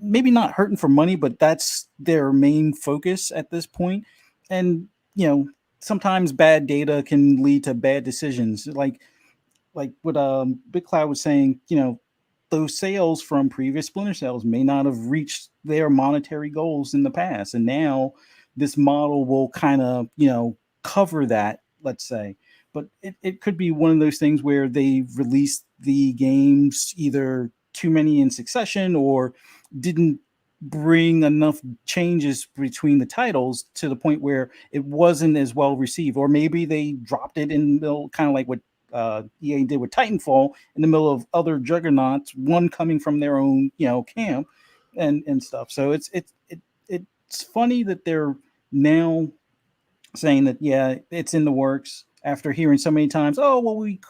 maybe not hurting for money, but that's their main focus at this point. And, sometimes bad data can lead to bad decisions. Like what Big Cloud was saying, those sales from previous Splinter Cells may not have reached their monetary goals in the past. And now this model will kind of, cover that, let's say. But it could be one of those things where they released the games either too many in succession or didn't bring enough changes between the titles to the point where it wasn't as well received. Or maybe they dropped it in the middle, kind of like what EA did with Titanfall, in the middle of other juggernauts, one coming from their own, camp and stuff. So it's funny that they're now saying that, yeah, it's in the works, after hearing so many times, oh, well, we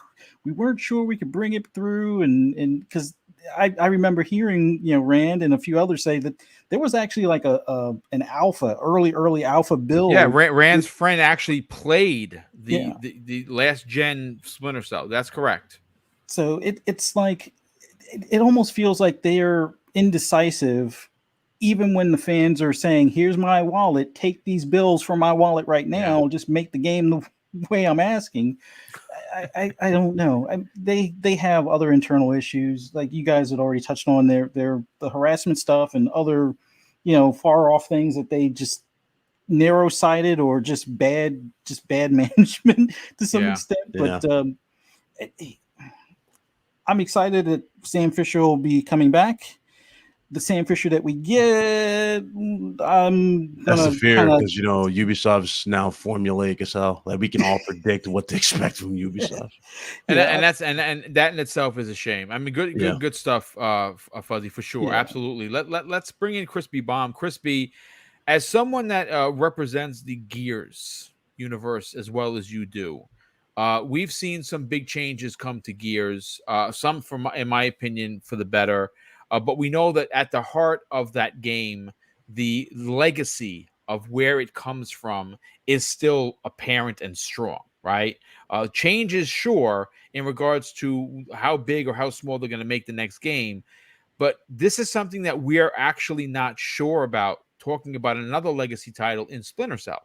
weren't sure we could bring it through. And because I remember hearing, Rand and a few others say that there was actually like an alpha, early alpha build. Yeah, Rand's friend actually played the last gen Splinter Cell. That's correct. So it's like, it almost feels like they're indecisive, even when the fans are saying, here's my wallet, take these bills from my wallet right now, just make the game the way I'm asking. I don't know. They have other internal issues, like you guys had already touched on. The harassment stuff and other, far off things that they just narrow sighted or just bad management to some extent. But I'm excited that Sam Fisher will be coming back. The Sam Fisher that we get, that's the fear, because Ubisoft's now formulaic as hell. Like we can all predict what to expect from Ubisoft, and that in itself is a shame. I mean, good stuff, Fuzzy, for sure, absolutely. Let's bring in Crispy Bomb. Crispy, as someone that represents the Gears universe as well as you do, We've seen some big changes come to Gears, some, in my opinion, for the better. But we know that at the heart of that game, the legacy of where it comes from is still apparent and strong, right? Changes, sure, in regards to how big or how small they're going to make the next game. But this is something that we're actually not sure about, talking about another legacy title in Splinter Cell.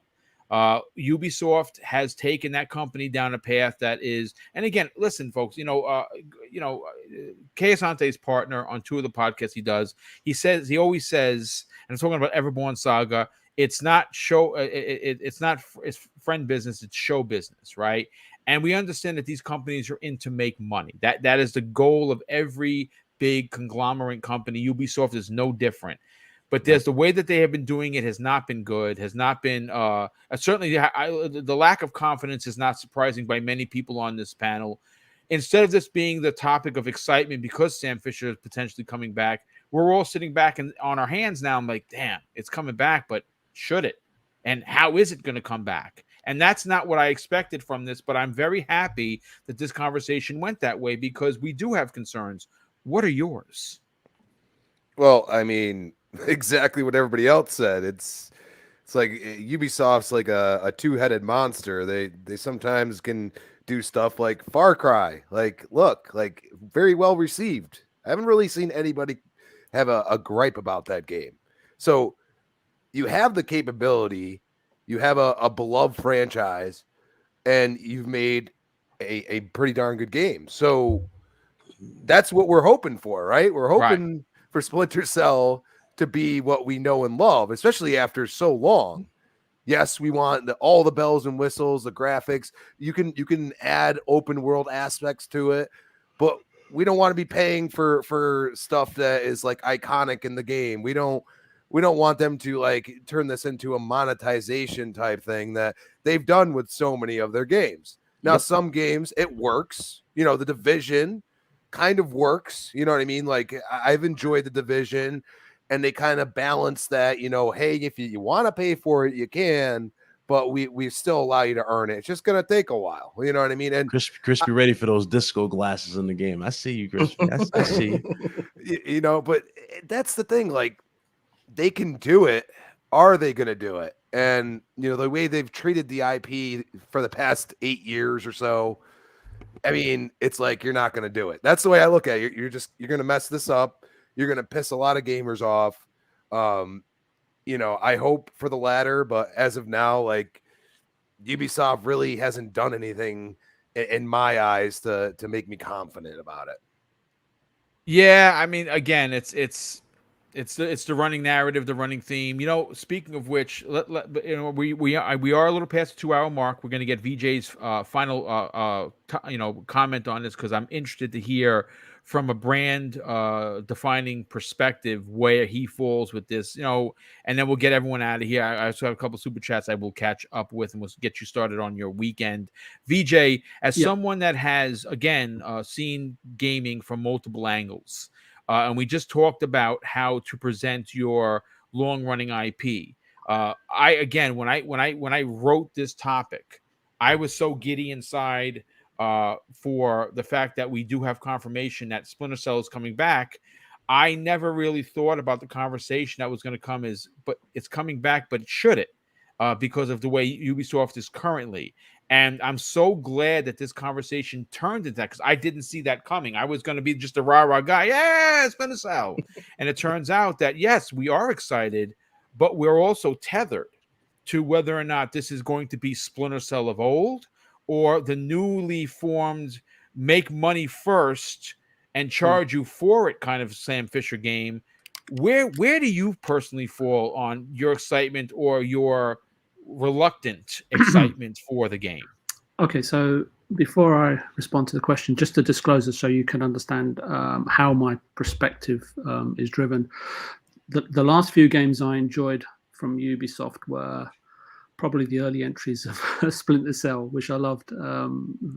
Ubisoft has taken that company down a path that is, and again, listen, folks, Keasante's partner on two of the podcasts he always says, and I'm talking about Everborn Saga, it's not it's friend business, it's show business, right? And we understand that these companies are in to make money. That is the goal of every big conglomerate company. Ubisoft is no different. But there's the way that they have been doing it has not been good, has not been certainly the lack of confidence is not surprising by many people on this panel. Instead of this being the topic of excitement because Sam Fisher is potentially coming back, we're all sitting back and on our hands now. I'm like, damn, it's coming back, but should it? And how is it going to come back? And that's not what I expected from this, but I'm very happy that this conversation went that way because we do have concerns. What are yours? Well, I mean, exactly what everybody else said. It's like Ubisoft's like a two-headed monster. They sometimes can do stuff like Far Cry. Like, look, like very well received. I haven't really seen anybody have a gripe about that game. So you have the capability, you have a beloved franchise, and you've made a pretty darn good game. So that's what we're hoping for, right? We're hoping for Splinter Cell to be what we know and love, especially after so long. Yes, we want all the bells and whistles, the graphics. You can add open world aspects to it, but we don't want to be paying for stuff that is like iconic in the game. We don't want them to like turn this into a monetization type thing that they've done with so many of their games. Now, some games it works. The Division kind of works. You know what I mean? Like I've enjoyed the Division, and they kind of balance that. Hey, if you want to pay for it, you can, but we still allow you to earn it. It's just gonna take a while. You know what I mean? And Crispy ready for those disco glasses in the game. I see you, Crispy. I see you. But that's the thing. Like they can do it. Are they gonna do it? And the way they've treated the IP for the past 8 years or so. I mean, it's like you're not going to do it. That's the way I look at it. You're going to mess this up. You're going to piss a lot of gamers off. I hope for the latter, but as of now, like Ubisoft really hasn't done anything in my eyes to make me confident about it. Yeah, I mean, again, it's the running narrative, the running theme. Speaking of which, we are a little past the 2-hour mark. We're going to get VJ's final comment on this because I'm interested to hear from a brand defining perspective where he falls with this. And then we'll get everyone out of here. I also have a couple of super chats I will catch up with, and we'll get you started on your weekend. VJ, as someone that has again seen gaming from multiple angles. And we just talked about how to present your long-running IP. When I wrote this topic, I was so giddy inside for the fact that we do have confirmation that Splinter Cell is coming back. I never really thought about the conversation that was going to come but it's coming back, but should it? Because of the way Ubisoft is currently. And I'm so glad that this conversation turned into that because I didn't see that coming. I was going to be just a rah-rah guy. Yeah, Splinter Cell. And it turns out that, yes, we are excited, but we're also tethered to whether or not this is going to be Splinter Cell of old or the newly formed make money first and charge you for it kind of Sam Fisher game. Where do you personally fall on your excitement or your reluctant excitement for the game? Okay, so before I respond to the question, just to disclose it so you can understand how my perspective is driven. The last few games I enjoyed from Ubisoft were probably the early entries of Splinter Cell, which I loved.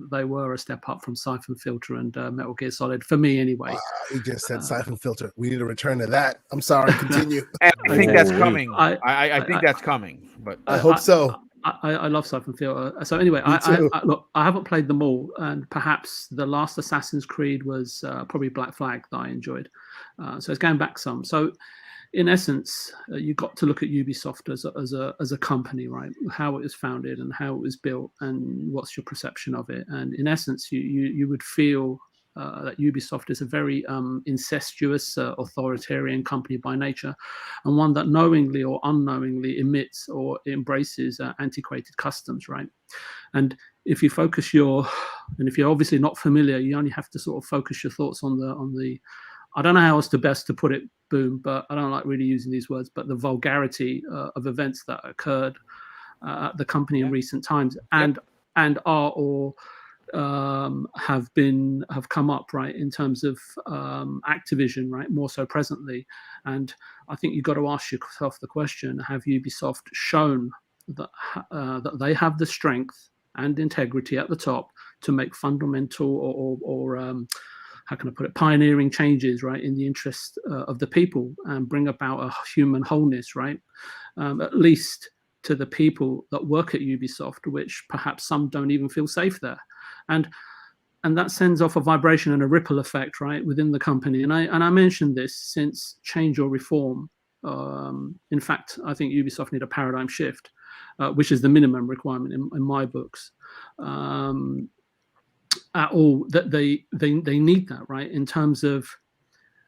They were a step up from Siphon Filter and Metal Gear Solid, for me anyway. You just said Siphon Filter. We need to return to that. I'm sorry, continue. I think that's coming. I think that's coming. But I hope so. I love Siphon Filter. So anyway, look, I haven't played them all, and perhaps the last Assassin's Creed was probably Black Flag that I enjoyed. So it's going back some. So in essence, you've got to look at Ubisoft as a company, right? How it was founded and how it was built, and what's your perception of it. And in essence, you would feel that Ubisoft is a very incestuous, authoritarian company by nature, and one that knowingly or unknowingly emits or embraces antiquated customs, right? And if you focus and if you're obviously not familiar, you only have to sort of focus your thoughts on the I don't know how else to best to put it, Boom, but I don't like really using these words, but the vulgarity of events that occurred at the company in recent times, and are or have come up, right, in terms of Activision, right, more so presently. And I think you've got to ask yourself the question: have Ubisoft shown that that they have the strength and integrity at the top to make fundamental or how can I put it, pioneering changes, right, in the interest of the people, and bring about a human wholeness, right, at least to the people that work at Ubisoft, which perhaps some don't even feel safe there. And that sends off a vibration and a ripple effect, right, within the company. And I mentioned this since Change or Reform. In fact, I think Ubisoft need a paradigm shift, which is the minimum requirement in my books. At all, that they need that, right, in terms of,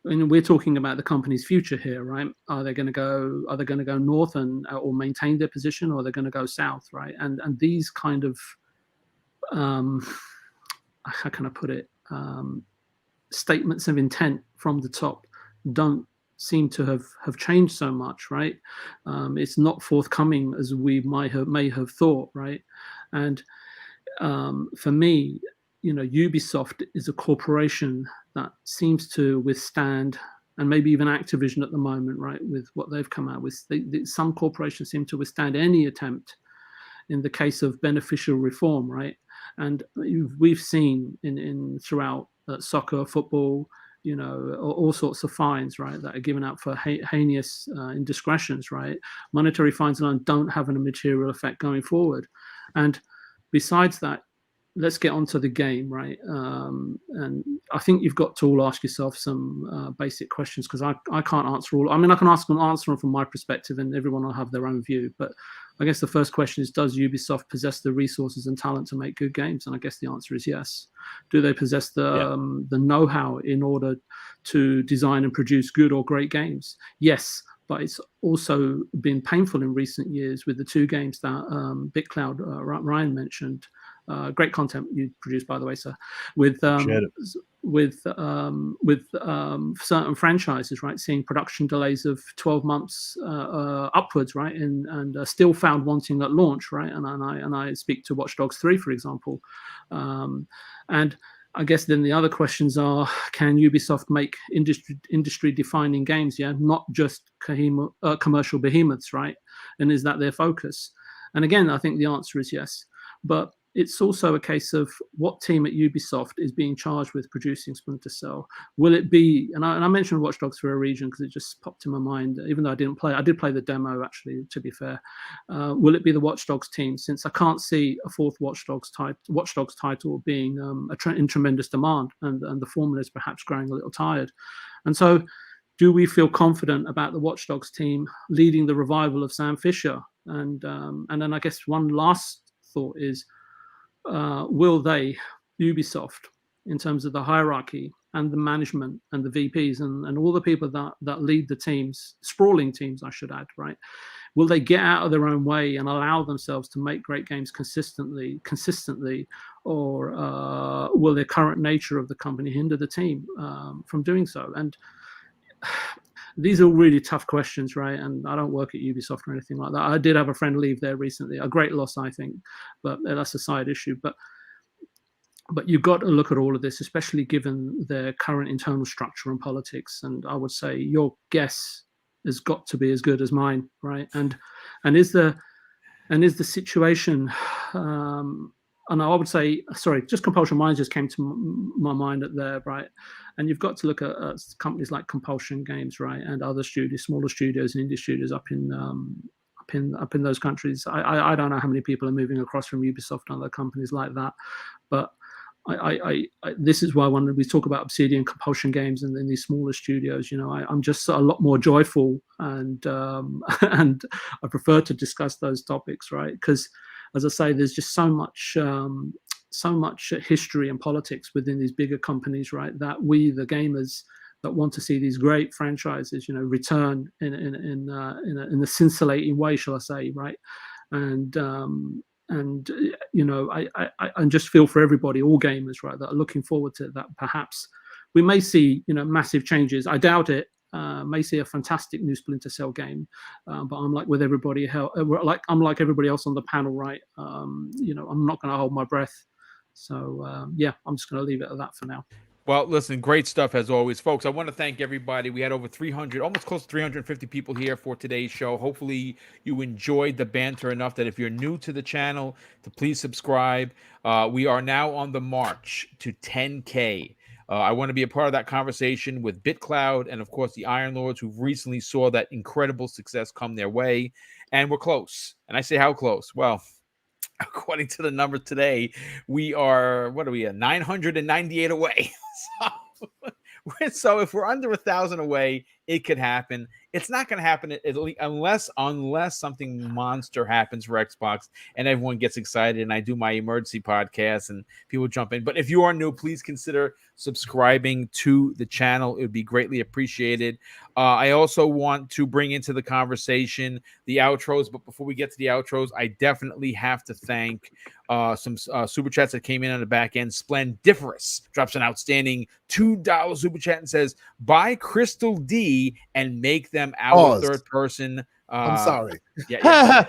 I mean, we're talking about the company's future here, right? Are they going to go north and or maintain their position, or are they going to go south, right? And these kind of how can I put it, statements of intent from the top don't seem to have changed so much, right? It's not forthcoming as we may have thought, right? And for me, you know, Ubisoft is a corporation that seems to withstand, and maybe even Activision at the moment, right, with what they've come out with. Some corporations seem to withstand any attempt in the case of beneficial reform, right? And we've seen in throughout soccer, football, you know, all sorts of fines, right, that are given out for heinous indiscretions, right? Monetary fines alone don't have a material effect going forward. And besides that, let's get onto the game, right? And I think you've got to all ask yourself some basic questions, because I can't answer all. I mean, I can answer them from my perspective, and everyone will have their own view. But I guess the first question is, does Ubisoft possess the resources and talent to make good games? And I guess the answer is yes. Do they possess the know-how in order to design and produce good or great games? Yes. But it's also been painful in recent years with the two games that BitCloud, Ryan mentioned. Great content you produced, by the way, sir. With certain franchises, right, seeing production delays of 12 months upwards, right, and still found wanting at launch, right. And I speak to Watch Dogs 3, for example, and I guess then the other questions are: can Ubisoft make industry-defining games? Yeah, not just commercial behemoths, right? And is that their focus? And again, I think the answer is yes. But it's also a case of what team at Ubisoft is being charged with producing Splinter Cell. Will it be, and I mentioned Watch Dogs for a reason because it just popped in my mind, even though I didn't play. I did play the demo, actually, to be fair. Will it be the Watch Dogs team? Since I can't see a fourth Watch Dogs title being in tremendous demand, and the formula is perhaps growing a little tired. And so, do we feel confident about the Watch Dogs team leading the revival of Sam Fisher? And then I guess one last thought is, will they, Ubisoft, in terms of the hierarchy and the management and the VPs and all the people that lead the teams, sprawling teams, I should add, right? Will they get out of their own way and allow themselves to make great games consistently, or will the current nature of the company hinder the team from doing so? And these are really tough questions, right? And I don't work at Ubisoft or anything like that. I did have a friend leave there recently, a great loss, I think, but that's a side issue. But you've got to look at all of this, especially given their current internal structure and politics. And I would say your guess has got to be as good as mine, right? And is the situation, and I would say, sorry, just Compulsion Minds just came to my mind at there, right? And you've got to look at companies like Compulsion Games, right, and other studios, smaller studios and indie studios up in up in those countries. I don't know how many people are moving across from Ubisoft and other companies like that, but this is why when we talk about Obsidian compulsion games and in these smaller studios, I'm just a lot more joyful, and and I prefer to discuss those topics, right? Because as I say, there's just so much history and politics within these bigger companies, right? That we, the gamers, that want to see these great franchises, return in a scintillating way, shall I say, right? And I just feel for everybody, all gamers, right, that are looking forward to that. Perhaps we may see, massive changes. I doubt it. May see a fantastic new Splinter Cell game, but I'm like with everybody, I'm like everybody else on the panel, right? I'm not going to hold my breath. So I'm just going to leave it at that for now. Well, listen, great stuff as always, folks. I want to thank everybody. We had over 300, almost close to 350 people here for today's show. Hopefully you enjoyed the banter enough that if you're new to the channel, to please subscribe. We are now on the march to 10K. I want to be a part of that conversation with BitCloud and, of course, the Iron Lords, who recently saw that incredible success come their way. And we're close. And I say how close? Well, according to the number today, we are, 998 away. So if we're under 1,000 away, it could happen. It's not going to happen unless something monster happens for Xbox and everyone gets excited and I do my emergency podcast and people jump in. But if you are new, please consider subscribing to the channel. It would be greatly appreciated. I also want to bring into the conversation the outros. But before we get to the outros, I definitely have to thank some super chats that came in on the back end. Splendiferous drops an outstanding $2 super chat and says, buy Crystal D and make them our third person. I'm sorry. Yeah.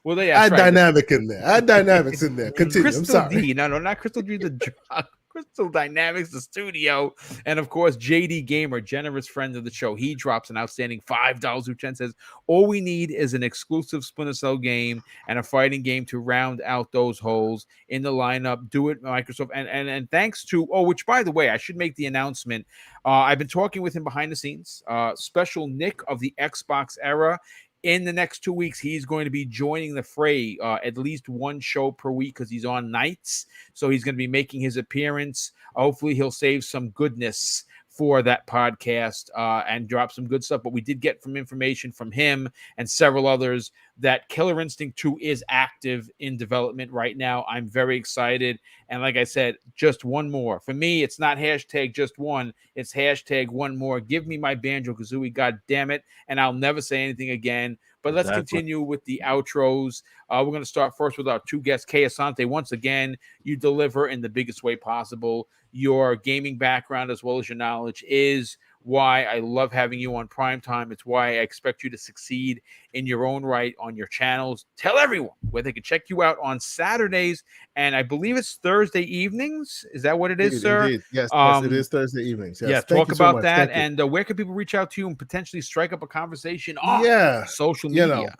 Well, they add dynamic in there. Add dynamics in there. Continue. Crystal I'm sorry. D. No, not Crystal D. The drug. Crystal Dynamics, the studio, and of course JD Gamer, generous friend of the show. He drops an outstanding $5 super chat and says, all we need is an exclusive Splinter Cell game and a fighting game to round out those holes in the lineup. Do it, Microsoft. And thanks to, which by the way, I should make the announcement. I've been talking with him behind the scenes. Special Nick of the Xbox era. In the next 2 weeks, he's going to be joining the fray, at least one show per week because he's on nights. So he's going to be making his appearance. Hopefully, he'll save some goodness for that podcast and drop some good stuff. But we did get some information from him and several others that Killer Instinct 2 is active in development right now. I'm very excited. And like I said, just one more. For me, it's not hashtag just one. It's hashtag one more. Give me my Banjo-Kazooie, God damn it. And I'll never say anything again. But let's continue with the outros. We're going to start first with our two guests. Kay Asante, once again, you deliver in the biggest way possible. Your gaming background as well as your knowledge is why I love having you on Primetime. It's why I expect you to succeed in your own right on your channels. Tell everyone where they can check you out on Saturdays, and I believe it's Thursday evenings. Is that what it is, sir? Indeed. Yes, it is Thursday evenings. Yes. Yeah, talk about that, and where can people reach out to you and potentially strike up a conversation on social media?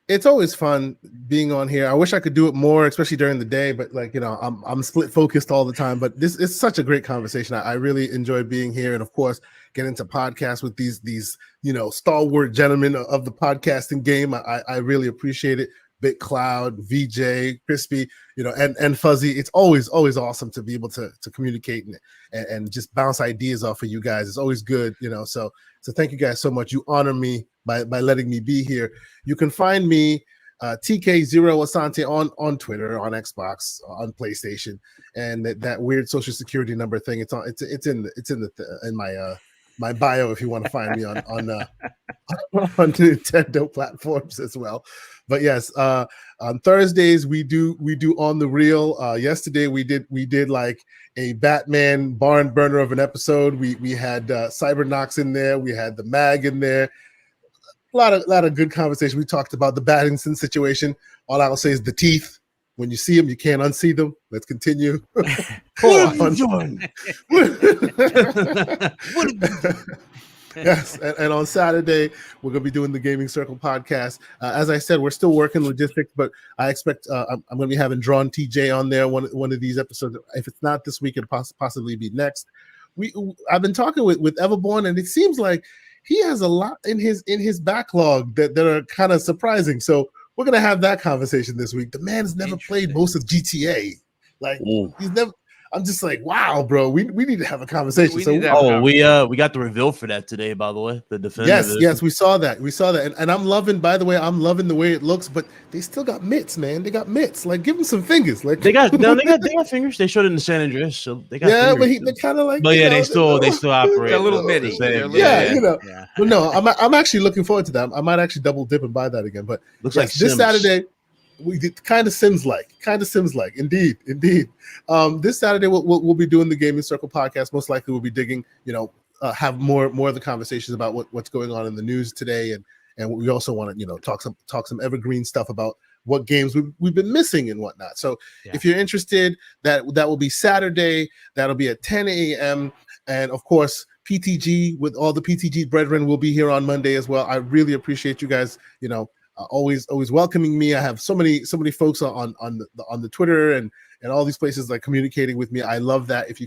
It's always fun being on here. I wish I could do it more, especially during the day, but I'm split focused all the time. But this is such a great conversation. I really enjoy being here, and of course, get into podcasts with these stalwart gentlemen of the podcasting game. I really appreciate it. BitCloud, VJ, Crispy, and Fuzzy. It's always awesome to be able to communicate and just bounce ideas off of you guys. It's always good, So thank you guys so much. You honor me by letting me be here. You can find me TK0 Asante on Twitter, on Xbox, on PlayStation, and that weird social security number thing. It's in my bio if you want to find me on Nintendo platforms as well. But yes, on Thursdays we do On the Real. Yesterday we did like a Batman barn burner of an episode. We had Cybernox in there. We had the Mag in there. A lot of good conversation. We talked about the Battinson situation. All I'll say is the teeth. When you see them, you can't unsee them. Let's continue. What have you done? Yes, and on Saturday we're going to be doing the Gaming Circle podcast. As I said, we're still working logistics, but I expect I'm going to be having Drawn TJ on there one of these episodes. If it's not this week, it'll possibly be next. I've been talking with Everborn, and it seems like he has a lot in his backlog that are kind of surprising. So we're gonna have that conversation this week. The man's never played most of GTA. Like he's never. I'm just like, wow, bro. We need to have a conversation. We got the reveal for that today, by the way. The definitive. Yes, we saw that. And I'm loving. By the way, I'm loving the way it looks. But they still got mitts, man. They got mitts. Like, give them some fingers. Like they got fingers. They showed it in the San Andreas, so they got. Yeah, fingers. but they're kind of like. But yeah, they still operate. They're a little mitty. Yeah. But no, I'm actually looking forward to that. I might actually double dip and buy that again. But looks like this Saturday. Kind of Sims like, indeed. This Saturday we'll be doing the Gaming Circle podcast. Most likely we'll be digging, have more of the conversations about what's going on in the news today, and we also want to talk some evergreen stuff about what games we've been missing and whatnot. So if you're interested, that will be Saturday. That'll be at 10 a.m. And of course, PTG with all the PTG brethren will be here on Monday as well. I really appreciate you guys. Always welcoming me. I have so many folks on the Twitter and all these places like communicating with me. I love that. If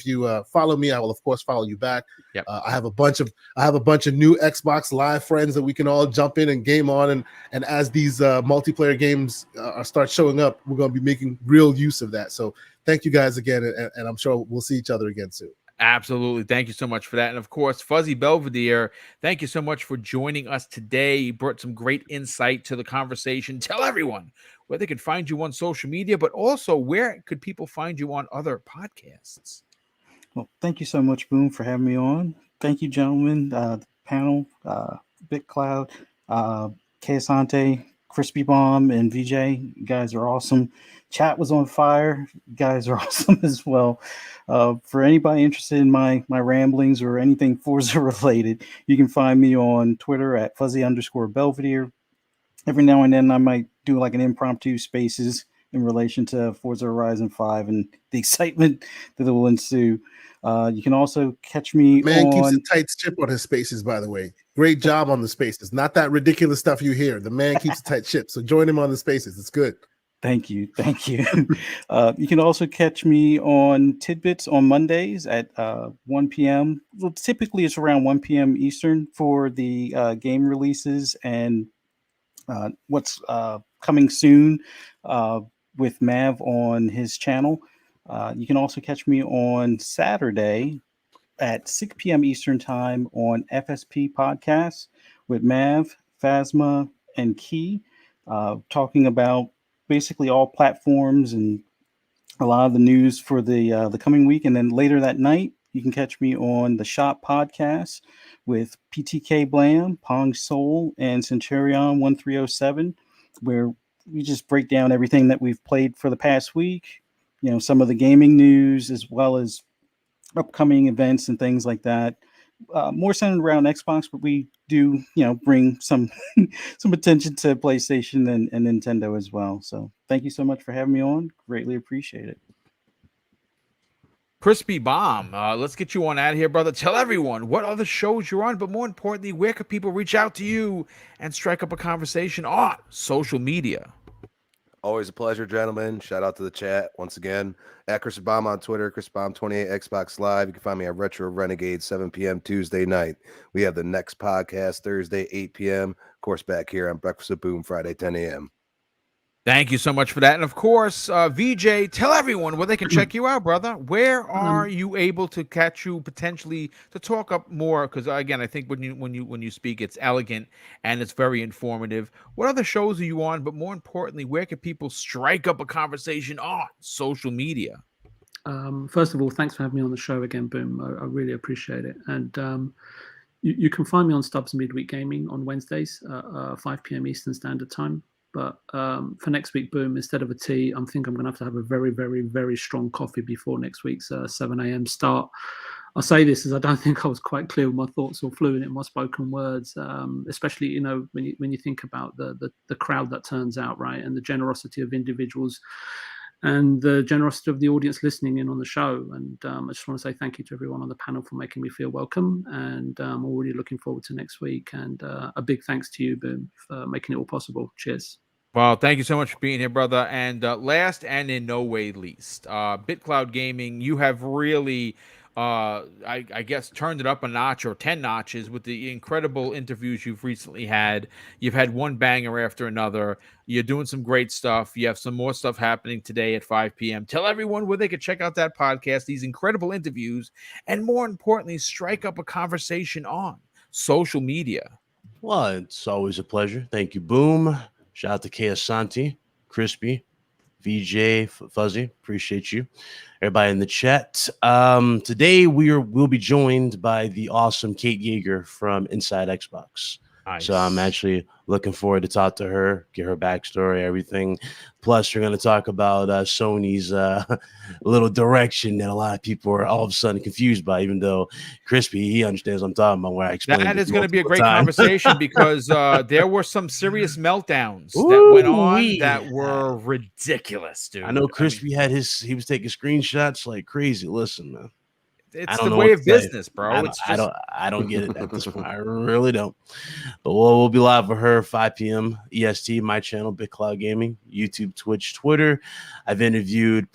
you follow me, I will of course follow you back. Yep. I have a bunch of new Xbox Live friends that we can all jump in and game on, and as these multiplayer games start showing up, we're going to be making real use of that. So thank you guys again, and I'm sure we'll see each other again soon. Absolutely. Thank you so much for that. And of course, Fuzzy Belvedere, thank you so much for joining us today. You brought some great insight to the conversation. Tell everyone where they can find you on social media, but also where could people find you on other podcasts? Well, thank you so much, Boom, for having me on. Thank you, gentlemen, the panel, BitCloud, Keasante, Crispy Bomb, and VJ. You guys are awesome. Chat was on fire. You guys are awesome as well. For anybody interested in my ramblings or anything Forza related, you can find me on Twitter at Fuzzy_Belvedere. Every now and then I might do like an impromptu spaces in relation to Forza Horizon 5 and the excitement that will ensue. You can also catch me keeps a tight ship on his spaces, by the way. Great job on the spaces. Not that ridiculous stuff you hear. The man keeps a tight ship. So join him on the spaces. It's good. Thank you. You can also catch me on Tidbits on Mondays at 1 p.m. Well, typically it's around 1 p.m. Eastern for the game releases and what's coming soon with Mav on his channel. You can also catch me on Saturday at 6 p.m. Eastern time on FSP Podcasts with Mav, Phasma, and Key, talking about basically all platforms and a lot of the news for the coming week. And then later that night, you can catch me on the Shop Podcast with PTK Blam, Pong Soul, and Centurion 1307, where we just break down everything that we've played for the past week, some of the gaming news, as well as upcoming events and things like that. More centered around Xbox, but we do, bring some attention to PlayStation and Nintendo as well. So thank you so much for having me on. Greatly appreciate it. Crispy Bomb, let's get you on out of here, brother. Tell everyone what other shows you're on, but more importantly, where can people reach out to you and strike up a conversation on social media? Always a pleasure, gentlemen. Shout out to the chat once again. At Chris Bomb on Twitter, Chris Bomb 28 Xbox Live. You can find me at Retro Renegade 7 p.m. Tuesday night. We have the next podcast Thursday 8 p.m. Of course, back here on Breakfast with Boom Friday 10 a.m. Thank you so much for that. And of course, VJ, tell everyone where they can check you out, brother. Where are you able to catch you potentially to talk up more? Because again, I think when you speak, it's elegant and it's very informative. What other shows are you on? But more importantly, where can people strike up a conversation on social media? First of all, thanks for having me on the show again, Boom. I really appreciate it. And you can find me on Stubbs Midweek Gaming on Wednesdays, 5 p.m. Eastern Standard Time. But for next week, Boom, instead of a tea, I think I'm going to have a very, very, very strong coffee before next week's 7 a.m. start. I'll say this as I don't think I was quite clear with my thoughts or fluent in my spoken words, especially, when you think about the crowd that turns out, right, and the generosity of individuals and the generosity of the audience listening in on the show. And I just want to say thank you to everyone on the panel for making me feel welcome. And I'm already looking forward to next week. And a big thanks to you, Boom, for making it all possible. Cheers. Well, thank you so much for being here, brother. And last and in no way least, BitCloud Gaming, you have really I guess turned it up a notch or 10 notches with the incredible interviews you've recently had. You've had one banger after another. You're doing some great stuff. You have some more stuff happening today at 5 p.m. Tell everyone where they could check out that podcast, these incredible interviews, and more importantly, strike up a conversation on social media. Well, it's always a pleasure. Thank you, Boom. Shout out to K. Asante, Crispy, VJ, Fuzzy. Appreciate you. Everybody in the chat. Today we'll be joined by the awesome Kate Yeager from Inside Xbox. Nice. So I'm actually looking forward to talk to her, get her backstory, everything. Plus, we're going to talk about Sony's little direction that a lot of people are all of a sudden confused by, even though Crispy, he understands what I'm talking about, where I explained that is going to be a great time. conversation because there were some serious meltdowns that went on that were ridiculous, dude. I know Crispy he was taking screenshots like crazy. Listen, man. It's the way of business, bro. I don't get it at this point. I really don't. But we'll be live for her 5 p.m. EST, my channel, Big Cloud Gaming, YouTube, Twitch, Twitter. I've interviewed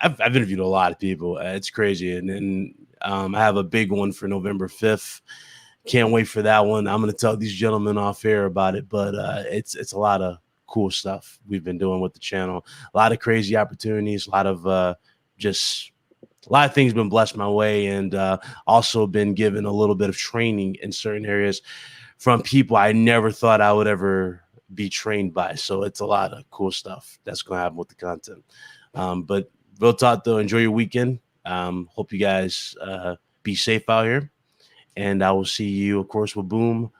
I've interviewed a lot of people. It's crazy. And then I have a big one for November 5th. Can't wait for that one. I'm going to tell these gentlemen off air about it, but it's a lot of cool stuff we've been doing with the channel. A lot of crazy opportunities, a lot of a lot of things been blessed my way, and also been given a little bit of training in certain areas from people I never thought I would ever be trained by. So it's a lot of cool stuff that's going to happen with the content. But real talk though, enjoy your weekend. Hope you guys be safe out here, and I will see you, of course, with Boom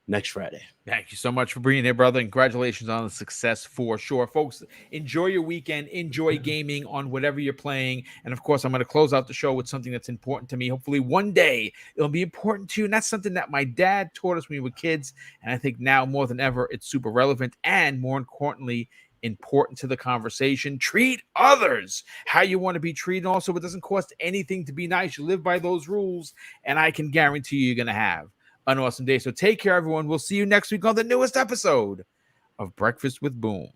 next Friday. Thank you so much for being here, brother. Congratulations on the success for sure. Folks, enjoy your weekend. Enjoy gaming on whatever you're playing. And of course, I'm going to close out the show with something that's important to me. Hopefully one day it'll be important to you. And that's something that my dad taught us when we were kids. And I think now more than ever, it's super relevant and more importantly, important to the conversation. Treat others how you want to be treated. Also, it doesn't cost anything to be nice. You live by those rules, and I can guarantee you're going to have an awesome day. So take care, everyone. We'll see you next week on the newest episode of Breakfast with Boom.